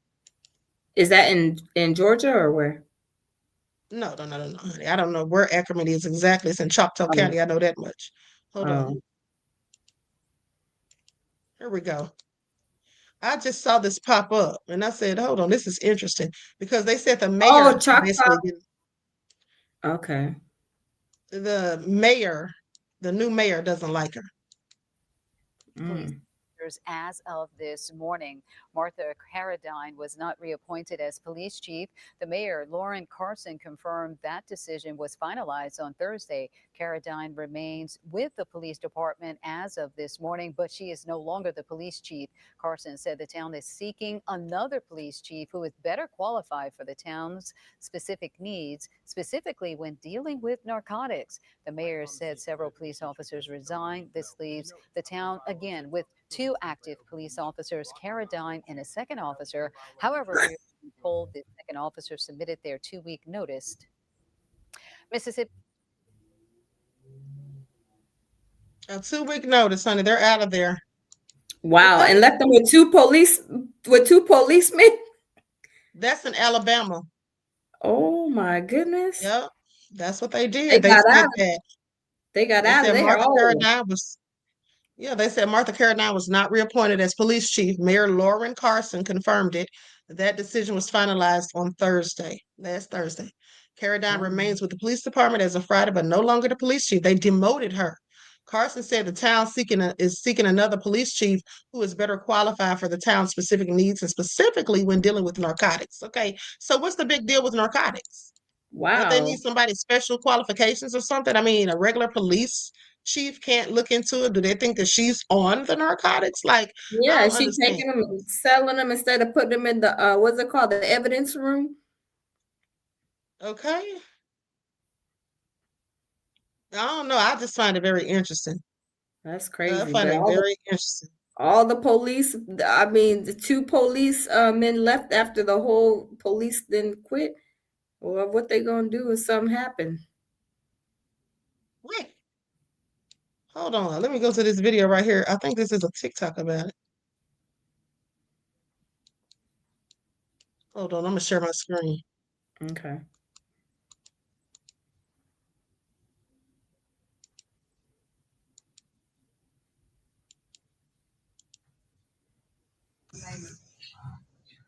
Is that in Georgia or where? No, honey. I don't know where Ackerman is exactly. It's in Choctaw Oh. County. I know that much. Hold on. Oh. Here we go. I just saw this pop up and I said, hold on, this is interesting because they said the mayor Oh, Choctaw. basically didn't. Okay. The mayor, the new mayor doesn't like her. As of this morning, Martha Carradine was not reappointed as police chief. The mayor, Lauren Carson, confirmed that decision was finalized on Thursday. Carradine remains with the police department as of this morning, but she is no longer the police chief. Carson said the town is seeking another police chief who is better qualified for the town's specific needs, specifically when dealing with narcotics. The mayor said several police officers resigned. This leaves the town again with 2 active police officers, Carradine and a second officer. However, we are told the second officer submitted their 2-week notice. Mississippi. A 2-week notice, honey. They're out of there. Wow, and left them with 2 policemen. That's in Alabama. Oh my goodness. Yep, that's what they did. They said that. They got out of there. Martha Carradine was. Yeah, they said Martha Carradine was not reappointed as police chief. Mayor Lauren Carson confirmed it. That decision was finalized on Thursday, last Thursday. Carradine remains with the police department as of Friday, but no longer the police chief. They demoted her. Carson said the town is seeking another police chief who is better qualified for the town's specific needs and specifically when dealing with narcotics. Okay, so what's the big deal with narcotics? Wow. Don't they need somebody special qualifications or something? I mean, a regular police chief can't look into it. Do they think that she's on the narcotics? Like, yeah, she's taking them and selling them instead of putting them in the what's it called, the evidence room. Okay. I don't know. I just find it very interesting. That's crazy. I find it very interesting. All the police, I mean, the 2 police men left after the whole police then quit. Well, what they gonna do if something happen? Wait. Hold on. Let me go to this video right here. I think this is a TikTok about it. Hold on. I'm gonna share my screen. Okay.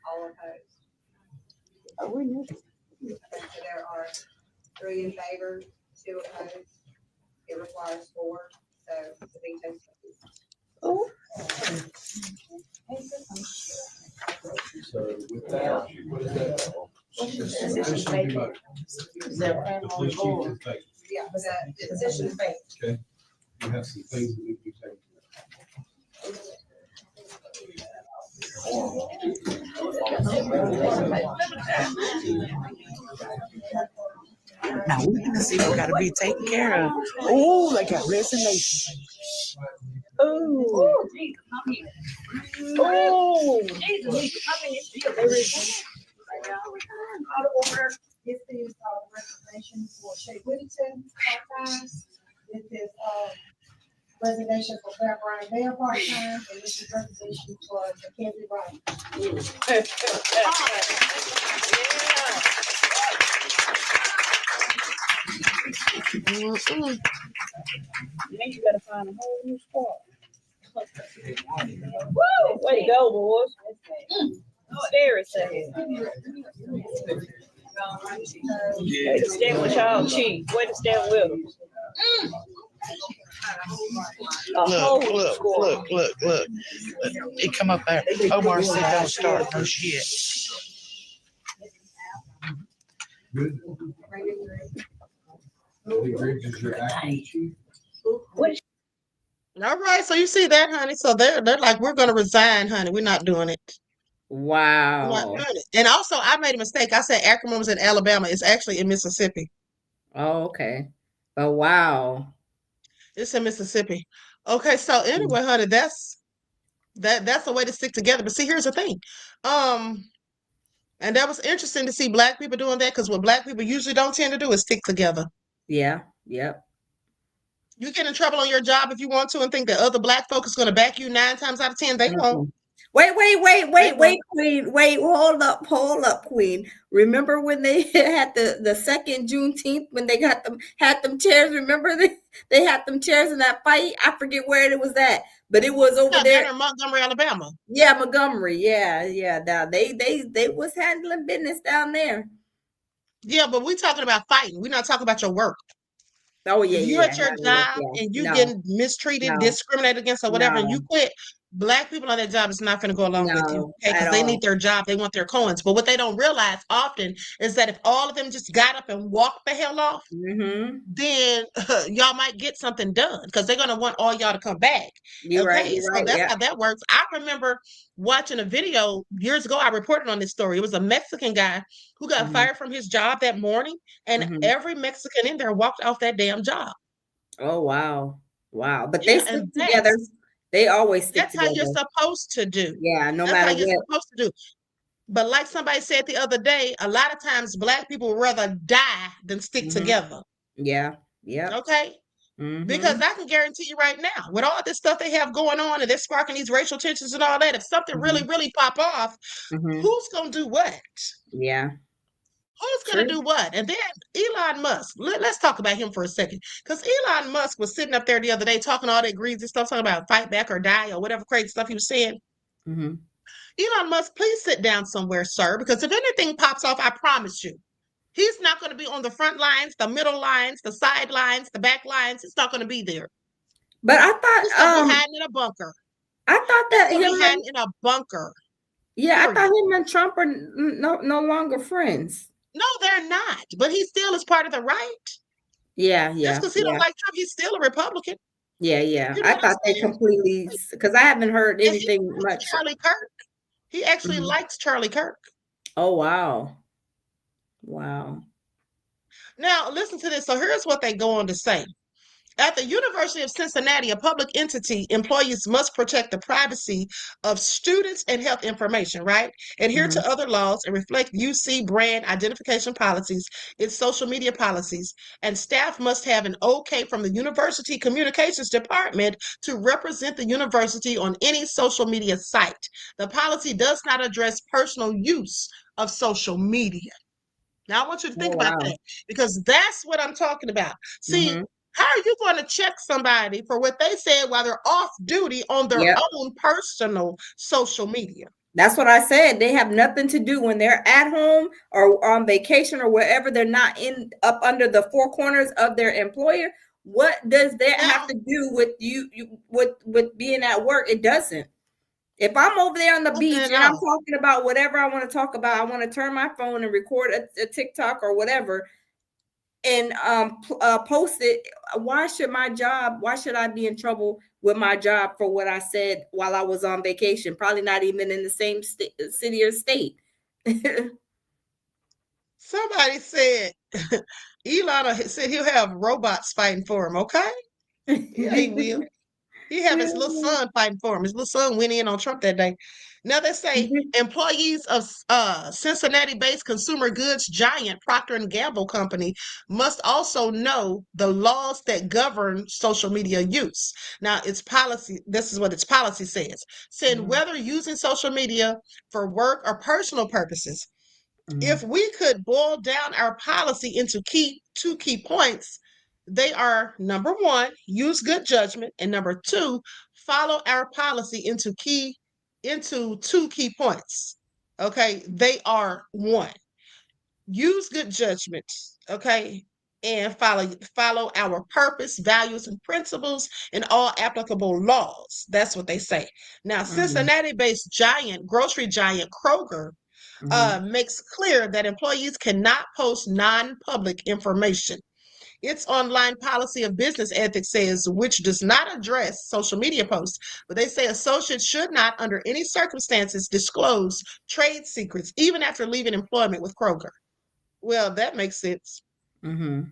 All opposed. Oh, we knew. So there are 3 in favor, 2 opposed. It requires 4. So the veto. Oh. So with that, what is that? Yeah, but the position is vacant. Okay. You have some things that need to be taken. Now we're gonna see what gotta be taken care of. Oh, they got resignations. Oh, oh. Out of order. This is resignation for Shay Whittington, part-time. This is resignation for Claire Bryan Bell, part-time, and this is resignation for Mackenzie Bryan. Now you gotta find a whole new spot. Woo! Way to go, boys. There it says. Way to stand with y'all cheap. Way to stand with them. Look. He come up there. Omar said don't start no shit. All right, so you see that, honey. So they're like, we're gonna resign, honey. We're not doing it. Wow. We're not doing it. And also, I made a mistake. I said Ackerman was in Alabama. It's actually in Mississippi. Oh, okay. But wow. It's in Mississippi. Okay, so anyway, honey, that's a way to stick together. But see, here's the thing. And that was interesting to see black people doing that, because what black people usually don't tend to do is stick together. Yeah. Yep. You get in trouble on your job if you want to and think that other black folk is going to back you 9 times out of 10. They won't. Wait, They won't. Queen. Wait, hold up, Queen. Remember when they had the second Juneteenth when they had them chairs? Remember they had them chairs in that fight? I forget where it was at, but it was over Yeah, there down in Montgomery, Alabama. Yeah, Montgomery. Yeah. Now they was handling business down there. Yeah, but we're talking about fighting. We're not talking about your work. Oh yeah, If you're yeah. at your job and you getting mistreated, discriminated against, or whatever, and you quit, black people on that job is not going to go along with you, okay? Because they need their job, they want their coins. But what they don't realize often is that if all of them just got up and walked the hell off, then y'all might get something done, because they're going to want all y'all to come back. You're right. So that's how that works. I remember watching a video years ago. I reported on this story. It was a Mexican guy who got fired from his job that morning, and every Mexican in there walked off that damn job. Oh wow. But they stick together. They always stick together. That's how you're supposed to do. Yeah, no that's matter how you're what. supposed to do. But like somebody said the other day, a lot of times black people would rather die than stick together. Yeah. Okay. Because I can guarantee you right now, with all this stuff they have going on and they're sparking these racial tensions and all that, if something really pop off, who's gonna do what? Yeah. Who's going to do what? And then Elon Musk, let's talk about him for a second. Because Elon Musk was sitting up there the other day talking all that greasy stuff, talking about fight back or die or whatever crazy stuff he was saying. Elon Musk, please sit down somewhere, sir, because if anything pops off, I promise you, he's not going to be on the front lines, the middle lines, the side lines, the back lines. It's not going to be there. But I thought he's going to be hiding in a bunker. I thought that he's going to be hiding in a bunker. Yeah, I thought him and Trump are no longer friends. No, they're not. But he still is part of the right. Yeah. Just because he don't like Trump, he's still a Republican. Yeah. You know I thought they completely, because I haven't heard anything much. Charlie Kirk. He actually likes Charlie Kirk. Oh, wow. Now, listen to this. So here's what they go on to say. At the University of Cincinnati, a public entity, employees must protect the privacy of students and health information, right? Adhere to other laws and reflect UC brand identification policies, its social media policies, and staff must have an okay from the university communications department to represent the university on any social media site. The policy does not address personal use of social media. Now, I want you to think about that, because that's what I'm talking about. See, how are you going to check somebody for what they said while they're off duty on their own personal social media? That's what I said. They have nothing to do when they're at home or on vacation or wherever. They're not up under the four corners of their employer. What does that have to do with you with being at work? It doesn't. If I'm over there on the beach and I'm talking about whatever I want to talk about, I want to turn my phone and record a TikTok or whatever and post it. Why should I be in trouble with my job for what I said while I was on vacation? Probably not even in the same city or state. Somebody said Elon said he'll have robots fighting for him. Okay. Yeah, he will. He have his little son fighting for him. His little son went in on Trump that day. Now they say employees of Cincinnati-based consumer goods giant Procter & Gamble company must also know the laws that govern social media use. Now, its policy, this is what its policy says. Saying whether using social media for work or personal purposes, if we could boil down our policy into two key points, they are: number one, use good judgment, and number two, follow our policy into two key points. Okay, they are: one, use good judgment, okay, and follow our purpose, values, and principles in all applicable laws. That's what they say. Now, Cincinnati-based grocery giant Kroger makes clear that employees cannot post non-public information. Its online policy of business ethics says, which does not address social media posts, but they say associates should not, under any circumstances, disclose trade secrets, even after leaving employment with Kroger. Well, that makes sense. GE's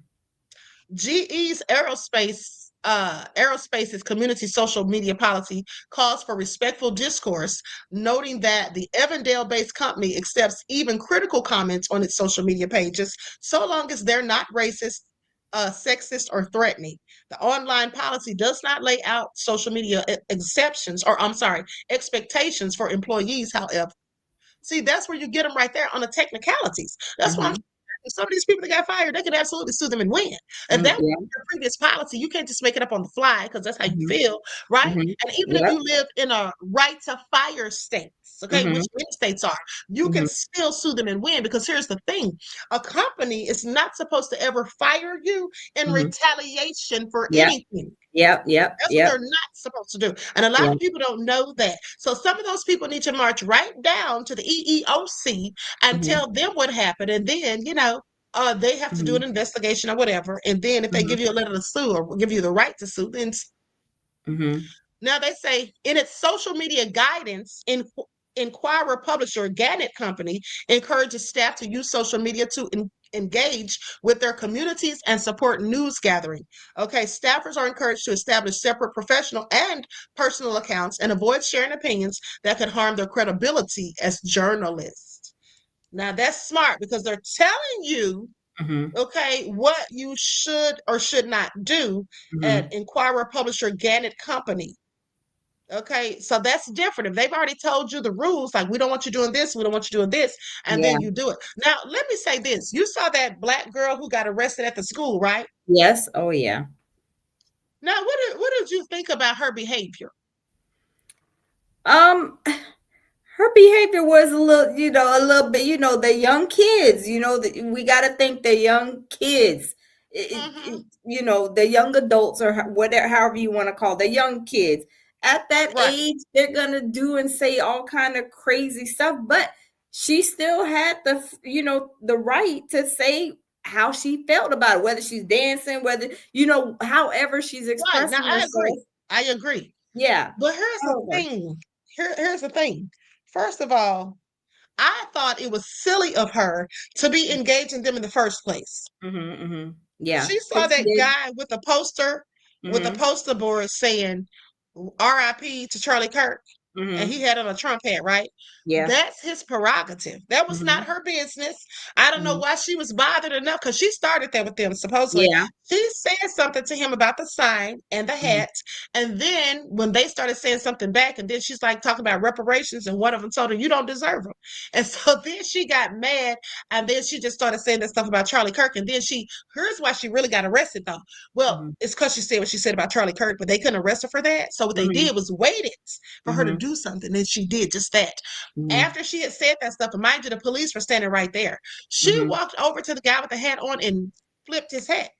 aerospace Aerospace's community social media policy calls for respectful discourse, noting that the Avondale-based company accepts even critical comments on its social media pages, so long as they're not racist, sexist, or threatening. The online policy does not lay out social media exceptions, or I'm sorry, expectations for employees, however. See, that's where you get them right there on the technicalities. That's why some of these people that got fired, they could absolutely sue them and win. If that was Yeah. your previous policy, you can't just make it up on the fly because that's how you feel, right? And even if Yep. you live in a right to fire states, okay, which many states are, you can still sue them and win because here's the thing: a company is not supposed to ever fire you in retaliation for Yep. anything. Yep. That's what they're not supposed to do. And a lot Yeah. of people don't know that. So some of those people need to march right down to the EEOC and tell them what happened. And then, they have to do an investigation or whatever. And then if they give you a letter to sue or give you the right to sue, then now they say in its social media guidance, Inquirer publisher Gannett Company encourages staff to use social media to engage with their communities and support news gathering. Okay, staffers are encouraged to establish separate professional and personal accounts and avoid sharing opinions that could harm their credibility as journalists. Now that's smart because they're telling you, okay, what you should or should not do at Inquirer publisher Gannett Company. Okay, so that's different. If they've already told you the rules, like we don't want you doing this, we don't want you doing this, and Yeah. then you do it. Now, let me say this. You saw that black girl who got arrested at the school, right? Yes. Oh yeah. Now, what did you think about her behavior? Her behavior was a little bit, the young kids, we got to think the young kids, the young adults or whatever, however you want to call it, the young kids at that age, they're going to do and say all kind of crazy stuff, but she still had the right to say how she felt about it, whether she's dancing, whether, however she's expressing Right. Now, herself. I agree. Yeah. But here's the thing. Here's the thing. First of all, I thought it was silly of her to be engaging them in the first place. Yeah. She saw that guy with a poster, with a poster board saying RIP to Charlie Kirk. And he had on a Trump hat, right? Yeah. That's his prerogative. That was not her business. I don't know why she was bothered enough because she started that with them, supposedly. Yeah. She said something to him about the sign and the hat. And then when they started saying something back, and then she's like talking about reparations, and one of them told her, you don't deserve them. And so then she got mad, and then she just started saying that stuff about Charlie Kirk. And then here's why she really got arrested, though. Well, it's because she said what she said about Charlie Kirk, but they couldn't arrest her for that. So what they did was waited for her to do something, and she did just that. After she had said that stuff, and mind you, the police were standing right there. She walked over to the guy with the hat on and flipped his hat.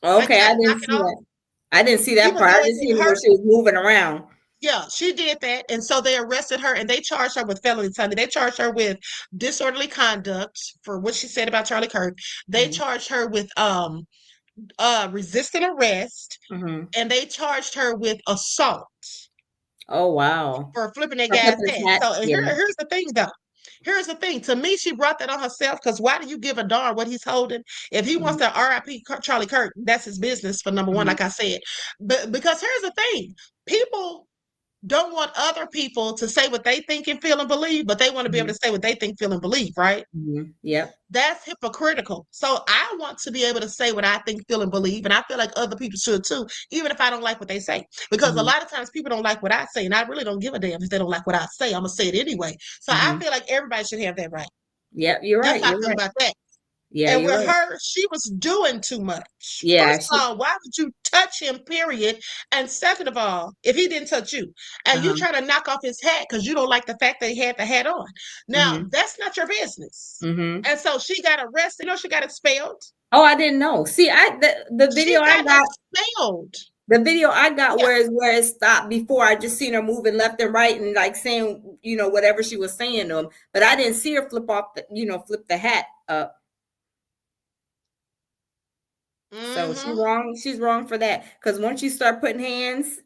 Okay, I didn't see that. I didn't see that part. I didn't see where she was moving around. Yeah, she did that, and so they arrested her, and they charged her with felony. They charged her with disorderly conduct for what she said about Charlie Kirk. They charged her with resisting arrest, and they charged her with assault. Oh wow! For flipping that guy's hat. So here's the thing, though. Here's the thing. To me, she brought that on herself because why do you give a darn what he's holding? If he wants to RIP Charlie Kirk, that's his business for number one, like I said. But because here's the thing, people don't want other people to say what they think and feel and believe, but they want to be able to say what they think, feel, and believe, right? Yep. That's hypocritical. So I want to be able to say what I think, feel, and believe, and I feel like other people should too, even if I don't like what they say. Because a lot of times people don't like what I say, and I really don't give a damn if they don't like what I say. I'm gonna say it anyway. So I feel like everybody should have that right. Yep, you're right. That's how I feel about that. Yeah, and with her, she was doing too much. Yeah. First of all, why would you touch him, period? And second of all, if he didn't touch you, and you try to knock off his hat because you don't like the fact that he had the hat on. Now, that's not your business. And so she got arrested. She got expelled. Oh, I didn't know. See, the video I got expelled. The video I got where it stopped before. I just seen her moving left and right and like saying, whatever she was saying to him. But I didn't see her flip flip the hat up. So she's wrong. She's wrong for that. Because once you start putting hands,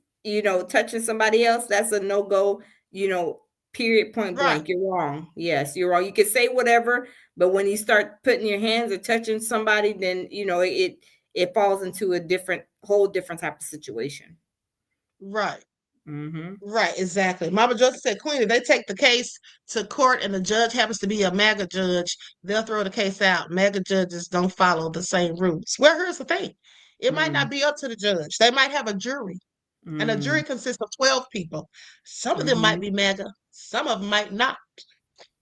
touching somebody else, that's a no-go, period, point blank. You're wrong. Yes, you're wrong. You can say whatever, but when you start putting your hands or touching somebody, then, it falls into a different whole different type of situation. Right. Mm-hmm. Right, exactly. Mama Joseph said, Queen, if they take the case to court and the judge happens to be a MAGA judge, they'll throw the case out. MAGA judges don't follow the same rules. Well, here's the thing. It might not be up to the judge. They might have a jury, and a jury consists of 12 people. Some of them might be MAGA. Some of them might not.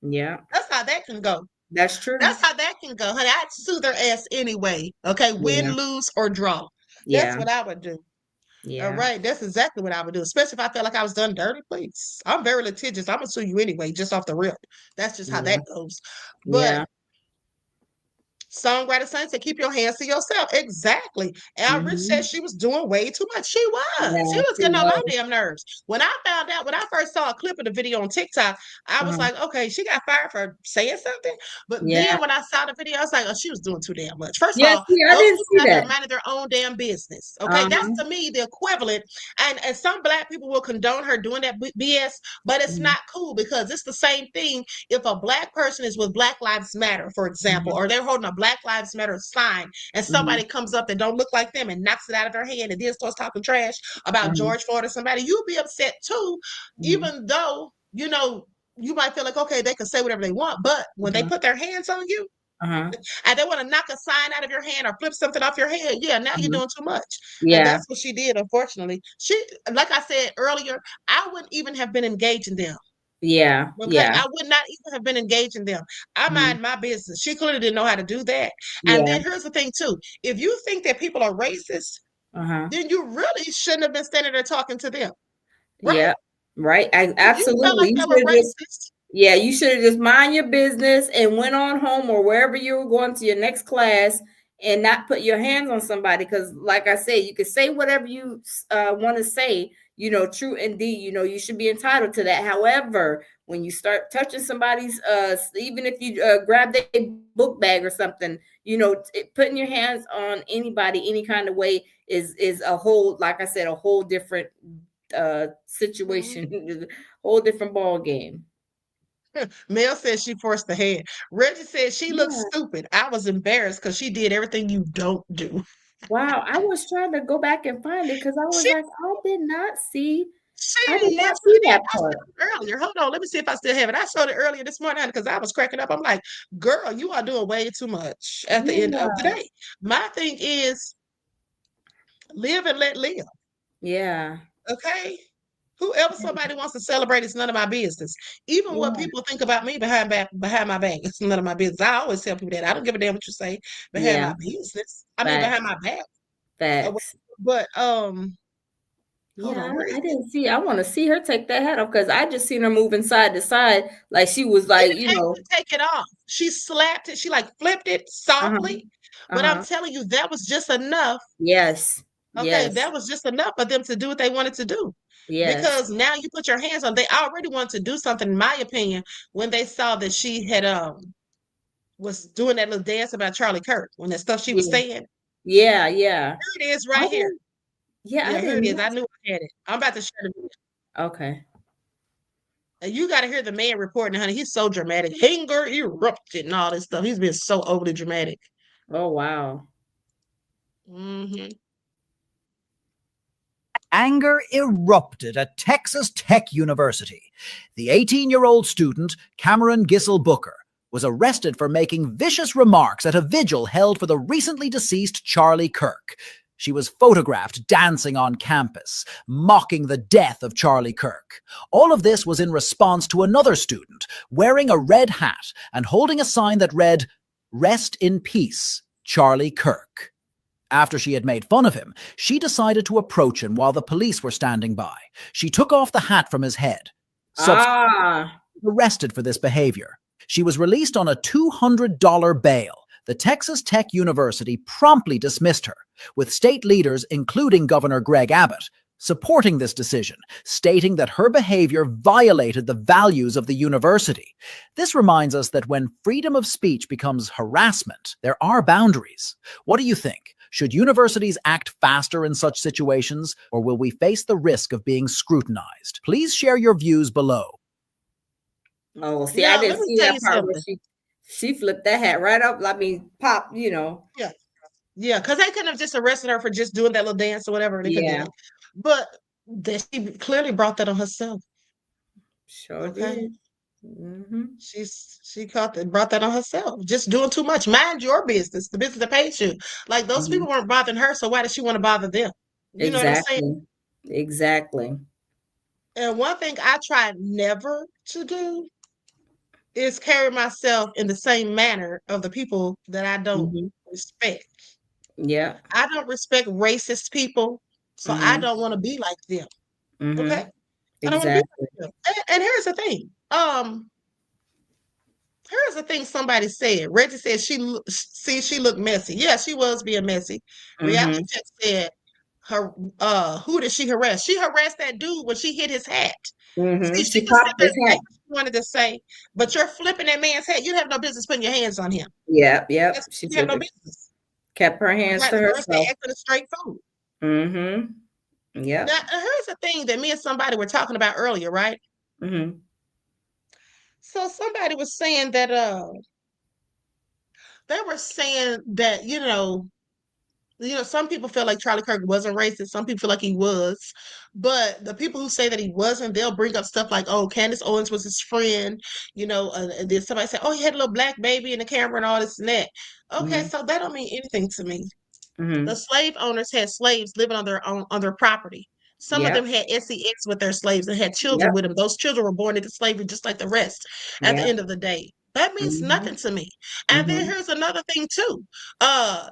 Yeah. That's how that can go. That's true. That's how that can go, honey. I'd sue their ass anyway. Okay, win, Yeah. lose, or draw. That's Yeah. what I would do. Yeah. All right, that's exactly what I would do, especially if I felt like I was done dirty, please. I'm very litigious. I'm gonna sue you anyway, just off the rip. That's just how Yeah. that goes. But Songwriter Son said, keep your hands to yourself. Exactly. And Rich said she was doing way too much. She was. Yeah, She was she getting on my was. damn nerves. When I found out, when I first saw a clip of the video on TikTok, I was like, okay, she got fired for saying something. But Yeah. then when I saw the video, I was like, oh, she was doing too damn much. First of Yeah, all, see, I those didn't people see out there that. minding their own damn business. Okay, that's to me the equivalent. And some black people will condone her doing that BS, but it's not cool because it's the same thing if a black person is with Black Lives Matter, for example, or they're holding a Black Lives Matter sign and somebody comes up that don't look like them and knocks it out of their hand and then starts talking trash about George Floyd or somebody, you'll be upset too, even though, you know, you might feel like, okay, they can say whatever they want, but when they put their hands on you, and they want to knock a sign out of your hand or flip something off your head, yeah, now you're doing too much. And Yeah. that's what she did, unfortunately. She, like I said earlier, I wouldn't even have been engaging them. Yeah. Okay, Yeah. I would not even have been engaging them. I mind my business. She clearly didn't know how to do that. And Yeah. then here's the thing too: if you think that people are racist, then you really shouldn't have been standing there talking to them, right? Yeah. Right. If you felt Absolutely. like You they were should have just, racist, yeah, you should have just mind your business and went on home or wherever you were going to your next class and not put your hands on somebody. Because, like I said, you can say whatever you want to say. You know, true indeed. You know, you should be entitled to that. However, when you start touching somebody's, even if you grab their book bag or something, you know, putting your hands on anybody any kind of way is a whole, like I said, a whole different situation, whole different ball game. Mel said she forced the hand. Reggie said she looked stupid. I was embarrassed because she did everything you don't do. Wow, I was trying to go back and find it because I was like, I did not see that part. Earlier. Hold on, let me see if I still have it. I showed it earlier this morning because I was cracking up. I'm like, girl, you are doing way too much at the end of the day. My thing is live and let live. Yeah. Okay. Whoever somebody wants to celebrate, it's none of my business. Even what people think about me behind my back, it's none of my business. I always tell people that. I don't give a damn what you say behind my business. I mean behind my back. Facts. But yeah, I didn't see. I want to see her take that hat off because I just seen her moving side to side, like she was like, you know, take it off. She slapped it. She like flipped it softly. But I'm telling you, that was just enough. Yes. Okay, yes. that was just enough for them to do what they wanted to do. Yes. Because now you put your hands on. They already wanted to do something, in my opinion, when they saw that she had was doing that little dance about Charlie Kirk when that stuff she was saying. Yeah, yeah. Here it is, right here. Yeah, here it is. I knew I had it. I'm about to share the video. Okay. And you got to hear the man reporting, honey. He's so dramatic. Anger erupted and all this stuff. He's been so overly dramatic. Oh, wow. Anger erupted at Texas Tech University. The 18-year-old student, Cameron Gissel Booker, was arrested for making vicious remarks at a vigil held for the recently deceased Charlie Kirk. She was photographed dancing on campus, mocking the death of Charlie Kirk. All of this was in response to another student wearing a red hat and holding a sign that read, "Rest in peace, Charlie Kirk." After she had made fun of him, she decided to approach him while the police were standing by. She took off the hat from his head. Arrested for this behavior. She was released on a $200 bail. The Texas Tech University promptly dismissed her, with state leaders, including Governor Greg Abbott, supporting this decision, stating that her behavior violated the values of the university. This reminds us that when freedom of speech becomes harassment, there are boundaries. What do you think? Should universities act faster in such situations, or will we face the risk of being scrutinized? Please share your views below. Oh, see, I didn't see that part where she flipped that hat right up. I mean, pop, you know. Yeah. Yeah, because they couldn't have just arrested her for just doing that little dance or whatever. They could do Yeah, that. But that she clearly brought that on herself. sure Okay. did. Mm-hmm. She brought that on herself. Just doing too much. Mind your business, the business that pays you. Like those Mm-hmm. people weren't bothering her, so why does she want to bother them? You know what I'm saying? Exactly. And one thing I try never to do is carry myself in the same manner of the people that I don't Mm-hmm. respect. Yeah. I don't respect racist people, so I Mm-hmm. don't want to be like them. Mm-hmm. Okay? I don't want to be Exactly. like them. And here's the thing. Here's the thing somebody said. Reggie said she looked messy. Yeah, she was being messy. Reality Mm-hmm. check said her who did she harass? She harassed that dude when she hit his hat. Mm-hmm. See, she She could sit popped there his and say hat. what she wanted to say, but you're flipping that man's hat. You have no business putting your hands on him. Yep. She You have took no it. business. Kept her hands Right? to The first they herself. acting a straight fool. Mm-hmm. Yep. Now, here's the thing that me and somebody were talking about earlier, right? Mm-hmm. So somebody was saying that they were saying that, some people feel like Charlie Kirk wasn't racist. Some people feel like he was. But the people who say that he wasn't, they'll bring up stuff like, oh, Candace Owens was his friend, and then somebody say, oh, he had a little black baby in the camera and all this and that. Okay, Mm-hmm. so that don't mean anything to me. Mm-hmm. The slave owners had slaves living on their property. Some of Yep. them had sex with their slaves and had children Yep. with them. Those children were born into slavery just like the rest at the Yep. end of the day. That means Mm-hmm. nothing to me. And then Mm-hmm. here's another thing too. Uh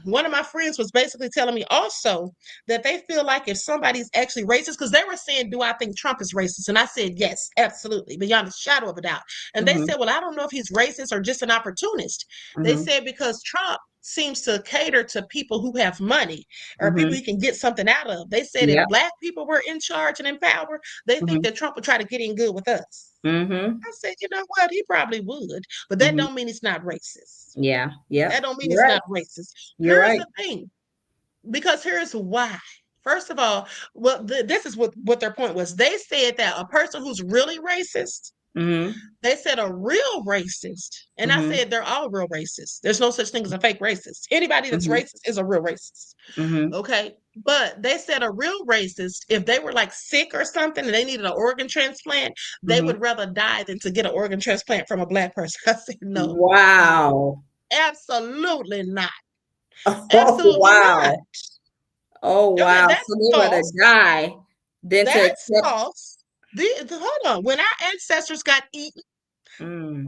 one of my friends was basically telling me also that they feel like if somebody's actually racist, because they were saying, do I think Trump is racist? And I said, yes, absolutely, beyond a shadow of a doubt. And they Mm-hmm. said, well, I don't know if he's racist or just an opportunist. They Mm-hmm. said because Trump seems to cater to people who have money or people Mm-hmm. he can get something out of. They said if Yep. black people were in charge and in power, they think Mm-hmm. that Trump would try to get in good with us. Mm-hmm. I said, you know what? He probably would, but that Mm-hmm. don't mean he's not racist. Yeah. Yep. That don't mean You're it's right. not racist. You're Here's right. the thing, because here's why. First of all, well, this is what their point was. They said that a person who's really racist, Mm-hmm. they said a real racist, and I Mm-hmm. said they're all real racists. There's no such thing as a fake racist. Anybody that's Mm-hmm. racist is a real racist. Mm-hmm. Okay. But they said a real racist, if they were like sick or something and they needed an organ transplant, they Mm-hmm. would rather die than to get an organ transplant from a black person. I said, no, Wow. absolutely not. Oh, Absolutely not. wow. Oh, Okay, wow. that's So they rather false. die than to That's accept. false. Hold on. When our ancestors got eaten, Mm.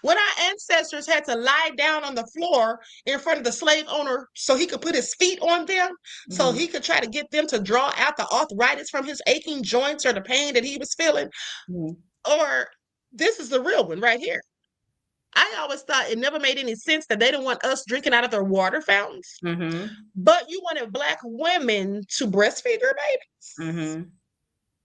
when our ancestors had to lie down on the floor in front of the slave owner so he could put his feet on them, so Mm-hmm. he could try to get them to draw out the arthritis from his aching joints or the pain that he was feeling, Mm-hmm. or this is the real one right here. I always thought it never made any sense that they didn't want us drinking out of their water fountains, Mm-hmm. but you wanted black women to breastfeed their babies. Mm-hmm.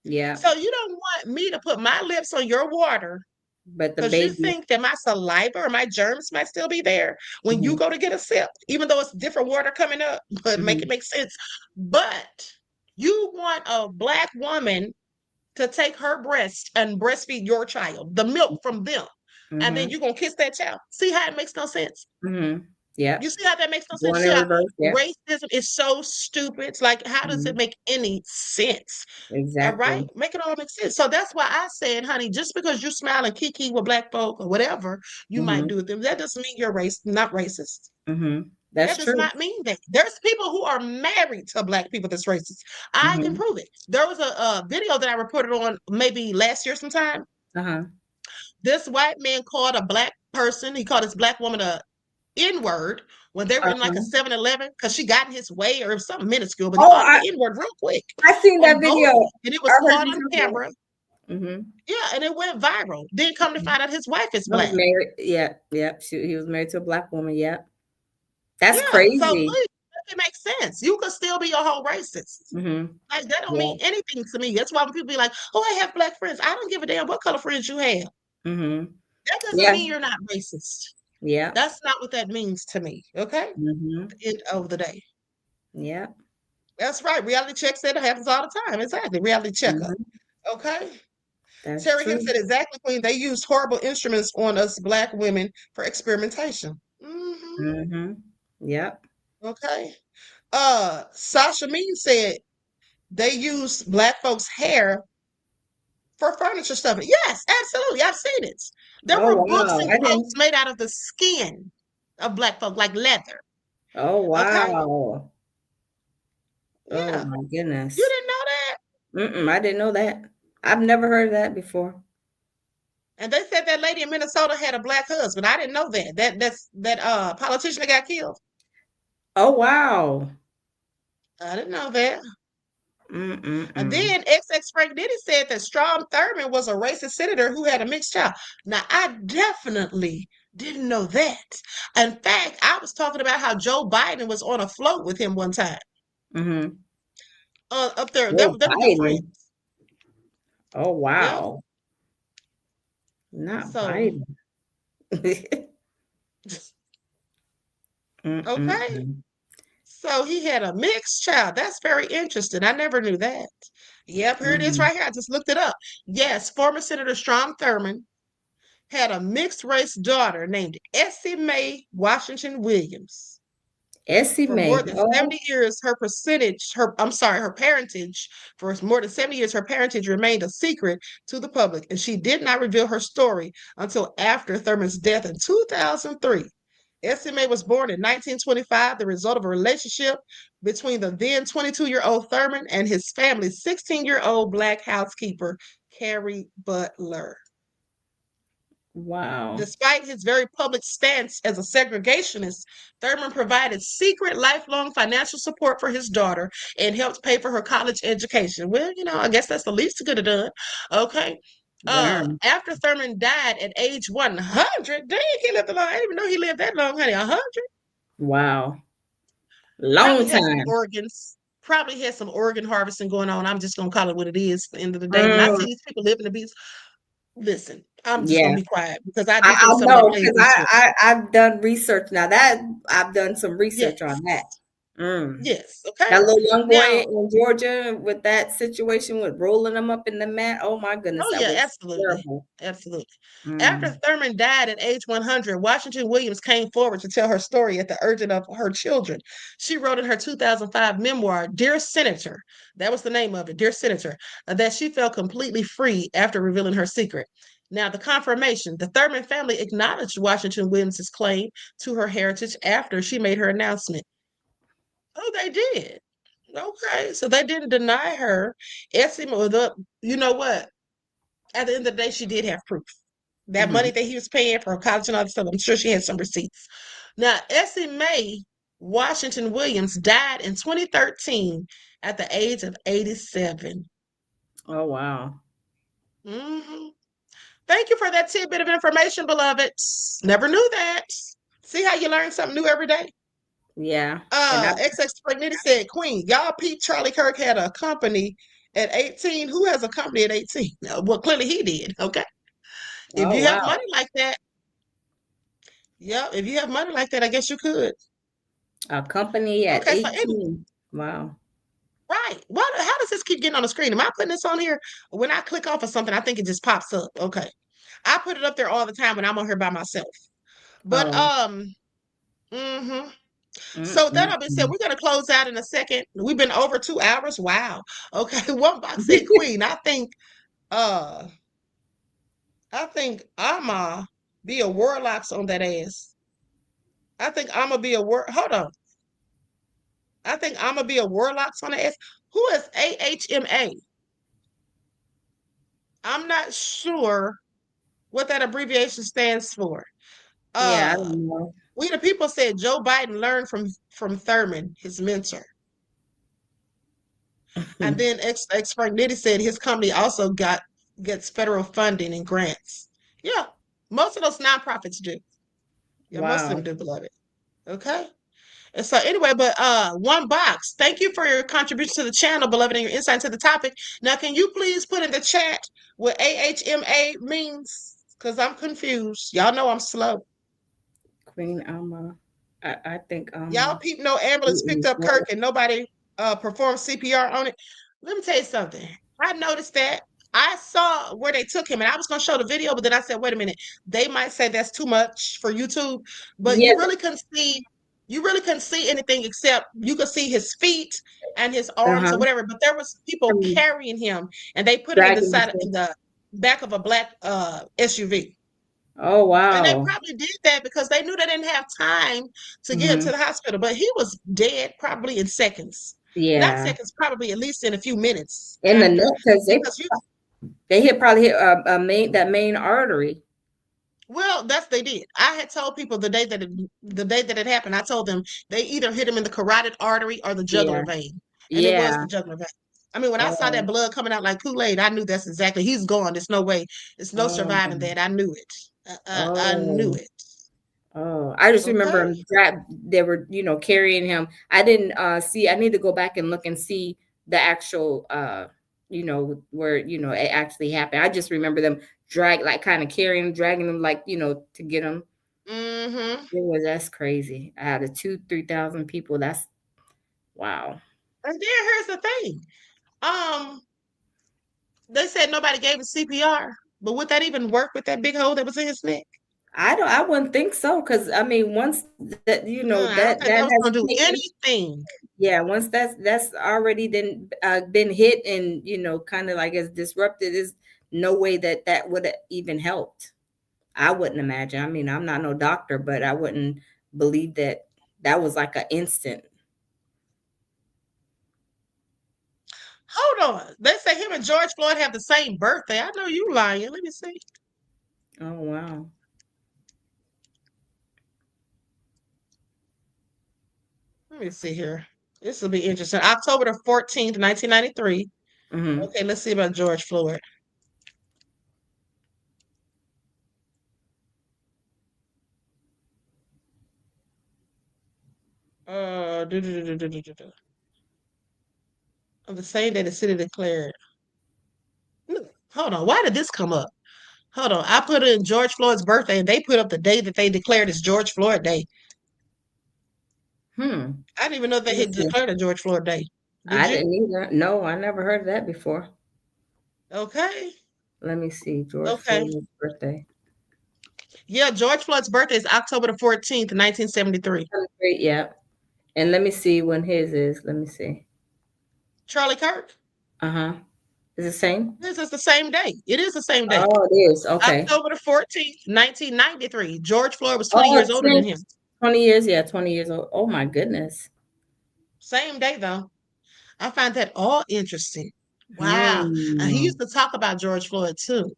Yeah. So you don't want me to put my lips on your water But the because you baby. think that my saliva or my germs might still be there when you Mm-hmm. go to get a sip, even though it's different water coming up, but make Mm-hmm. it make sense. But you want a black woman to take her breast and breastfeed your child, the milk from them, and then Mm-hmm. you're gonna kiss that child. See how it makes no sense? Mm-hmm. Yeah. You see how that makes no sense? Going See in how reverse. Yeah. racism is so stupid? It's like, how does Mm-hmm. it make any sense? All right, Exactly. make it all make sense. So that's why I said, honey, just because you smile and kiki with black folk or whatever you might Mm-hmm. do with them, that doesn't mean you're not racist. Mm-hmm. That That's does true. not mean that. There's people who are married to black people that's racist. I can Mm-hmm. prove it. There was a video that I reported on maybe last year sometime. Uh-huh. This white man called a black person, he called this black woman a N-word when they were in like a Uh-huh. 7-Eleven because she got in his way or something minuscule, but he Oh, called her the N-word real quick I seen that on video. both, and it I was heard caught you on talking about camera. it. Mm-hmm. Yeah, and it went viral. Then come to find out his wife is I was black. married. Yeah. Yeah. He was married to a black woman. Yeah. That's Yeah, so crazy. please, make it make sense. You could still be a whole racist. Mm-hmm. Like that don't Yeah. mean anything to me. That's why when people be like, "Oh, I have black friends," I don't give a damn what color friends you have. Mm-hmm. That doesn't Yeah. mean you're not racist. Yeah. That's not what that means to me. Okay, Mm-hmm. at the end of the day. Yeah. That's right. Reality check said it happens all the time. Exactly. Reality checkup. Mm-hmm. Okay. That's Terry true. Hicks said exactly, Queen. They used horrible instruments on us black women for experimentation. Mm-hmm. Mm-hmm. Yep. Okay. Sasha Mean said they use black folks' hair for furniture stuff. Yes, absolutely. I've seen it. There Oh were books wow. and I coats didn't. made out of the skin of black folk, like leather. Oh Okay. wow. Oh Yeah. my You goodness. didn't know that? I didn't know that. I've never heard of that before. And they said that lady in Minnesota had a black husband. I didn't know that. That politician that got killed. Oh wow. I didn't know that. And Mm-mm-mm. then XX Frank Diddy said that Strom Thurmond was a racist senator who had a mixed child. Now, I definitely didn't know that. In fact, I was talking about how Joe Biden was on a float with him one time. Mm-hmm. Up there, they Oh, were good friends. Biden. Oh Yep. wow. Not So, Biden. okay. Mm-mm-mm. So he had a mixed child. That's very interesting. I never knew that. Yep, here it is Mm. right here. I just looked it up. Yes, former Senator Strom Thurmond had a mixed race daughter named Essie Mae Washington Williams. Essie For more Mae. than Oh 70 years, her parentage, for more than 70 years, her parentage remained a secret to the public, and she did not reveal her story until after Thurman's death in 2003. Essie Mae was born in 1925, the result of a relationship between the then 22-year-old Thurman and his family's 16-year-old black housekeeper, Carrie Butler. wow. Despite his very public stance as a segregationist, Thurman provided secret, lifelong financial support for his daughter and helped pay for her college education. Well, I guess that's the least he could have done. Okay. Darn. After Thurman died at age 100, dang, he lived a long. I didn't even know he lived that long, honey. 100. Wow. Long Probably had some time. organs. Probably had some organ harvesting going on. I'm just gonna call it what it is. At the end of the day, when I see Mm, these people living to be, listen, I'm just yeah. gonna be quiet because I do I think some of that know plays because into it. I've done research now. That I've done some research on that. Yes. Mm. Yes. Okay. That little young boy Now, in Georgia with that situation with rolling them up in the mat. Oh my goodness, oh that yeah, was absolutely. terrible. Absolutely. After Mm. Thurman died at age 100, Washington Williams came forward to tell her story at the urging of her children. She wrote in her 2005 memoir, Dear Senator, that was the name of it, Dear Senator, that she felt completely free after revealing her secret. Now, the confirmation, the Thurman family acknowledged Washington Williams's claim to her heritage after she made her announcement. Oh, they did. Okay, so they didn't deny her. Essie, you know what? At the end of the day, she did have proof. That money Mhm. that he was paying for her college and all that stuff, I'm sure she had some receipts. Now, Essie Mae Washington Williams died in 2013 at the age of 87. Oh wow. hmm Thank you for that tidbit of information, beloved. Never knew that. See how you learn something new every day? Yeah. And XX Pregnity said, Queen, y'all Pete Charlie Kirk had a company at 18. Who has a company at 18? Well, clearly he did. Okay. If oh you have wow. money like that, if you have money like that, I guess you could. A company at Okay, so 18. Wow. right. How does this keep getting on the screen? Am I putting this on here? When I click off of something, I think it just pops up. Okay. I put it up there all the time when I'm on here by myself. But Oh. mm-hmm. So that being said, we're gonna close out in a second. We've been over 2 hours. Wow. Okay. One box said Queen. Uh I think I'ma be a warlocks on that ass. I think I'ma be a hold on. I think I'ma be a warlocks on the ass. Who is AHMA? I'm not sure what that abbreviation stands for. Yeah, I Uh don't know. we the people said Joe Biden learned from Thurman, his mentor. And then X Frank Nitty said his company also gets federal funding and grants. Yeah, most of those nonprofits do. Yeah, most of them Wow. do, beloved. Okay. And so anyway, but one box. Thank you for your contribution to the channel, beloved, and your insight into the topic. Now, can you please put in the chat what AHMA means? Because I'm confused. Y'all know I'm slow. Queen Alma. I think Y'all people know ambulance picked up Kirk and nobody performed CPR on it. Let me tell you something. I noticed that. I saw where they took him and I was going to show the video, but then I said, wait a minute. They might say that's too much for YouTube, but Yeah, you really couldn't see You really couldn't see anything except you could see his feet and his arms or whatever. But there was people carrying him, and they put him in the back of a black SUV. Oh And they wow. probably did that because they knew they didn't have time to get him to the hospital. But he was dead probably in seconds. Not Yeah. seconds, probably at least in a few minutes. In the after. neck, because they probably hit that main artery. Well, they did. I had told people the day that it happened. I told them they either hit him in the carotid artery or the jugular vein, and it was the jugular vein. I mean, when I saw that blood coming out like Kool-Aid, I knew that's exactly. He's gone. There's no way. There's no surviving that. I knew it. I knew it. Oh, I just remember they were, carrying him. I didn't see. I need to go back and look and see the actual, where it actually happened. I just remember them kind of dragging him, to get him. Mm-hmm. That's crazy. Out of 2,000-3,000 people, that's wow. And then here's the thing. They said nobody gave him CPR, but would that even work with that big hole that was in his neck? I wouldn't think so, because I mean, once that that was gonna do anything. Yeah, once that's already been hit and kind of like as disrupted, is no way that would have even helped. I wouldn't imagine. I mean, I'm not no doctor, but I wouldn't believe that was like an instant. Hold on. They say him and George Floyd have the same birthday. I know you lying. Let me see. Oh wow. Let me see here. This will be interesting. October the 14th, 1993. Okay, let's see about George Floyd. On the same day the city declared. Hold on. Why did this come up? Hold on. I put in George Floyd's birthday, and they put up the day that they declared as George Floyd Day. I didn't even know they had declared a George Floyd Day. Didn't either. No, I never heard of that before. Okay. Let me see. George Floyd's birthday. Yeah, George Floyd's birthday is October the 14th, 1973. Yeah. And let me see when his is. Let me see. Charlie Kirk. Is it the same? This is the same day. It is the same day. Oh, it is. Okay. October the 14th, 1993. George Floyd was 20 years older than him. 20 years, yeah, 20 years old. Oh my goodness. Same day though. I find that all interesting. Wow. And he used to talk about George Floyd too.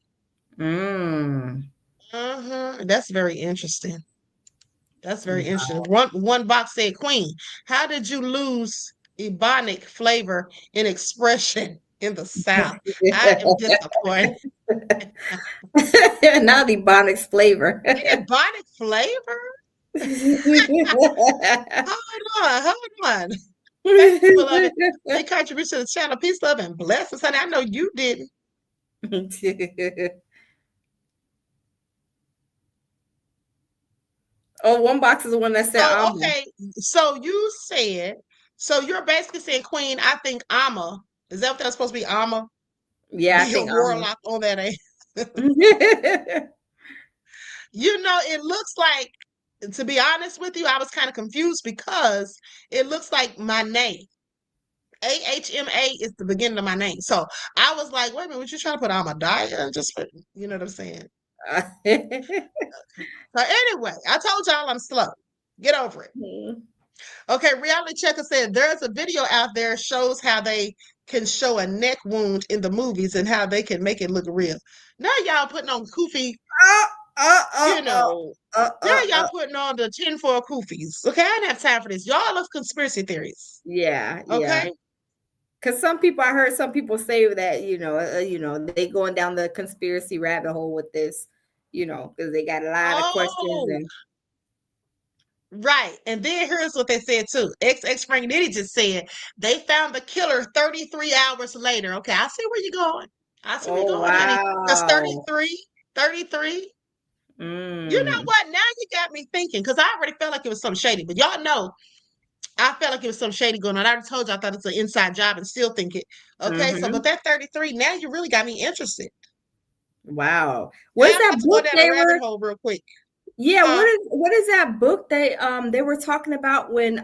That's very interesting. That's very interesting. One box said, Queen, how did you lose Ebonic flavor in expression in the South? I am disappointed. Not Ebonics flavor. Ebonic flavor? Hold on. They contribute to the channel. Peace, love, and blessings, honey. I know you didn't. Oh, one box is the one that said. Oh, okay. So you said. So you're basically saying, Queen. I think Amma. Is that what that's supposed to be? Amma. Yeah, I think warlock on that. It looks like. To be honest with you, I was kind of confused because it looks like my name. AHMA is the beginning of my name. So I was like, wait a minute, what you trying to put Ahmadiyah? Just put, you know what I'm saying? So anyway, I told y'all I'm slow. Get over it. Okay, Reality Checker said there's a video out there shows how they can show a neck wound in the movies and how they can make it look real. Now y'all putting on Koofy. Now y'all putting on the tinfoil koofies. Okay, I didn't have time for this. Y'all love conspiracy theories. Yeah. Okay. Because I heard some people say that they going down the conspiracy rabbit hole with this, because they got a lot of questions. Right, and then here's what they said too. XX Frank Nitty just said they found the killer 33 hours later. Okay, I see where you're going. I see where you're going, honey. That's 33. You know what? Now you got me thinking, because I already felt like it was something shady. But y'all know, I felt like it was something shady going on. I already told you I thought it's an inside job and still think it. Okay, so but that 33, now you really got me interested. Wow. What's that book go down a rabbit hole real quick. Yeah, what is that book they were talking about when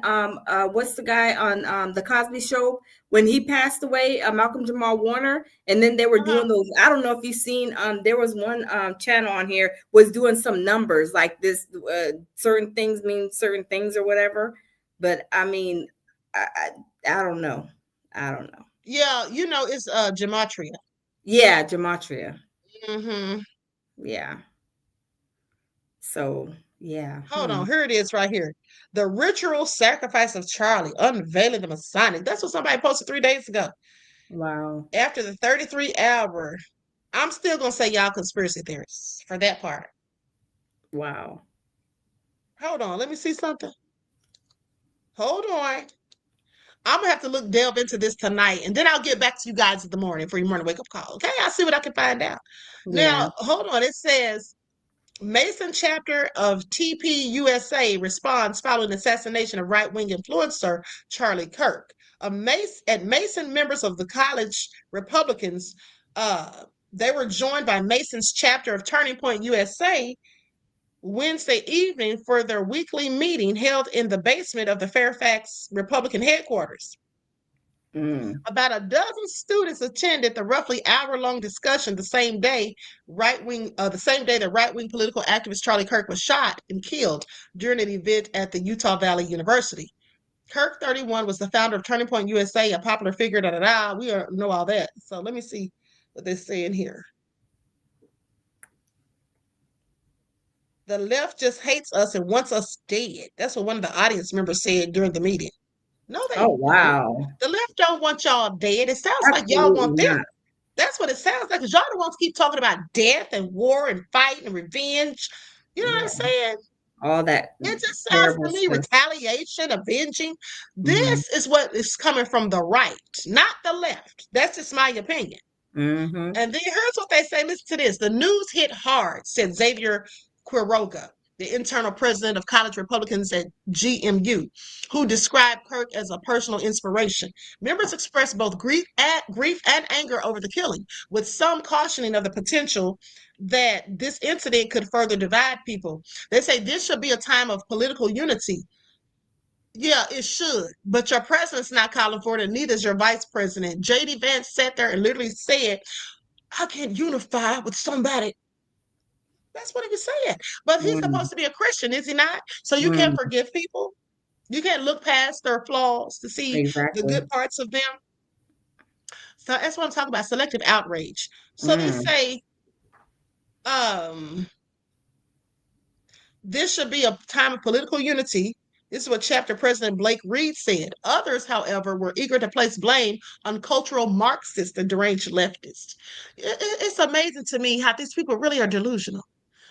what's the guy on the Cosby Show when he passed away, Malcolm Jamal Warner, and then they were doing those. I don't know if you've seen there was one channel on here was doing some numbers like this, certain things mean certain things or whatever. But I mean, I don't know. I don't know. Yeah, it's gematria. Yeah, gematria. Mm-hmm. Yeah. So yeah. Hold on, here it is right here. The ritual sacrifice of Charlie, unveiling the Masonic. That's what somebody posted 3 days ago. Wow. After the 33-hour, I'm still gonna say y'all conspiracy theorists for that part. Wow. Hold on, let me see something. Hold on. I'm gonna have to delve into this tonight, and then I'll get back to you guys in the morning for your morning wake up call. Okay, I'll see what I can find out. Yeah. Now, hold on. It says Mason chapter of TPUSA responds following assassination of right-wing influencer Charlie Kirk. Mason, members of the college Republicans, they were joined by Mason's chapter of Turning Point USA Wednesday evening for their weekly meeting held in the basement of the Fairfax Republican headquarters. About a dozen students attended the roughly hour-long discussion the same day that right-wing political activist Charlie Kirk was shot and killed during an event at the Utah Valley University. Kirk, 31, was the founder of Turning Point USA, a popular figure. We know all that. So let me see what they're saying here. The left just hates us and wants us dead. That's what one of the audience members said during the meeting. No, they Oh wow. The left don't want y'all dead. It sounds like y'all Absolutely want them. not. That's what it sounds like. Because y'all the ones keep talking about death and war and fight and revenge. You know what I'm saying? All that It just sounds terrible to me stuff. retaliation, avenging. This is what is coming from the right, not the left. That's just my opinion. Mm-hmm. And then here's what they say. Listen to this. The news hit hard, said Xavier Quiroga, the internal president of college Republicans at GMU, who described Kirk as a personal inspiration. Members expressed both grief and anger over the killing, with some cautioning of the potential that this incident could further divide people. They say this should be a time of political unity. Yeah, it should. But your president's not calling for it, and neither is your vice president. J.D. Vance sat there and literally said, I can't unify with somebody. That's what he was saying. But he's supposed to be a Christian, is he not? So you can't forgive people. You can't look past their flaws to see the good parts of them. So that's what I'm talking about, selective outrage. So they say, this should be a time of political unity. This is what chapter president Blake Reed said. Others, however, were eager to place blame on cultural Marxists and deranged leftists. It's amazing to me how these people really are delusional.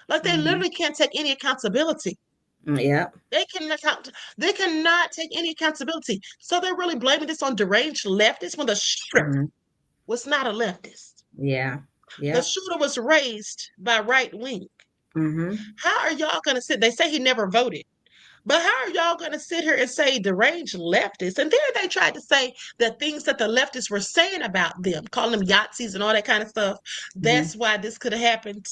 Like they literally can't take any accountability. Yeah. They cannot take any accountability. So they're really blaming this on deranged leftists when the shooter was not a leftist. Yeah. Yeah. The shooter was raised by right wing. How are y'all going to sit? They say he never voted. But how are y'all going to sit here and say deranged leftists? And then they tried to say that things that the leftists were saying about them, calling them Yahtzees and all that kind of stuff, that's why this could have happened.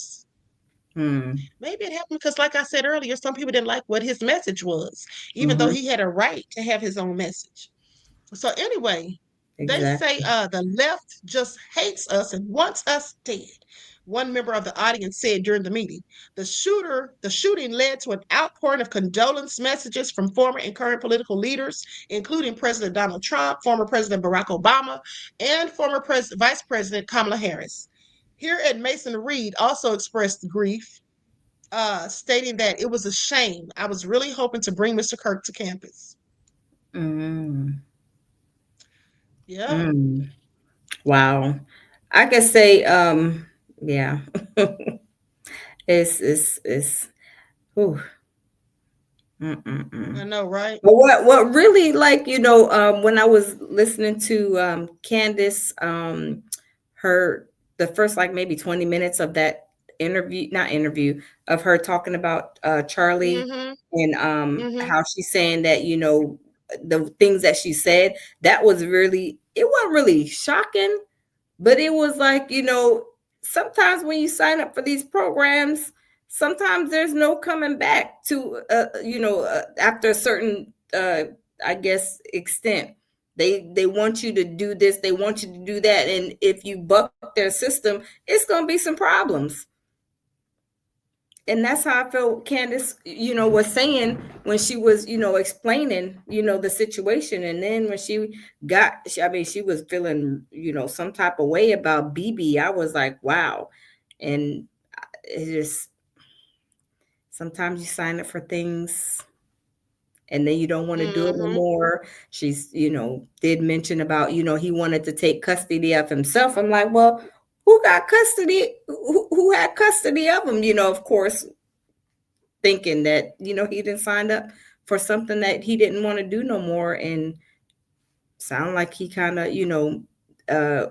Maybe it happened because, like I said earlier, some people didn't like what his message was, even though he had a right to have his own message. So anyway, they say the left just hates us and wants us dead. One member of the audience said during the meeting, the shooting led to an outpouring of condolence messages from former and current political leaders, including President Donald Trump, former President Barack Obama, and former Vice President Kamala Harris. Here at Mason Reed also expressed grief, stating that it was a shame. I was really hoping to bring Mr. Kirk to campus. Yeah. Wow. I could say, yeah. it's whew. I know, right? But what really, like, when I was listening to Candace, the first like maybe 20 minutes of that of her talking about Charlie and how she's saying that, the things that she said, that was really, it wasn't really shocking, but it was like, sometimes when you sign up for these programs, sometimes there's no coming back to, after a certain, I guess, extent. They want you to do this, they want you to do that, and if you buck their system, it's gonna be some problems. And that's how I felt Candace, was saying when she was, explaining, the situation. And then when she was feeling, some type of way about BB. I was like, wow. And it just, sometimes you sign up for things and then you don't want to do it no more. She's, did mention about, he wanted to take custody of himself. I'm like, well, who got custody? Who had custody of him? Of course, thinking that, he didn't sign up for something that he didn't want to do no more. And sound like he kind of,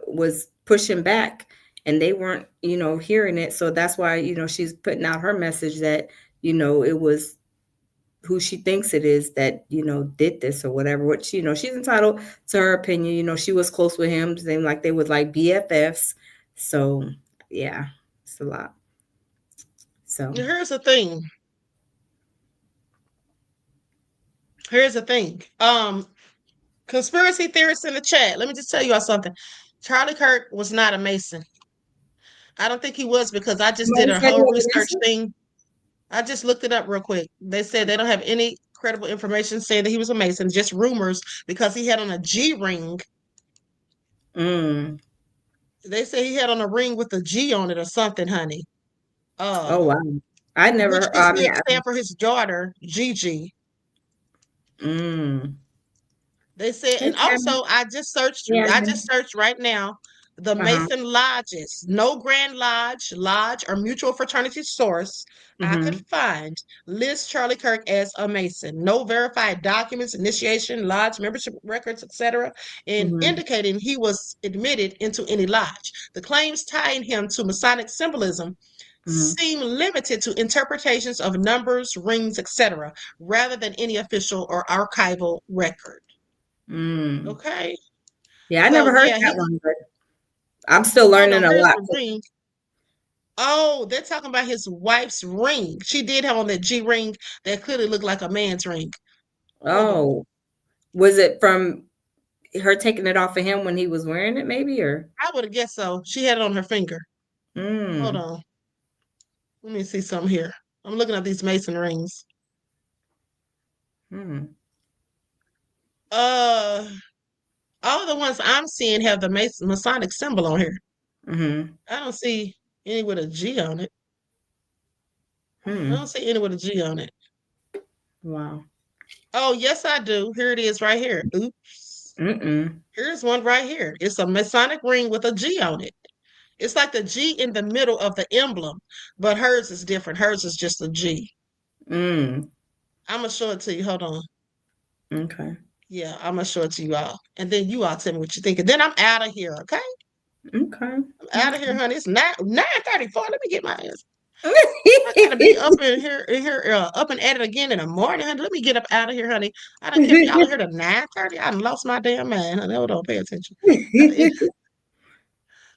was pushing back and they weren't, hearing it. So that's why, she's putting out her message that, it was who she thinks it is that, did this or whatever, which, she's entitled to her opinion. She was close with him, seemed like they was like BFFs. So yeah, it's a lot. So here's the thing. Conspiracy theorists in the chat, let me just tell you all something. Charlie Kirk was not a Mason. I don't think he was, because I just did a whole research thing. I just looked it up real quick. They said they don't have any credible information saying that he was a Mason, just rumors, because he had on a G ring. They say he had on a ring with a G on it or something, honey. Oh wow. I never which is still stand for his daughter, Gigi. They said, and also I just searched right now the Mason lodges. No Grand Lodge, or mutual fraternity source I could find lists Charlie Kirk as a Mason. No verified documents, initiation, lodge membership records, etc., and indicating he was admitted into any lodge. The claims tying him to Masonic symbolism seem limited to interpretations of numbers, rings, etc., rather than any official or archival record. Okay. Yeah, I never heard that one, but I'm still learning a lot. Oh, they're talking about his wife's ring. She did have on that G ring that clearly looked like a man's ring. Oh, was it from her taking it off of him when he was wearing it, maybe? Or I would have guessed so. She had it on her finger. Hold on. Let me see something here. I'm looking at these Mason rings. All the ones I'm seeing have the Masonic symbol on here. I don't see any with a G on it. I don't see any with a G on it. Wow. Oh, yes, I do. Here it is right here. Oops. Here's one right here. It's a Masonic ring with a G on it. It's like the G in the middle of the emblem, but hers is different. Hers is just a G. I'm going to show it to you. Hold on. Okay. Yeah, I'm going to show it to you all. And then you all tell me what you think. And then I'm out of here, okay? Okay. I'm out of here, honey. It's 9:34. Let me get my ass. I gotta be up in here, up and at it again in the morning, honey. Let me get up out of here, honey. I done kept y'all here to 9:30. I done lost my damn mind, honey. Hold on, pay attention.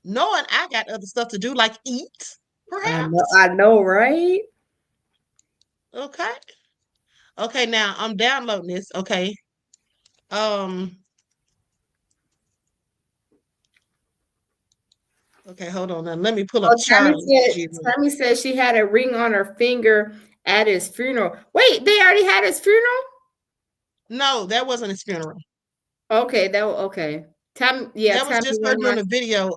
Knowing I got other stuff to do, like eat, perhaps. I know, right? Okay. Okay, now I'm downloading this. Okay. Okay, hold on. Now let me pull up Charlie. Tammy said she had a ring on her finger at his funeral. Wait, they already had his funeral? No, that wasn't his funeral. Okay, okay. That was just her doing a video.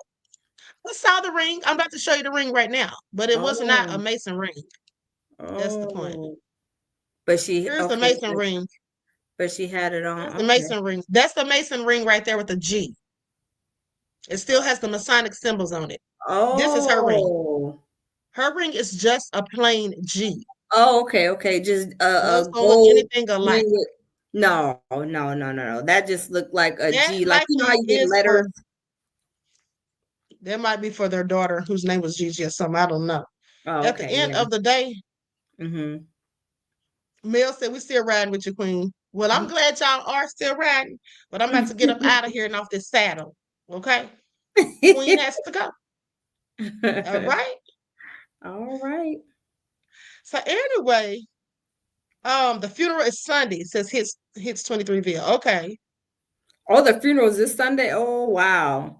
I saw the ring. I'm about to show you the ring right now, but it was not a Mason ring. That's the point. But here's the Mason ring. But she had it on. The Mason ring. That's the Mason ring right there with the G. It still has the Masonic symbols on it. This is her ring. Her ring is just a plain G. Oh, okay. Just gold anything alike. No. That just looked like a G. Like, you know how you get letters? That might be for their daughter, whose name was Gigi or something. I don't know. At the end of the day, Mel said, we still riding with you, Queen. Well, I'm glad y'all are still riding, but I'm about to get up out of here and off this saddle. Okay? Queen has to go. All right? All right. So anyway, the funeral is Sunday. It says hits 23ville. Okay. Oh, the funeral is this Sunday. Oh, wow.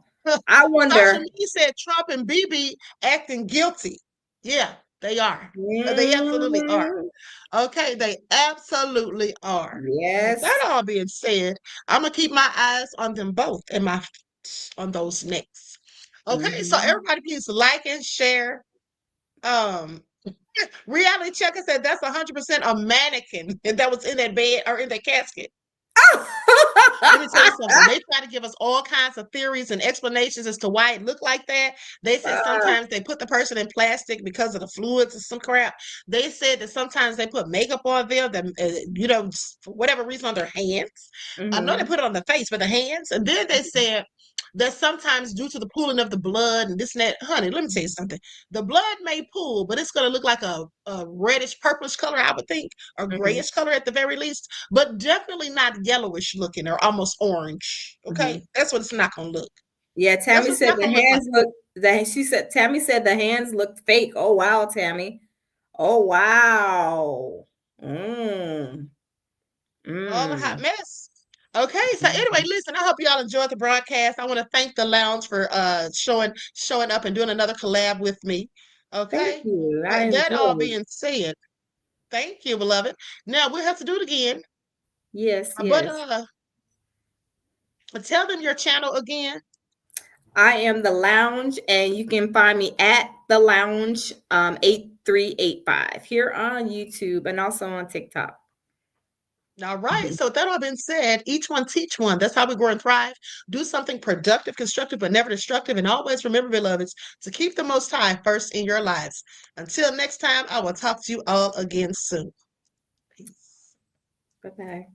I wonder. Social media said Trump and BB acting guilty. Yeah, they are. They absolutely are. Okay, they absolutely are. Yes. That all being said, I'm gonna keep my eyes on them both and on those necks. Okay, so everybody please like and share. Reality Checker said that's 100% a mannequin that was in that bed or in that casket. Let me tell you something. They try to give us all kinds of theories and explanations as to why it looked like that. They said sometimes they put the person in plastic because of the fluids and some crap. They said that sometimes they put makeup on them, that for whatever reason, on their hands. I know they put it on the face, but the hands. And then they said that sometimes due to the pooling of the blood and this and that, honey, let me tell you something. The blood may pool, but it's going to look like a reddish, purplish color, I would think, or grayish color at the very least, but definitely not yellowish looking or almost orange. Okay, that's what it's not going to look. Yeah, Tammy said the hands look. Tammy said the hands looked fake. Oh wow, Tammy. Oh wow. All a hot mess. Okay, so anyway, listen, I hope y'all enjoyed the broadcast. I want to thank the lounge for showing up and doing another collab with me. Okay. Thank you. That all being said, thank you, beloved. Now we'll have to do it again. Yes, but tell them your channel again. I am the Lounge, and you can find me at the Lounge 8385 here on YouTube and also on TikTok. All right. So with that all been said, each one teach one. That's how we grow and thrive. Do something productive, constructive, but never destructive. And always remember, beloveds, to keep the Most High first in your lives. Until next time, I will talk to you all again soon. Peace. Bye-bye.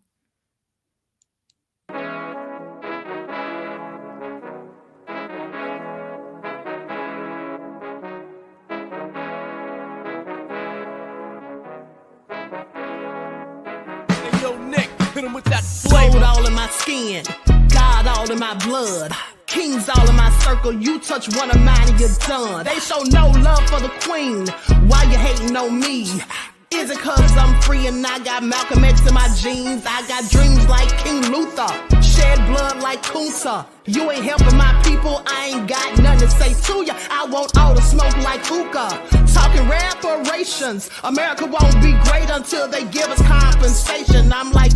With that gold all in my skin, God all in my blood, kings all in my circle. You touch one of mine and you're done. They show no love for the queen. Why you hating on me? Is it cause I'm free and I got Malcolm X in my jeans? I got dreams like King Luther, shed blood like Kunta. You ain't helping my people, I ain't got nothing to say to ya. I want all the smoke like hookah. Talking reparations, America won't be great until they give us compensation. I'm like,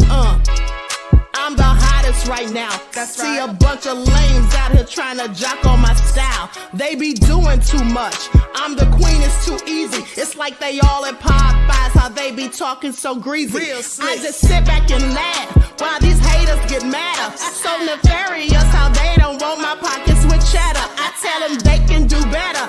I'm the hottest right now. See a bunch of lames out here trying to jock on my style. They be doing too much. I'm the queen, it's too easy. It's like they all at Popeyes, how they be talking so greasy. I just sit back and laugh while these haters get madder. So nefarious how they don't want my pockets with cheddar. I tell them they can do better.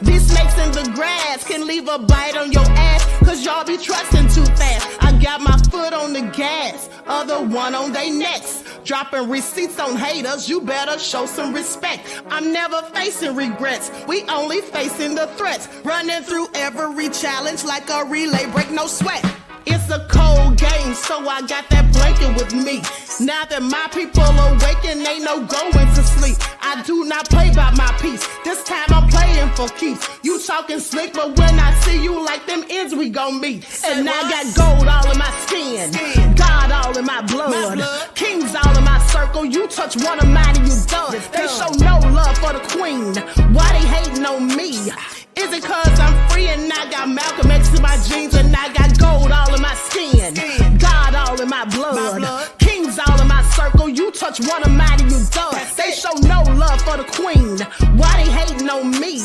These snakes in the grass can leave a bite on your ass, cause y'all be trusting too fast. I got my foot on the gas, other one on they necks. Dropping receipts on haters, you better show some respect. I'm never facing regrets, we only facing the threats. Running through every challenge like a relay, break no sweat. It's a cold game, so I got that blanket with me. Now that my people awaken, ain't no going to sleep. I do not play by my piece. This time I'm playing for keeps. You talking slick, but when I see you like them ends, we gon' meet. And I got gold all in my skin, God all in my blood, kings all in my circle. You touch one of mine and you done. They show no love for the queen. Why they hating on me? Is it cause I'm free and I got Malcolm X in my jeans and I got gold all in my skin, God all in my blood, kings all in my circle. You touch one of mine and you done. They show no love for the queen. Why they hating on me?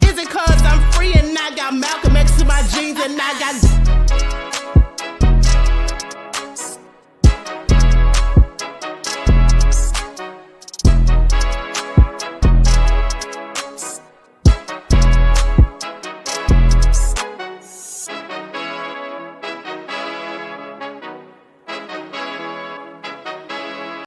Is it cause I'm free and I got Malcolm X in my jeans and I got